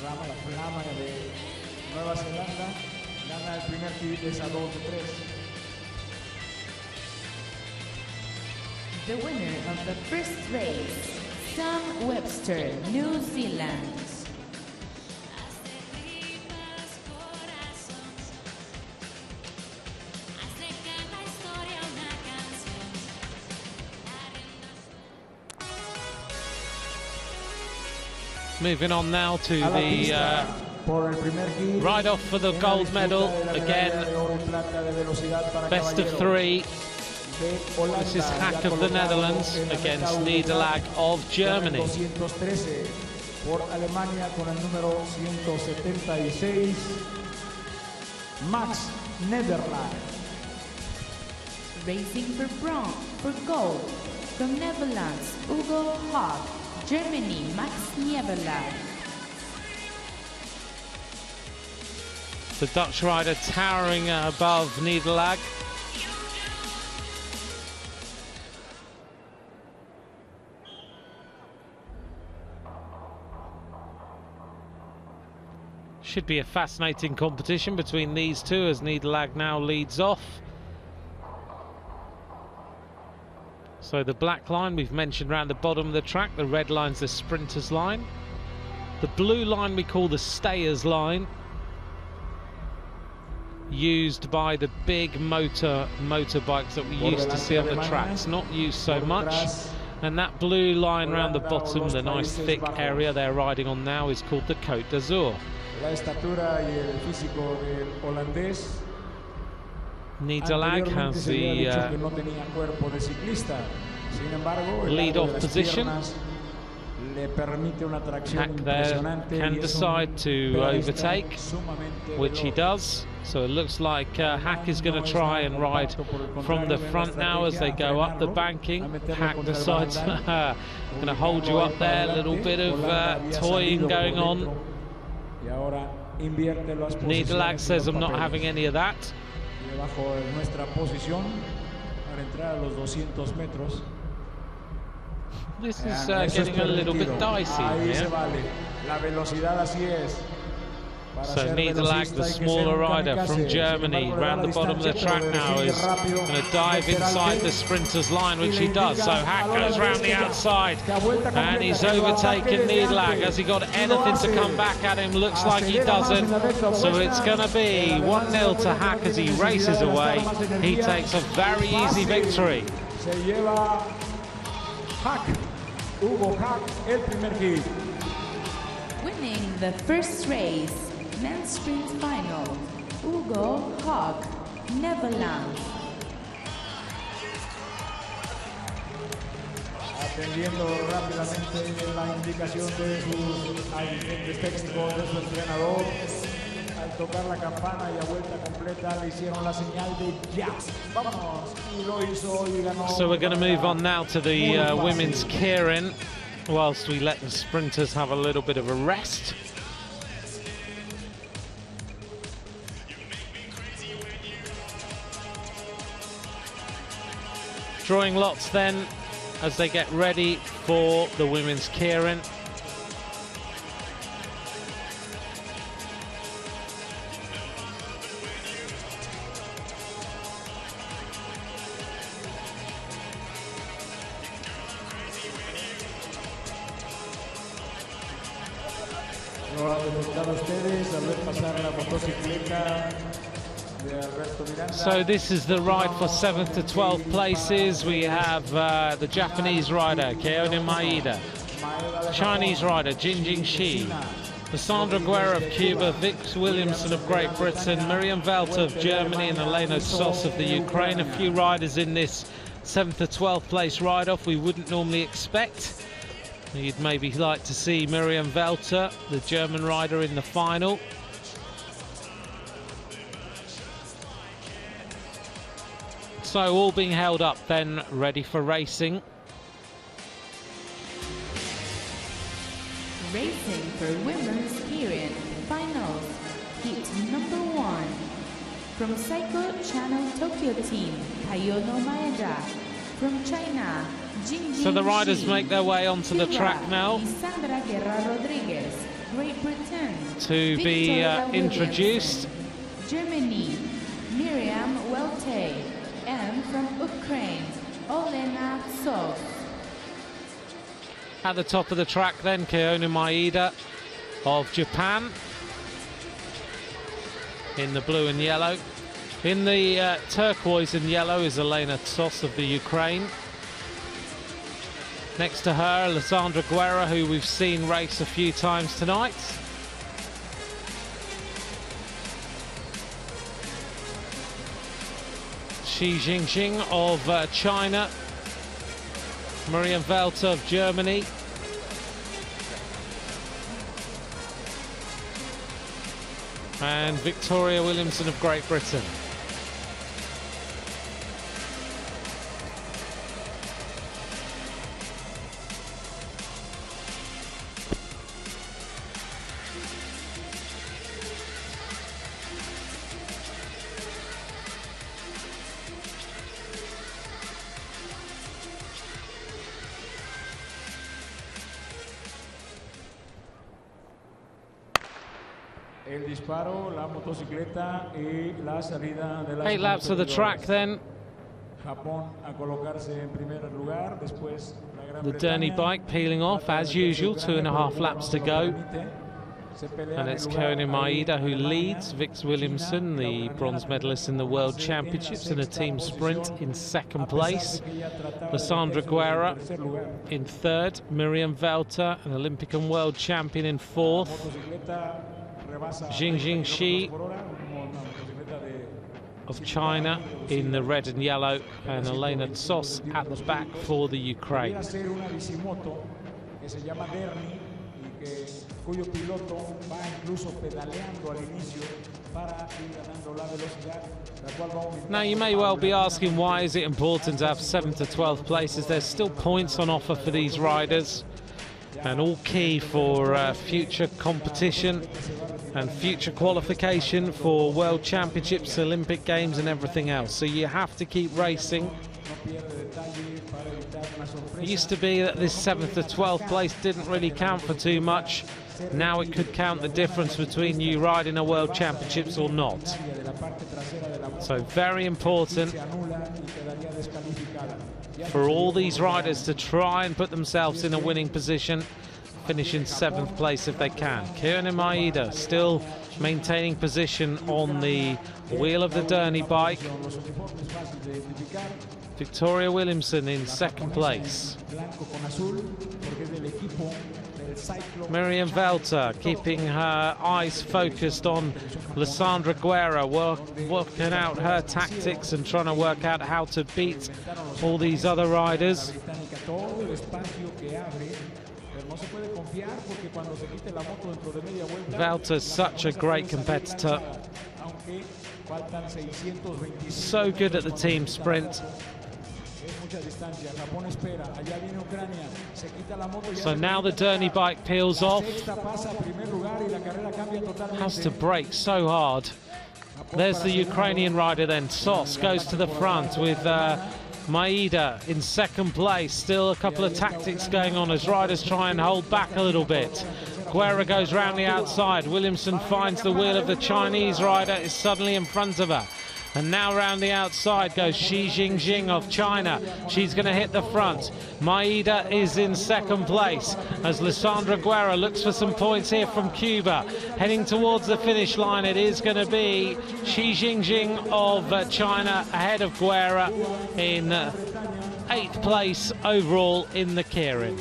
la rama, la flama de Nueva Zelanda, gana el primer hit, es a 2 de 3. The winner of the first race, Sam Webster, New Zealand. Moving on now to the ride-off for the gold medal. Again, best of 3. This is Hack of the Netherlands against Nederlag of Germany. Por Alemania con el número 176, Max Nederlag. Racing for bronze, for gold, from Netherlands, Hugo Haag. Germany, Max Nederlag. The Dutch rider towering above Nederlag. Should be a fascinating competition between these two as Nederlag now leads off. So the black line we've mentioned around the bottom of the track, the red line's the sprinters line. The blue line we call the stayers line, used by the big motorbikes that we used to see on the tracks, not used so much. And that blue line around the bottom, the nice thick area they're riding on now, is called the Côte d'Azur. Nederlag has the lead-off position. Hack there can decide to overtake, which he does. So it looks like Hack is going to try and ride from the front now as they go up the banking. Hack decides, I'm going to hold you up there. A little bit of toying going on. Nederlag says, I'm not having any of that. This is getting a little bit dicey here. So Nederlag, the smaller rider from Germany, round the bottom of the track now, is going to dive inside the sprinter's line, which he does. So Hack goes round the outside and he's overtaken Nederlag. Has he got anything to come back at him? Looks like he doesn't. So it's going to be 1-0 to Hack as he races away. He takes a very easy victory. Hugo Haag, el primer hit. Winning the first race, men's sprint final, Hugo Haag, Netherlands. Atendiendo rápidamente la indicación de su asistente técnico, de su entrenador, al tocar la campana y a vuelta completa le hicieron la señal de ya. Vámonos, y lo hizo y ganó. So we're going to move on now to the women's keirin, whilst we let the sprinters have a little bit of a rest. Drawing lots then as they get ready for the women's keirin. So this is the ride for 7th to 12th places. We have the Japanese rider, Keone Maeda, Chinese rider, Jinjing Shi, Sandra Guerra of Cuba, Vic Williamson of Great Britain, Miriam Velt of Germany, and Elena Sos of the Ukraine. A few riders in this 7th to 12th place ride-off we wouldn't normally expect. You'd maybe like to see Miriam Velter, the German rider, in the final. So all being held up then, ready for racing. Racing for women's From Psycho Channel Tokyo team, Kayono Maeda. From China, Jin So the riders make their way onto the Cuba, track now Lisandra Guerra Rodriguez. Great Britain, to be Victoria introduced. Williamson. Germany, Miriam Welte. And from Ukraine, Olena Tsov. At the top of the track then, Kayono Maeda of Japan in the blue and yellow. In the turquoise and yellow is Olena Tsov of the Ukraine. Next to her, Lisandra Guerra, who we've seen race a few times tonight. Xi Jinping of China. Miriam Welte of Germany. And Victoria Williamson of Great Britain. El disparo, la motocicleta y la salida de las 8 laps of the track then. Japón a colocarse en primer lugar, después la Gran The Derny Bretaña. bike peeling off as usual, 2.5 laps to go. And it's Kayono Maeda who leads. Vix Williamson, the bronze medalist in the World Championships in a team sprint, in second place. Lisandra Guerra in third. Miriam Welte, an Olympic and world champion, in fourth. Jing Shi of China in the red and yellow, and Olena Tsov at the back for the Ukraine. Cuyo piloto va incluso pedaleando al inicio para ir ganando la velocidad, la cual va aumentando. Now you may well be asking, why is it important to have 7th to 12th places? There's still points on offer for these riders, and all key for future competition and future qualification for World Championships, Olympic Games and everything else. So you have to keep racing. It used to be that this 7th to 12th place didn't really count for too much. Now it could count the difference between you riding a World Championships or not. So very important for all these riders to try and put themselves in a winning position, finish in 7th place if they can. Kayono Maeda still maintaining position on the wheel of the Derny bike. Victoria Williamson in 2nd place. Miriam Welte keeping her eyes focused on Lisandra Guerra, working out her tactics and trying to work out how to beat all these other riders. Welte's such a great competitor. So good at the team sprint. So now the Derny bike peels off. Has to brake so hard. There's the Ukrainian rider then. Tsov goes to the front with Maeda in 2nd place. Still a couple of tactics going on as riders try and hold back a little bit. Guerra goes round the outside. Williamson finds the wheel of the Chinese rider, is suddenly in front of her. And now round the outside goes Xi Jinping of China. She's going to hit the front. Maeda is in 2nd place as Lisandra Guerra looks for some points here from Cuba. Heading towards the finish line, it is going to be Xi Jinping of China ahead of Guerra in 8th place overall in the Keirin.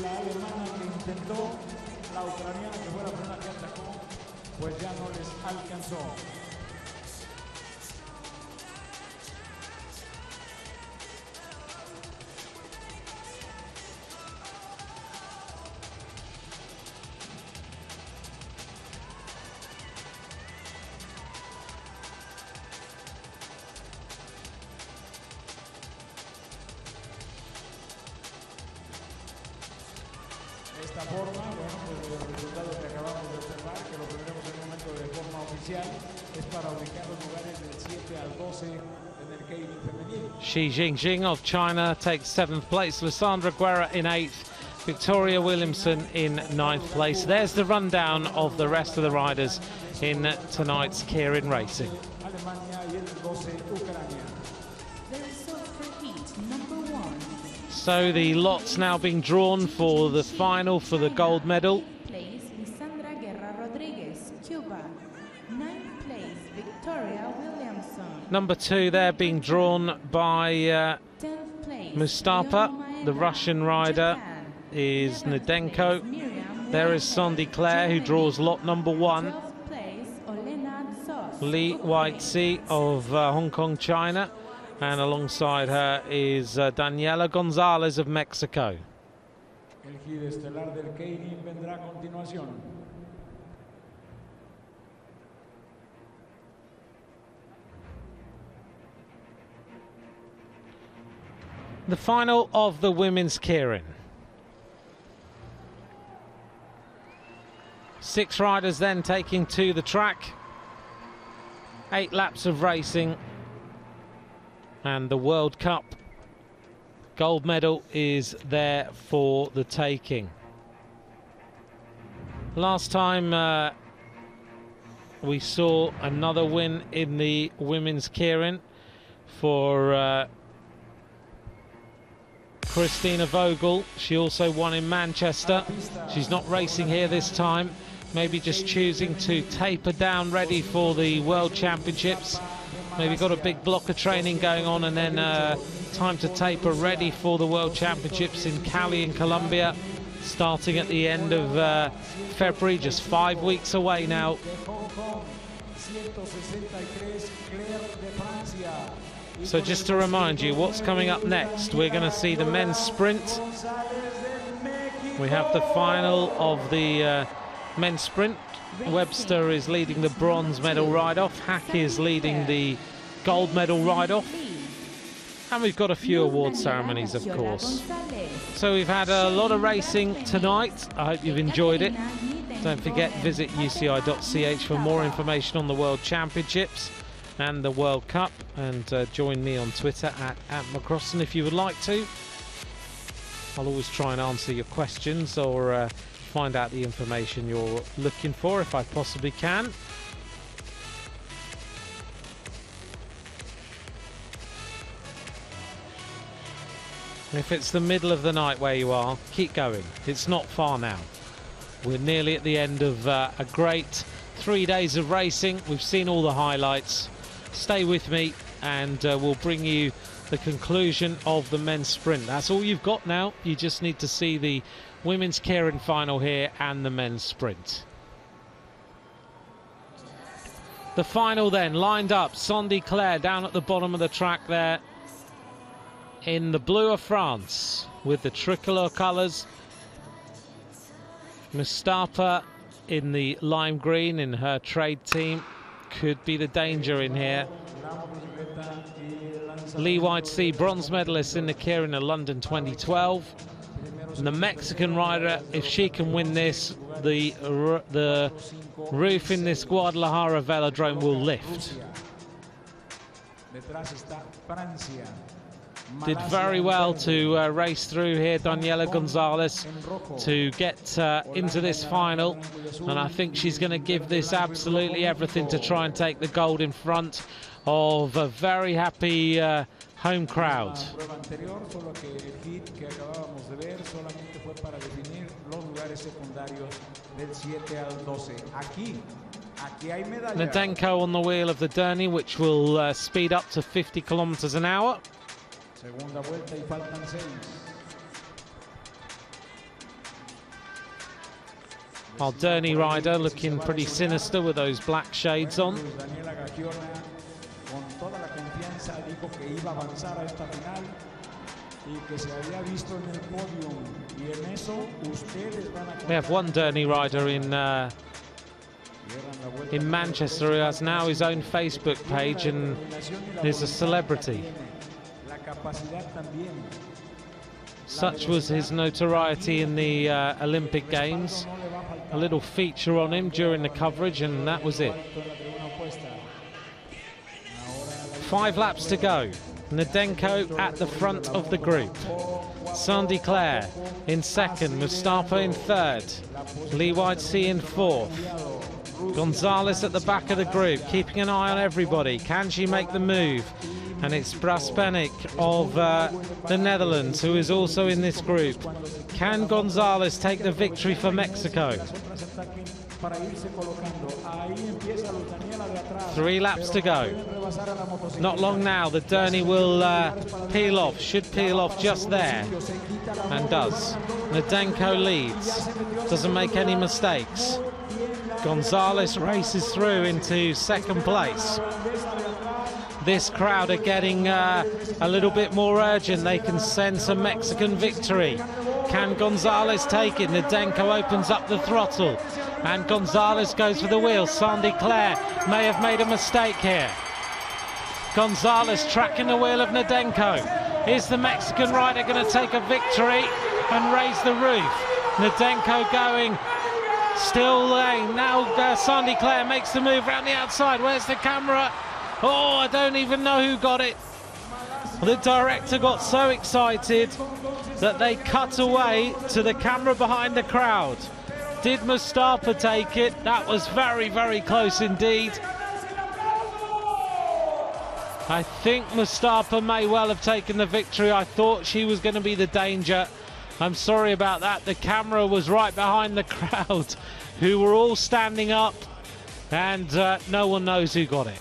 De esta forma, bueno, pues los resultados que acabamos de observar, que lo tendremos en un momento de forma oficial. Xi Jinping of China takes 7th place. Lysandra Guerra in 8th. Victoria Williamson in 9th place. There's the rundown of the rest of the riders in tonight's Keirin racing. So the lot's now being drawn for the final for the gold medal. Place, Lysandra Guerra Rodriguez, Cuba. 9th place, Victoria Williamson. Number 2 there being drawn by 10th place, Mustafa. The Russian rider is Nedenko. There is Sandy Claire, who draws lot number 1. Li Weitzi of Hong Kong, China. And alongside her is Daniela Gonzalez of Mexico. The final of the women's Keirin. 6 riders then taking to the track. 8 laps of racing. And the World Cup gold medal is there for the taking. Last time we saw another win in the women's Keirin for Christina Vogel. She also won in Manchester. She's not racing here this time, maybe just choosing to taper down, ready for the World Championships. Maybe got a big block of training going on and then time to taper, ready for the World Championships in Cali in Colombia, starting at the end of February, just 5 weeks away now. So just to remind you what's coming up next, we're going to see the men's sprint. We have the final of the men's sprint. Webster is leading the bronze medal ride-off. Hack is leading the gold medal ride-off. And we've got a few award ceremonies, of course. So we've had a lot of racing tonight. I hope you've enjoyed it. Don't forget, visit uci.ch for more information on the World Championships and the World Cup. And join me on Twitter at @McCrossan if you would like to. I'll always try and answer your questions or find out the information you're looking for if I possibly can. If it's the middle of the night where you are, keep going. It's not far now. We're nearly at the end of a great 3 days of racing. We've seen all the highlights. Stay with me and we'll bring you the conclusion of the men's sprint. That's all you've got now. You just need to see the women's Keirin final here and the men's sprint. The final then, lined up, Sandy Claire down at the bottom of the track there in the blue of France with the tricolour colours. Mustafa in the lime green in her trade team. Could be the danger in here. Li Weitzi, bronze medalist in the Keirin of London 2012. And the Mexican rider, if she can win this, the roof in this Guadalajara velodrome will lift. Did very well to race through here, Daniela Gonzalez, to get into this final. And I think she's going to give this absolutely everything to try and take the gold in front of a very happy home crowd. Nedenko on the wheel of the Derny, which will speed up to 50 kilometers an hour. Our Derny rider looking pretty sinister with those black shades on. We have one Derny rider in Manchester who has now his own Facebook page and is a celebrity. Such was his notoriety in the Olympic Games. A little feature on him during the coverage, and that was it. 5 laps to go. Nedenko at the front of the group. Sandy Clare in second, Mustafa in third, Lee Whitesea in fourth. Gonzalez at the back of the group, keeping an eye on everybody. Can she make the move? And it's Braspenik of the Netherlands, who is also in this group. Can Gonzalez take the victory for Mexico? 3 laps to go. Not long now, the Derny will peel off, should peel off just there, and does. Nedenko leads, doesn't make any mistakes. Gonzalez races through into second place. This crowd are getting a little bit more urgent. They can sense a Mexican victory. Can Gonzalez take it? Nedenko opens up the throttle, and Gonzalez goes for the wheel. Sandy Clare may have made a mistake here. Gonzalez tracking the wheel of Nedenko. Is the Mexican rider going to take a victory and raise the roof? Nedenko going, still laying. Now Sandy Clare makes the move around the outside. Where's the camera? Oh, I don't even know who got it. The director got so excited that they cut away to the camera behind the crowd. Did Mustafa take it? That was very, very close indeed. I think Mustafa may well have taken the victory. I thought she was going to be the danger. I'm sorry about that. The camera was right behind the crowd, who were all standing up, and no one knows who got it.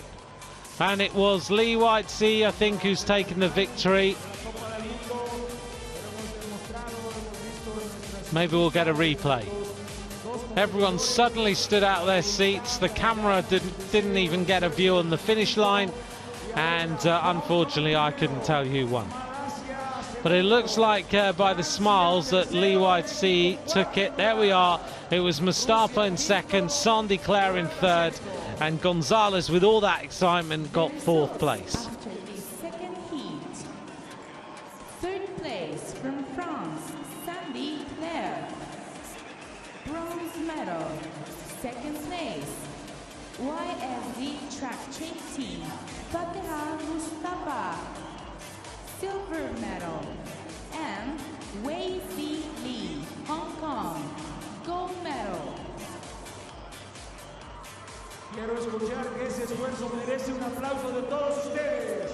And it was Lee Whitesea, I think, who's taken the victory. Maybe we'll get a replay. Everyone suddenly stood out of their seats. The camera didn't even get a view on the finish line, and unfortunately I couldn't tell you who won. But it looks like by the smiles that Lee Whitesea took it. There we are. It was Mustafa in second, Sandy Clare in third, and Gonzalez, with all that excitement, got fourth place. After the second heat, third place from France, Sandy Clare. Bronze medal, second place, YSD Track Team, Fatiha Mustafa. Silver medal, and Wei Zi Lee, Hong Kong. Gold medal. Quiero escuchar que ese esfuerzo merece un aplauso de todos ustedes.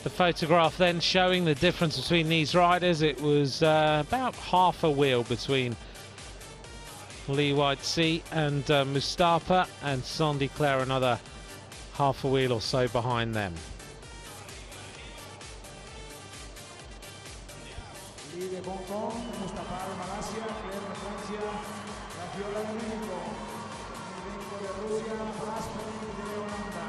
The photograph then showing the difference between these riders. It was about half a wheel between Lee Whitesea and Mustafa, and Sandy Clare another half a wheel or so behind them. Lee de Hong Kong, Mustafa de Malasia, Claire de Francia, Rafiola de México, Nedenko de Rusia, Braspenik de Holanda.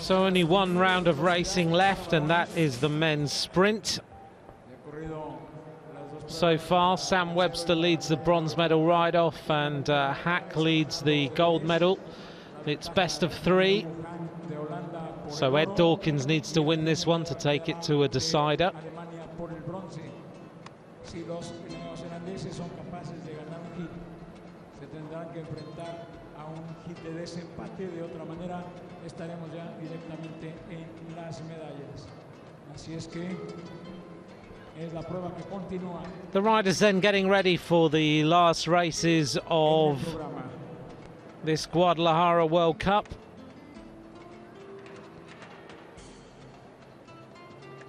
So only one round of racing left, and that is the men's sprint. So far, Sam Webster leads the bronze medal ride-off, and Hack leads the gold medal. It's best of 3. So Ed Dawkins needs to win this one to take it to a decider. Estaremos ya directamente en las medallas. Así es que es la prueba que continúa. The riders then getting ready for the last races of this Guadalajara World Cup.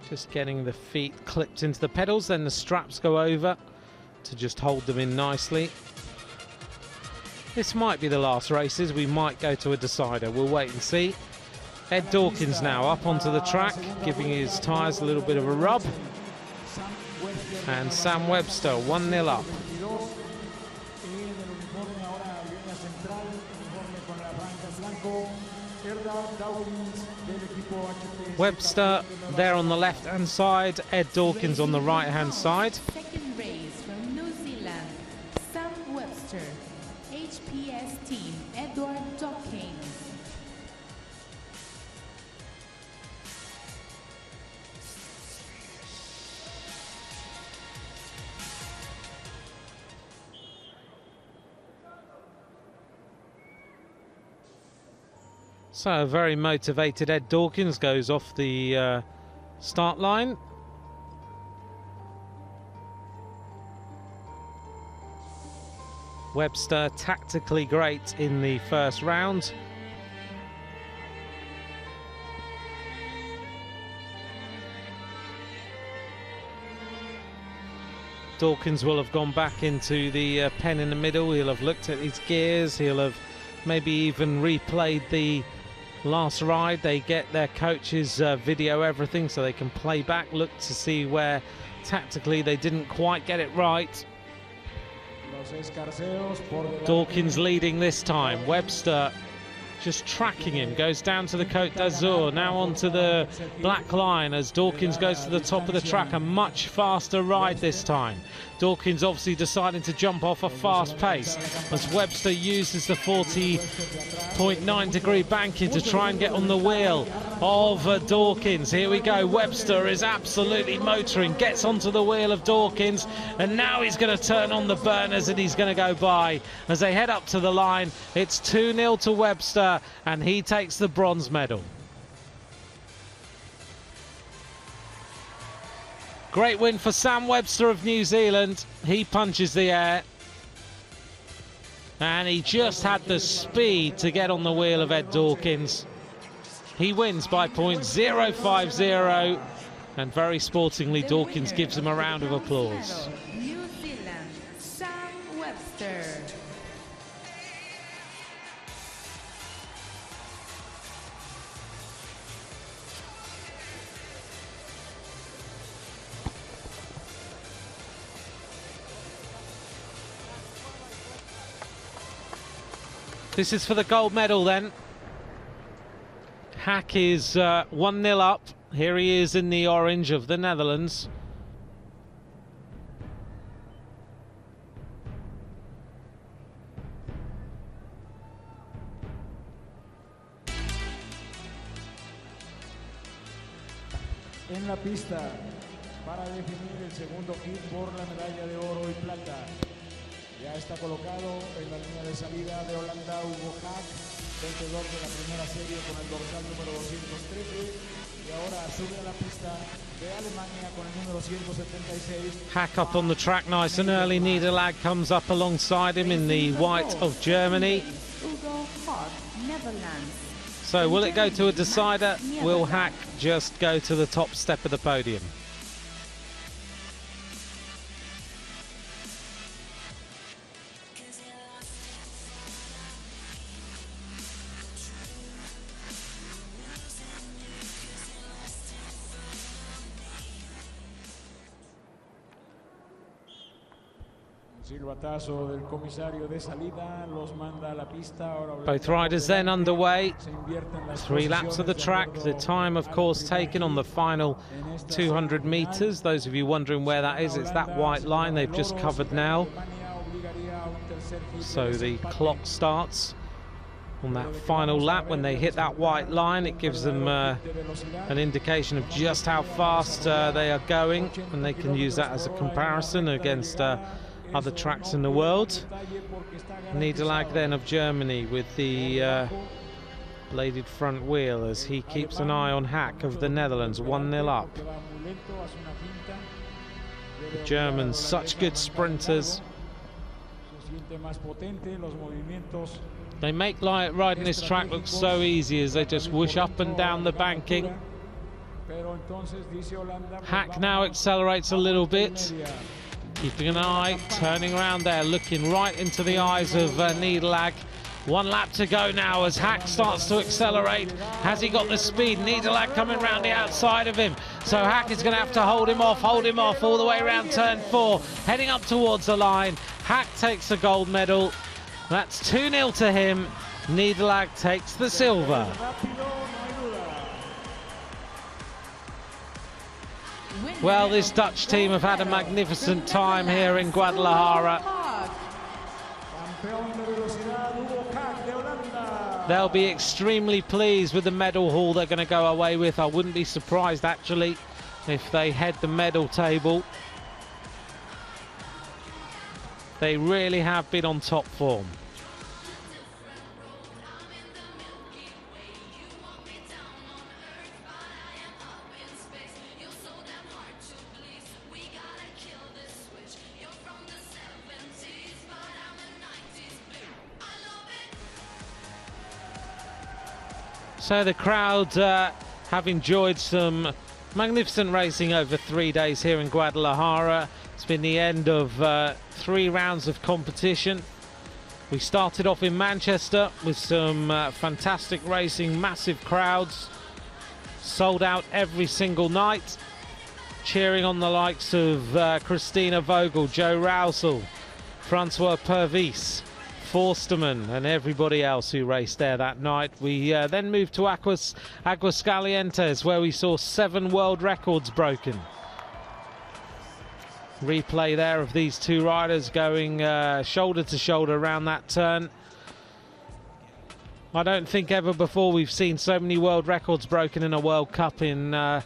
Just getting the feet clipped into the pedals, then the straps go over to just hold them in nicely. This might be the last races. We might go to a decider. We'll wait and see. Ed Dawkins now up onto the track, giving his tyres a little bit of a rub. And Sam Webster 1-0 up. Dawkins del equipo HP Webster there on the left-hand side, Ed Dawkins on the right-hand side. Second race from New Zealand, Sam Webster, HPS team, Edward Dawkins. So very motivated Ed Dawkins goes off the start line. Webster tactically great in the first round. Dawkins will have gone back into the pen in the middle. He'll have looked at his gears. He'll have maybe even replayed the last ride. They get their coaches video everything so they can play back, look to see where tactically they didn't quite get it right. Dawkins leading this time. Webster just tracking him, goes down to the Côte d'Azur, now onto the black line as Dawkins goes to the top of the track. A much faster ride this time. Dawkins obviously deciding to jump off a fast pace as Webster uses the 40.9 degree banking to try and get on the wheel of Dawkins. Here we go. Webster is absolutely motoring, gets onto the wheel of Dawkins, and now he's going to turn on the burners and he's going to go by as they head up to the line. It's 2-0 to Webster and he takes the bronze medal. Great win for Sam Webster of New Zealand. He punches the air. And he just had the speed to get on the wheel of Ed Dawkins. He wins by .050. And very sportingly, Dawkins gives him a round of applause. New Zealand, Sam Webster. This is for the gold medal then. Hack is 1-0 up. Here he is in the orange of the Netherlands. En la pista para definir el segundo hit por la medalla de oro y plata. Ya está colocado en la línea de salida de Holanda Hugo Hack, vencedor de la primera serie con el dorsal número 213, y ahora sube a la pista de Alemania con el número 176. Hack up on the track nice and early. Niederlag comes up alongside him in the white of Germany. Hugo Hack, Netherlands. So will it go to a decider? Will Hack just go to the top step of the podium? Silbatazo del comisario de salida los manda a la pista. Both riders then underway. 3 laps of the track. The time, of course, taken on the final 200 meters. Those of you wondering where that is, it's that white line they've just covered now. So the clock starts on that final lap. When they hit that white line, it gives them an indication of just how fast they are going, and they can use that as a comparison against other tracks in the world. Niederlag then of Germany with the bladed front wheel as he keeps an eye on Hack of the Netherlands, 1-0 up. The Germans, such good sprinters. They make riding this track look so easy as they just whoosh up and down the banking. Hack now accelerates a little bit. Keeping an eye, turning around there, looking right into the eyes of Niederlag. 1 lap to go now as Hack starts to accelerate. Has he got the speed? Niederlag coming round the outside of him. So Hack is going to have to hold him off all the way around turn 4, heading up towards the line. Hack takes the gold medal. That's 2-0 to him. Niederlag takes the silver. Well, this Dutch team have had a magnificent time here in Guadalajara. They'll be extremely pleased with the medal haul they're going to go away with. I wouldn't be surprised, actually, if they head the medal table. They really have been on top form. So the crowd have enjoyed some magnificent racing over 3 days here in Guadalajara. It's been the end of 3 rounds of competition. We started off in Manchester with some fantastic racing, massive crowds, sold out every single night, cheering on the likes of Christina Vogel, Joe Rousel, Francois Pervis, Forsterman and everybody else who raced there that night. We then moved to Aguascalientes, where we saw 7 world records broken. Replay there of these 2 riders going shoulder to shoulder around that turn. I don't think ever before we've seen so many world records broken in a World Cup in the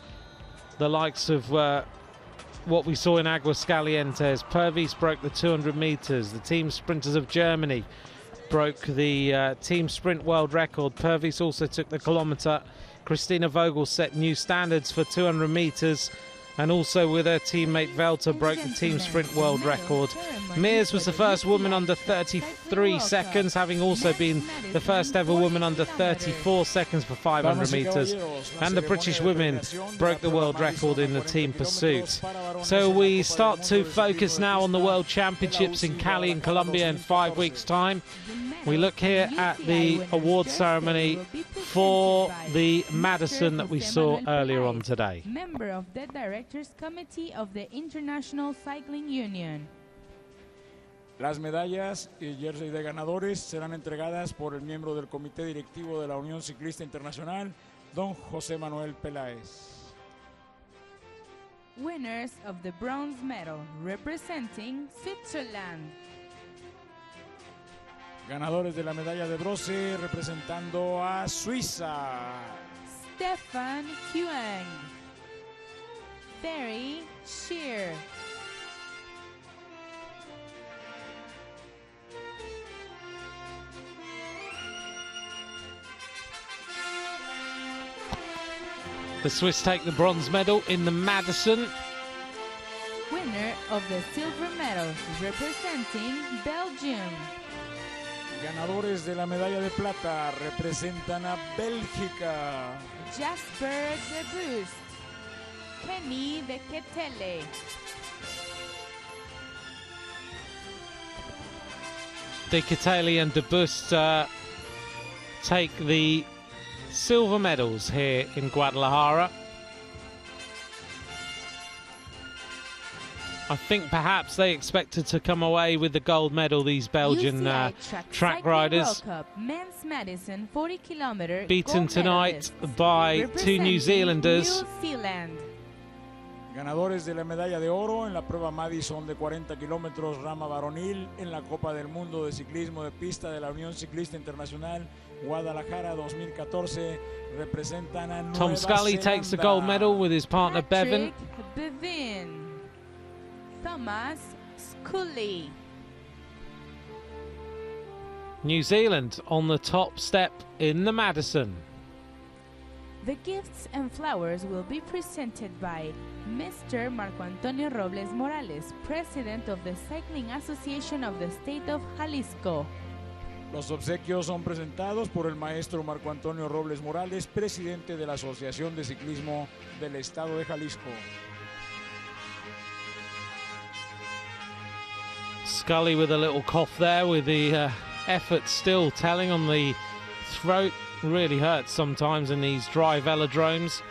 likes of what we saw in Aguascalientes. Pervis broke the 200 meters. The team sprinters of Germany broke the team sprint world record. Pervis also took the kilometer. Christina Vogel set new standards for 200 meters, and also with her teammate Velter broke the team sprint world record. Mears was the first woman under 33 seconds, having also been the first ever woman under 34 seconds for 500 meters. And the British women broke the world record in the team pursuit. So we start to focus now on the World Championships in Cali in Colombia in 5 weeks' time. We look here at the award ceremony for the Madison that we saw earlier on today. Member of the Directors Committee of the International Cycling Union. Las medallas y jersey de ganadores serán entregadas por el miembro del Comité Directivo de la Unión Ciclista Internacional, don José Manuel Peláez. Winners of the bronze medal representing Switzerland. Ganadores de la medalla de bronce representando a Suiza. Stefan Huang. Ferry Shear. The Swiss take the bronze medal in the Madison. Winner of the silver medal representing Belgium. Ganadores de la medalla de plata representan a Bélgica. Jasper de Bust. Kenny de Ketele. De Ketele and de Bust take the silver medals here in Guadalajara. I think perhaps they expected to come away with the gold medal, these Belgian UCI track riders. World Cup, Men's Madison 40 kilometer Beaten tonight by 2 New Zealanders. New Zealand. Ganadores de la medalla de oro en la prueba Madison de 40 kilómetros rama varonil en la Copa del Mundo de Ciclismo de Pista de la Unión Ciclista Internacional Guadalajara 2014 representan a Nueva Tom Scully takes the gold medal with his partner Bevan. Bevin. Thomas Scully. New Zealand on the top step in the Madison. The gifts and flowers will be presented by Mr. Marco Antonio Robles Morales, President of the Cycling Association of the State of Jalisco. Los obsequios son presentados por el maestro Marco Antonio Robles Morales, presidente de la Asociación de Ciclismo del Estado de Jalisco. Scully with a little cough there, with the effort still telling on the throat. Really hurts sometimes in these dry velodromes.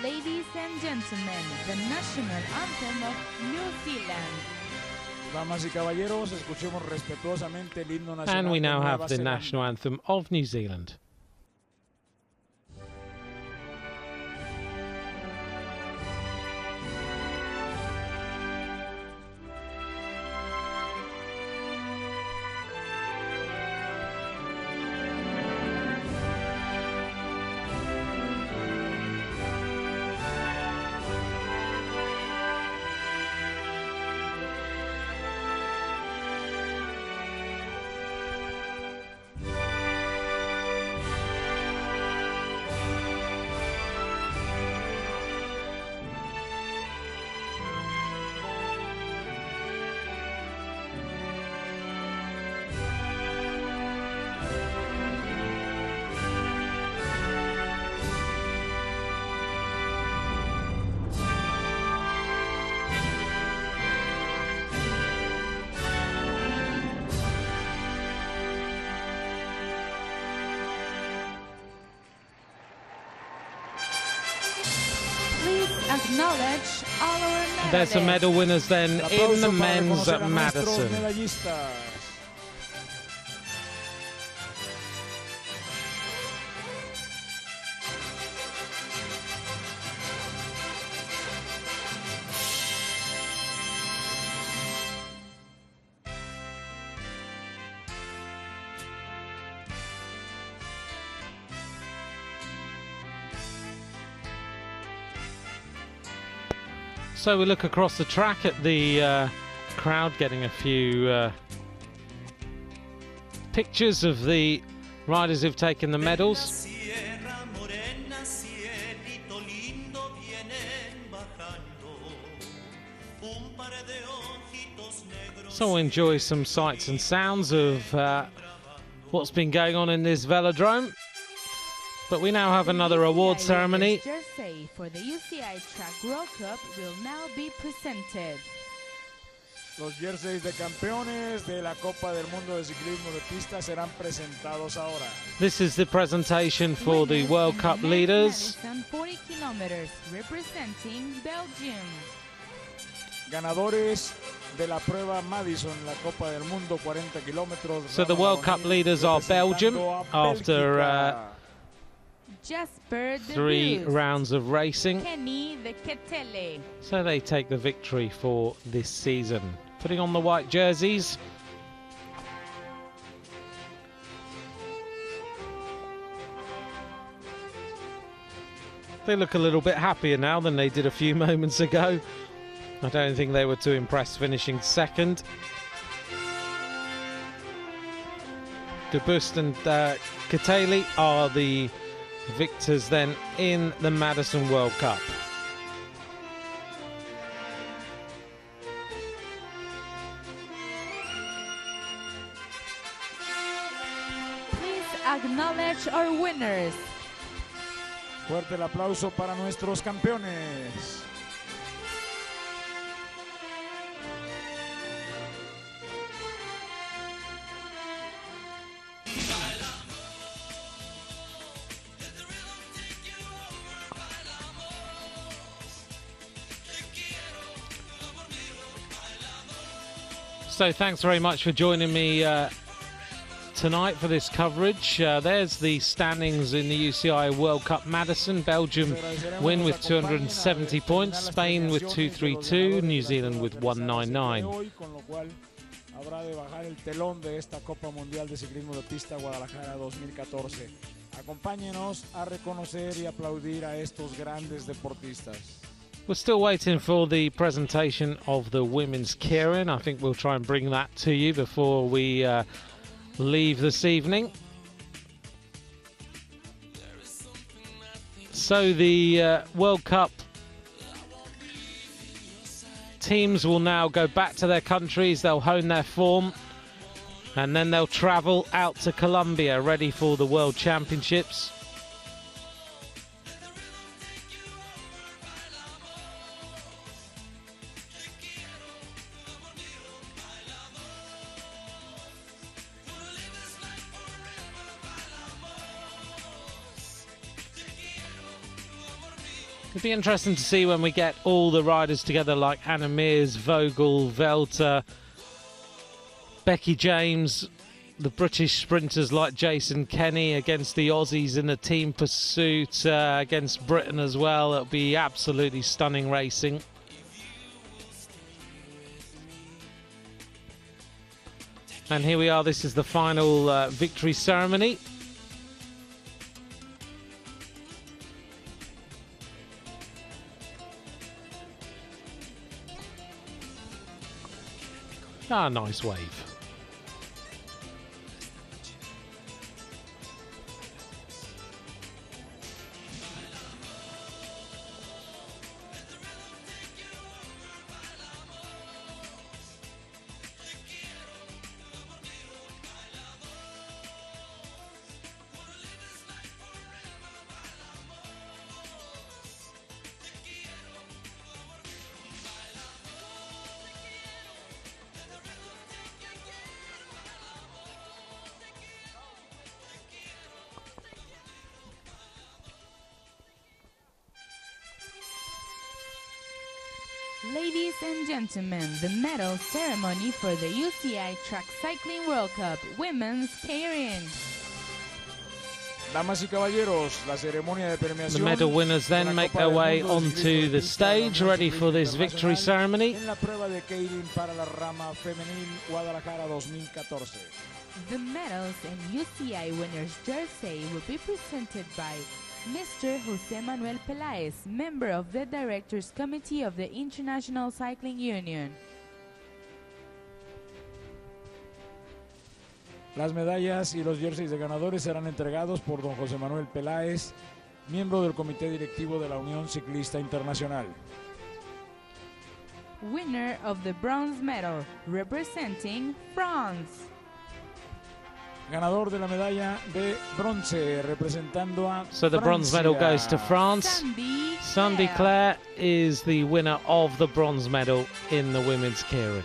Ladies and gentlemen, the national anthem of New Zealand. Damas y caballeros, escuchemos respetuosamente el himno nacional. And we now de have Nueva the Zelanda. national anthem of New Zealand. Acknowledge all our medalists. There's some medal winners then in the men's at Madison. Madison. So we look across the track at the crowd getting a few pictures of the riders who've taken the medals. So we'll enjoy some sights and sounds of what's been going on in this velodrome. But we now have another award ceremony. The jersey for the UCI Track World Cup will now be presented. Los jerseys de campeones de la Copa del Mundo de Ciclismo de Pista serán presentados ahora. This is the presentation for the World Cup leaders. Madison, 40 kilometers, representing Belgium. Ganadores de la prueba Madison, la Copa del Mundo, 40 kilómetros. So the World Cup leaders are Belgium after Jasper de 3 Bus. rounds of racing. Kenny the Ketele. So they take the victory for this season. Putting on the white jerseys. They look a little bit happier now than they did a few moments ago. I don't think they were too impressed finishing second. De Bust and Ketele are the victors then in the Madison World Cup. Please acknowledge our winners. Fuerte el aplauso para nuestros campeones. So thanks very much for joining me tonight for this coverage. There's the standings in the UCI World Cup Madison. Belgium win with 270 points, Spain with 232, New Zealand with 199. Habrá de bajar el telón de esta Copa Mundial de Ciclismo de Pista Guadalajara 2014. Acompáñenos a reconocer y aplaudir a estos grandes deportistas. We're still waiting for the presentation of the women's keirin. I think we'll try and bring that to you before we leave this evening. So the World Cup teams will now go back to their countries. They'll hone their form and then they'll travel out to Colombia ready for the World Championships. It'd be interesting to see when we get all the riders together, like Anna Mears, Vogel, Velter, Becky James, the British sprinters like Jason Kenny against the Aussies in a team pursuit against Britain as well. It'll be absolutely stunning racing. And here we are, this is the final victory ceremony. Ah, nice wave. Ladies and gentlemen, the medal ceremony for the UCI Track Cycling World Cup Women's Keirin. Damas y caballeros, la ceremonia de premiación. The medal winners then make their way onto the stage, ready for this victory ceremony. En la prueba de Keirin para la rama femenil Guadalajara 2014. The medals and UCI winners' jersey will be presented by Mr. José Manuel Peláez, member of the Directors Committee of the International Cycling Union. Las medallas y los jerseys de ganadores serán entregados por don José Manuel Peláez, miembro del Comité Directivo de la Unión Ciclista Internacional. Winner of the bronze medal, representing France. Ganador de la medalla de bronce, representando a So the bronze medal goes to France. Sandy Claire is the winner of the bronze medal in the women's keirin.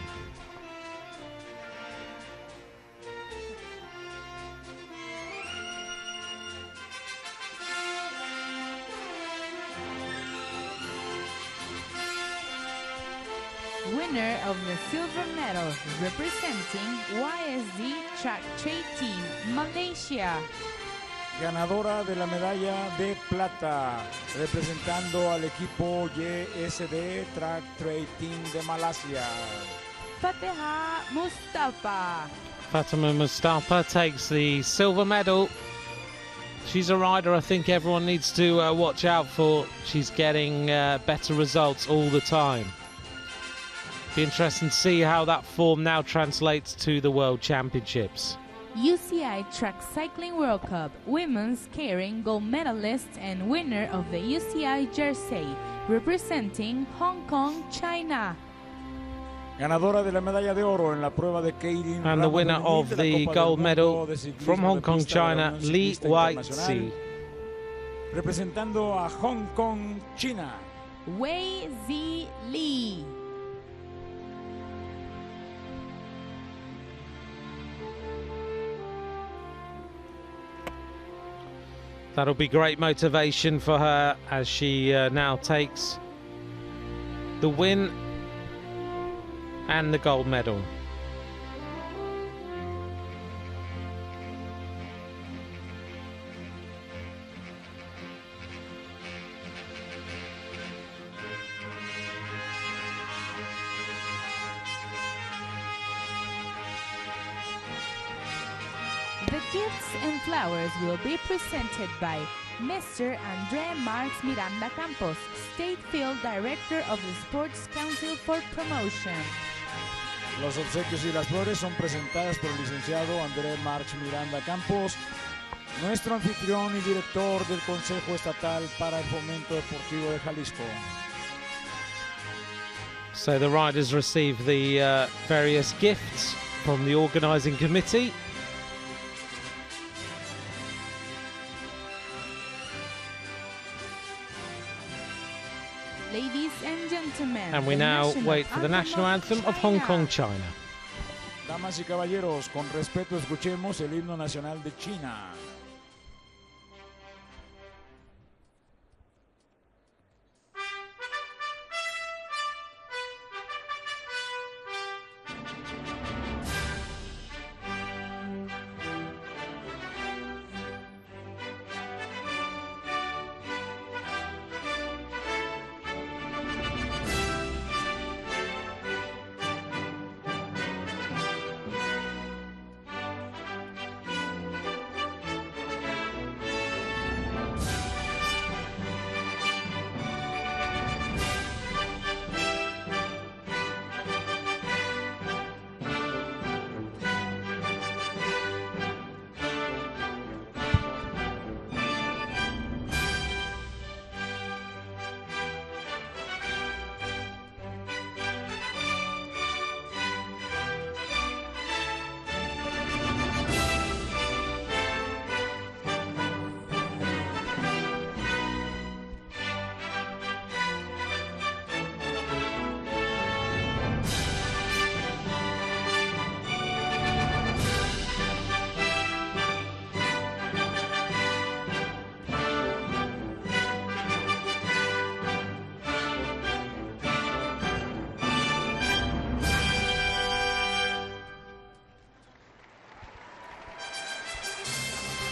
Winner of the silver medal, representing YSD Track Trade Team, Malaysia. Ganadora de la medalla de plata, representando al equipo YSD Track Trade Team de Malasia. Fateha Mustafa. Fatima Mustafa takes the silver medal. She's a rider I think everyone needs to watch out for. She's getting better results all the time. Be interesting to see how that form now translates to the World Championships. UCI Track Cycling World Cup Women's Keirin gold medalist and winner of the UCI jersey, representing Hong Kong, China. Ganadora de la medalla de oro en la prueba de Keirin. And the winner of the gold medal from Hong Kong, China, Li Weixi. Representando a Hong Kong, China. Wei Zi Li. That'll be great motivation for her as she now takes the win and the gold medal. The gifts and flowers will be presented by Mr. André Marx Miranda Campos, State Field Director of the Sports Council for Promotion. Los obsequios y las flores son presentadas por el licenciado André Marx Miranda Campos, nuestro anfitrión y director del Consejo Estatal para el Fomento Deportivo de Jalisco. So the riders receive the various gifts from the organising committee. Ladies and gentlemen, And we now wait for the national anthem of Hong Kong, China. Damas y caballeros, con respeto escuchemos el himno nacional de China.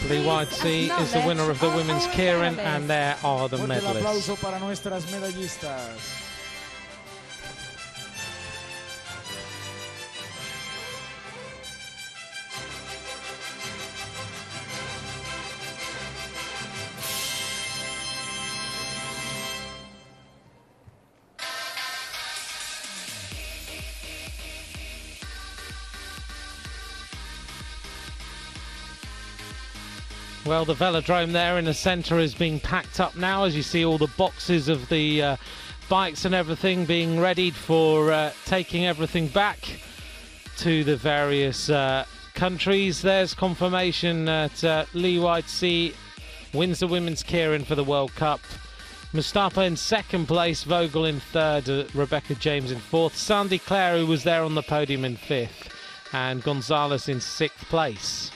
Lee Whitesea is the winner of the women's keirin, and there are the Fuerte el medalists. aplauso para nuestras medallistas. Well, the velodrome there in the centre is being packed up now, as you see all the boxes of the bikes and everything being readied for taking everything back to the various countries. There's confirmation that Lee Whitesea wins the women's keirin for the World Cup. Mustafa in second place, Vogel in third, Rebecca James in fourth, Sandy Clare, who was there on the podium, in fifth, and Gonzalez in sixth place.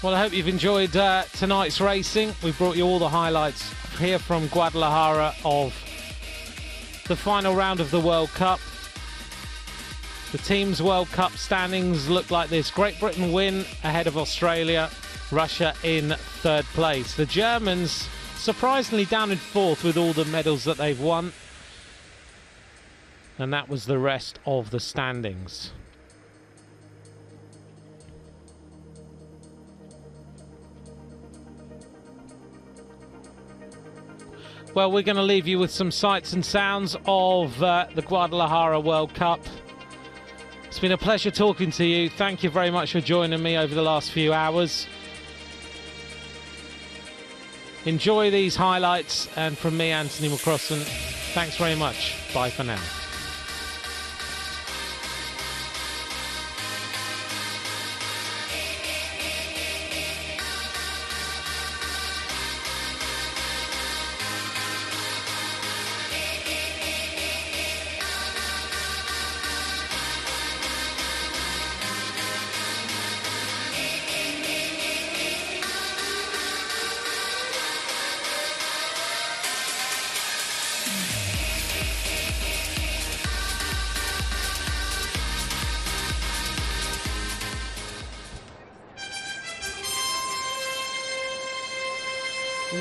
Well, I hope you've enjoyed tonight's racing. We brought you all the highlights here from Guadalajara of the final round of the World Cup. The team's World Cup standings look like this. Great Britain win ahead of Australia, Russia in third place. The Germans surprisingly down in fourth with all the medals that they've won. And that was the rest of the standings. Well, we're going to leave you with some sights and sounds of the Guadalajara World Cup. It's been a pleasure talking to you. Thank you very much for joining me over the last few hours. Enjoy these highlights, and from me, Anthony McCrossan, thanks very much. Bye for now.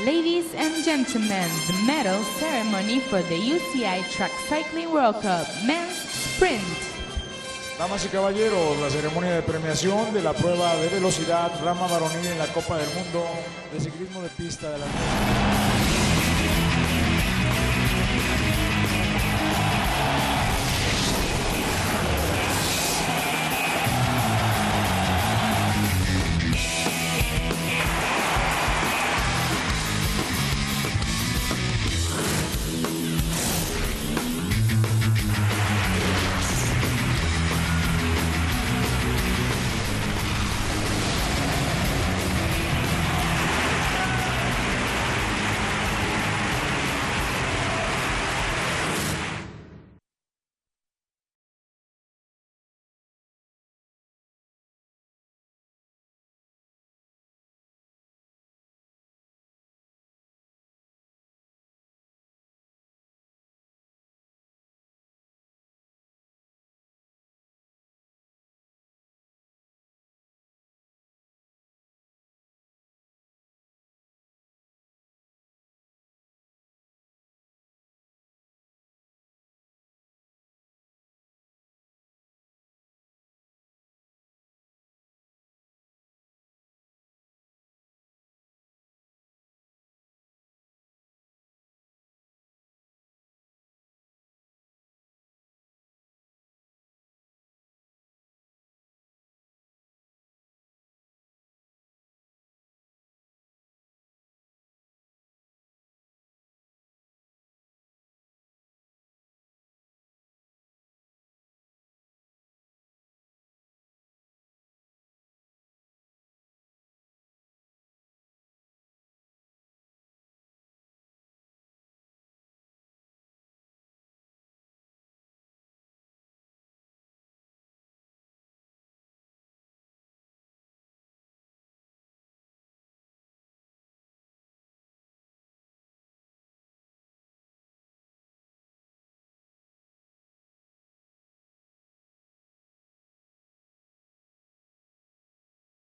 Ladies and gentlemen, the medal ceremony for the UCI Track Cycling World Cup Men's Sprint. Damas y caballeros, la ceremonia de premiación de la prueba de velocidad rama varonil en la Copa del Mundo de Ciclismo de Pista de la